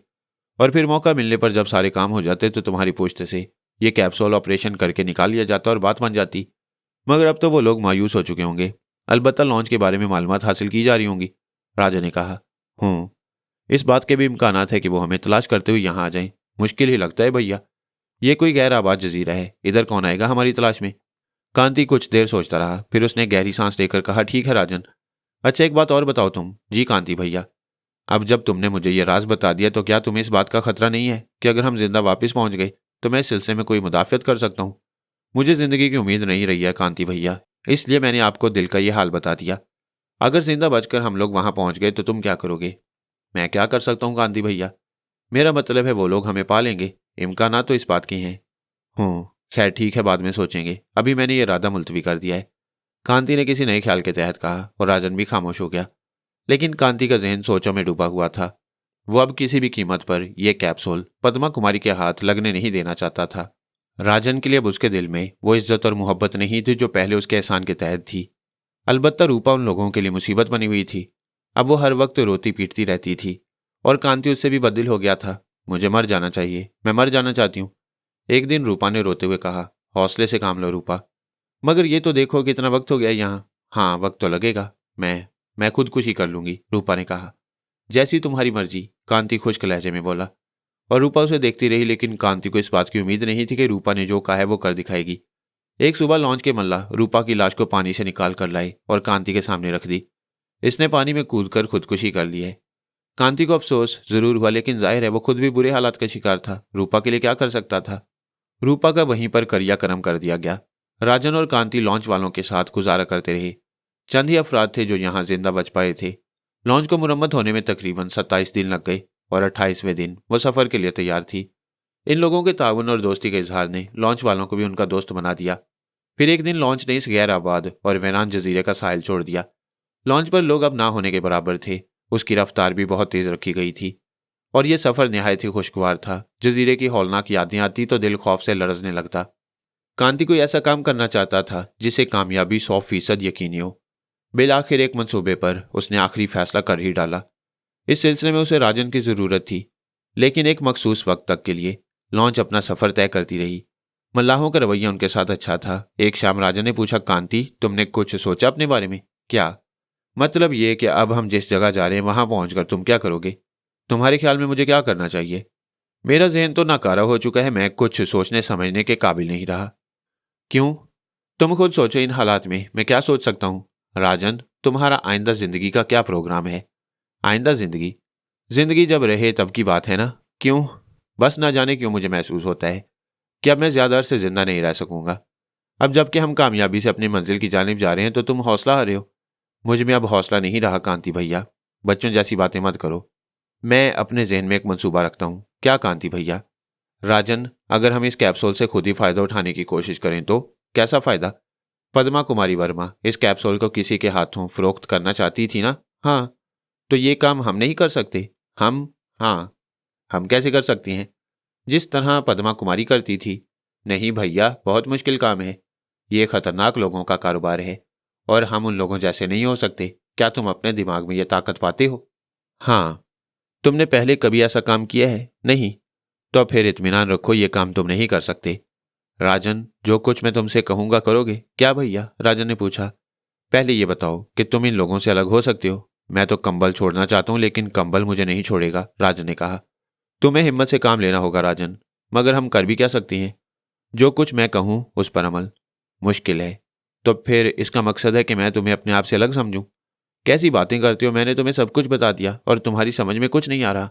[SPEAKER 1] और फिर मौका मिलने पर जब सारे काम हो जाते तो तुम्हारी पुश्त से ये कैप्सूल ऑपरेशन करके निकाल लिया जाता और बात बन जाती। मगर अब तो वो लोग मायूस हो चुके होंगे। अलबत्ता लॉन्च के बारे में मालूमात हासिल की जा रही होंगी। राजा ने कहा। इस बात के भी इम्कानात है कि वो हमें तलाश करते हुए यहाँ आ जाएं। मुश्किल ही लगता है भैया। ये कोई गैर आबाद जजीरा है, इधर कौन आएगा हमारी तलाश में? कांति कुछ देर सोचता रहा, फिर उसने गहरी सांस लेकर कहा, ठीक है राजन। अच्छा, एक बात और बताओ तुम। जी कांति भैया। अब जब तुमने मुझे ये राज बता दिया, तो क्या तुम्हें इस बात का खतरा नहीं है कि अगर हम जिंदा वापस पहुंच गए तो मैं इस सिलसिले में कोई मुदाफियत कर सकता हूँ? मुझे जिंदगी की उम्मीद नहीं रही है कांति भैया, इसलिए मैंने आपको दिल का ये हाल बता दिया। अगर जिंदा बचकर हम लोग वहां पहुंच गए तो तुम क्या करोगे? मैं क्या कर सकता हूँ कांति भैया? मेरा मतलब है वो लोग हमें पालेंगे। इम्कानात तो इस बात के हैं। खैर ठीक है, बाद में सोचेंगे। अभी मैंने ये इरादा मुलतवी कर दिया है। कांति ने किसी नए ख्याल के तहत कहा और राजन भी खामोश हो गया। लेकिन कांति का जहन सोचों में डूबा हुआ था। वो अब किसी भी कीमत पर यह कैप्सूल पद्मा कुमारी के हाथ लगने नहीं देना चाहता था। राजन के लिए अब उसके दिल में वो इज्जत और मोहब्बत नहीं थी जो पहले उसके एहसान के तहत थी। अलबत्ता रूपा उन लोगों के लिए मुसीबत बनी हुई थी। अब वो हर वक्त रोती पीटती रहती थी और कांति उससे भी बददिल हो गया था। मुझे मर जाना चाहिए, मैं मर जाना चाहती हूँ। एक दिन रूपा ने रोते हुए कहा। हौसले से काम लो रूपा, मगर ये तो देखो कितना वक्त हो गया यहाँ। हाँ, वक्त तो लगेगा। मैं खुदकुशी कर लूंगी, रूपा ने कहा। जैसी तुम्हारी मर्जी, कांति खुश्क लहजे में बोला। और रूपा उसे देखती रही, लेकिन कांति को इस बात की उम्मीद नहीं थी कि रूपा ने जो कहा है वो कर दिखाएगी। एक सुबह लॉन्च के मल्लाह रूपा की लाश को पानी से निकाल कर लाए और कांति के सामने रख दी। इसने पानी में कूदकर खुदकुशी कर ली है। कांति को अफसोस जरूर हुआ, लेकिन जाहिर है वो खुद भी बुरे हालात का शिकार था। रूपा के लिए क्या कर सकता था? रूपा का वहीं पर करिया कर्म कर दिया गया। राजन और कांति लॉन्च वालों के साथ गुजारा करते रहे। चंद ही अफराद थे जो यहाँ जिंदा बच पाए थे। लॉन्च को मुरम्मत होने में तकरीबन 27 दिन लग गए और 28वें दिन वो सफर के लिए तैयार थी। इन लोगों के ताउन और दोस्ती के इजहार ने लॉन्च वालों को भी उनका दोस्त बना दिया। फिर एक दिन लॉन्च ने इस गैर आबाद और वीरान जजीरे का साहिल छोड़ दिया। लॉन्च पर लोग अब ना होने के बराबर थे। उसकी रफ्तार भी बहुत तेज रखी गई थी और यह सफर निहायत ही खुशगवार था। जजीरे की हौलनाक यादें आती तो दिल खौफ से लरजने लगता। कांति कोई ऐसा काम करना चाहता था जिसे कामयाबी 100% यकीनी हो। बिलाखिर एक मंसूबे पर उसने आखिरी फैसला कर ही डाला। इस सिलसिले में उसे राजन की जरूरत थी, लेकिन एक मखसूस वक्त तक के लिए। लॉन्च अपना सफर तय करती रही। मल्लाहों का रवैया उनके साथ अच्छा था। एक शाम राजन ने पूछा, कांति, तुमने कुछ सोचा अपने बारे में? क्या मतलब? ये कि अब हम जिस जगह जा रहे हैं वहां पहुंचकर तुम क्या करोगे? तुम्हारे ख्याल में मुझे क्या करना चाहिए? मेरा जहन तो नाकारा हो चुका है, मैं कुछ सोचने समझने के काबिल नहीं रहा। क्यों? तुम खुद सोचो, इन हालात में मैं क्या सोच सकता हूँ? राजन, तुम्हारा आइंदा जिंदगी का क्या प्रोग्राम है? आइंदा जिंदगी? जिंदगी जब रहे तब की बात है ना। क्यों? बस ना जाने क्यों मुझे महसूस होता है कि अब मैं ज्यादा अरसे जिंदा नहीं रह सकूंगा। अब जबकि हम कामयाबी से अपनी मंजिल की जानिब जा रहे हैं तो तुम हौसला हारे हो। मुझ में अब हौसला नहीं रहा कांति भैया। बच्चों जैसी बातें मत करो। मैं अपने जहन में एक मंसूबा रखता हूँ। क्या कांति भैया? राजन, अगर हम इस कैप्सूल से खुद ही फायदा उठाने की कोशिश करें तो? कैसा फायदा? पद्मा कुमारी वर्मा इस कैप्सूल को किसी के हाथों फरोख्त करना चाहती थी ना? हाँ। तो ये काम हम नहीं कर सकते? हम? हाँ। हम कैसे कर सकते हैं? जिस तरह पद्मा कुमारी करती थी। नहीं भैया, बहुत मुश्किल काम है। ये खतरनाक लोगों का कारोबार है और हम उन लोगों जैसे नहीं हो सकते। क्या तुम अपने दिमाग में यह ताकत पाते हो? हाँ। तुमने पहले कभी ऐसा काम किया है? नहीं। तो फिर इत्मीनान रखो, ये काम तुम नहीं कर सकते। राजन, जो कुछ मैं तुमसे कहूंगा करोगे? क्या भैया? राजन ने पूछा। पहले ये बताओ कि तुम इन लोगों से अलग हो सकते हो। मैं तो कंबल छोड़ना चाहता हूं, लेकिन कंबल मुझे नहीं छोड़ेगा, राजन ने कहा। तुम्हें हिम्मत से काम लेना होगा राजन, मगर हम कर भी क्या सकते हैं? जो कुछ मैं कहूं उस पर अमल। मुश्किल है। तो फिर इसका मकसद है कि मैं तुम्हें अपने आप से अलग समझूं? कैसी बातें करते हो? मैंने तुम्हें सब कुछ बता दिया और तुम्हारी समझ में कुछ नहीं आ रहा,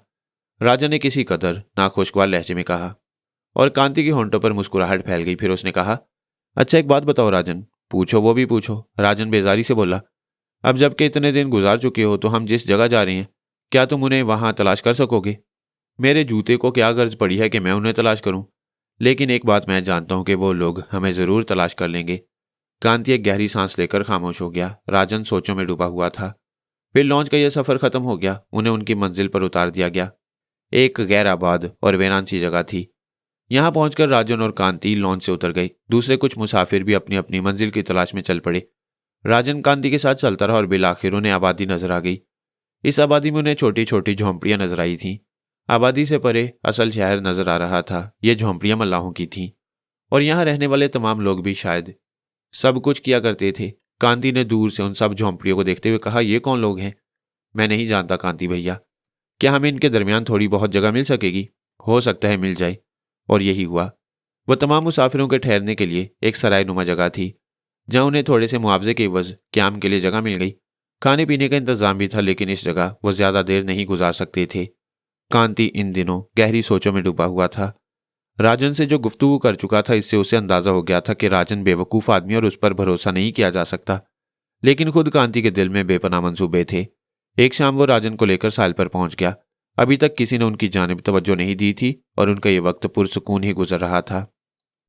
[SPEAKER 1] राजन ने किसी कदर नाखुशगवार लहजे में कहा। और कांति की होंठों पर मुस्कुराहट फैल गई। फिर उसने कहा, अच्छा एक बात बताओ राजन। पूछो, वो भी पूछो, राजन बेजारी से बोला। अब जबकि इतने दिन गुजार चुके हो तो हम जिस जगह जा रहे हैं, क्या तुम उन्हें वहां तलाश कर सकोगे? मेरे जूते को क्या गर्ज पड़ी है कि मैं उन्हें तलाश करूं? लेकिन एक बात मैं जानता हूं कि वो लोग हमें जरूर तलाश कर लेंगे। कांति एक गहरी सांस लेकर खामोश हो गया। राजन सोचों में डूबा हुआ था। फिर लॉन्च का यह सफर खत्म हो गया। उन्हें उनकी मंजिल पर उतार दिया गया। एक गैर आबाद और वीरान सी जगह थी। यहां पहुंचकर राजन और कांति लॉन्च से उतर गई। दूसरे कुछ मुसाफिर भी अपनी अपनी मंजिल की तलाश में चल पड़े। राजन कांति के साथ चलता रहा और बिलाखिर उन्हें आबादी नजर आ गई। इस आबादी में उन्हें छोटी छोटी झोंपड़ियां नजर आई थीं। आबादी से परे असल शहर नजर आ रहा था। ये झोंपड़ियां मल्लाहों की थीं और यहाँ रहने वाले तमाम लोग भी शायद सब कुछ किया करते थे। कांति ने दूर से उन सब झोंपड़ियों को देखते हुए कहा, ये कौन लोग हैं? मैं नहीं जानता कांति भैया। क्या हमें इनके दरमियान थोड़ी बहुत जगह मिल सकेगी? हो सकता है मिल जाए। और यही हुआ। वह तमाम मुसाफिरों के ठहरने के लिए एक सराय नुमा जगह थी, जहां उन्हें थोड़े से मुआवजे के एवज क्याम के लिए जगह मिल गई। खाने पीने का इंतजाम भी था, लेकिन इस जगह वो ज्यादा देर नहीं गुजार सकते थे। कांति इन दिनों गहरी सोचों में डूबा हुआ था। राजन से जो गुफ्तगू कर चुका था, इससे उसे अंदाजा हो गया था कि राजन बेवकूफ आदमी और उस पर भरोसा नहीं किया जा सकता। लेकिन खुद कांति के दिल में बेपनाह मंसूबे थे। एक शाम वो राजन को लेकर साहिल पर पहुंच गया। अभी तक किसी ने उनकी जानिब तवज्जो नहीं दी थी और उनका ये वक्त पुरसुकून ही गुजर रहा था।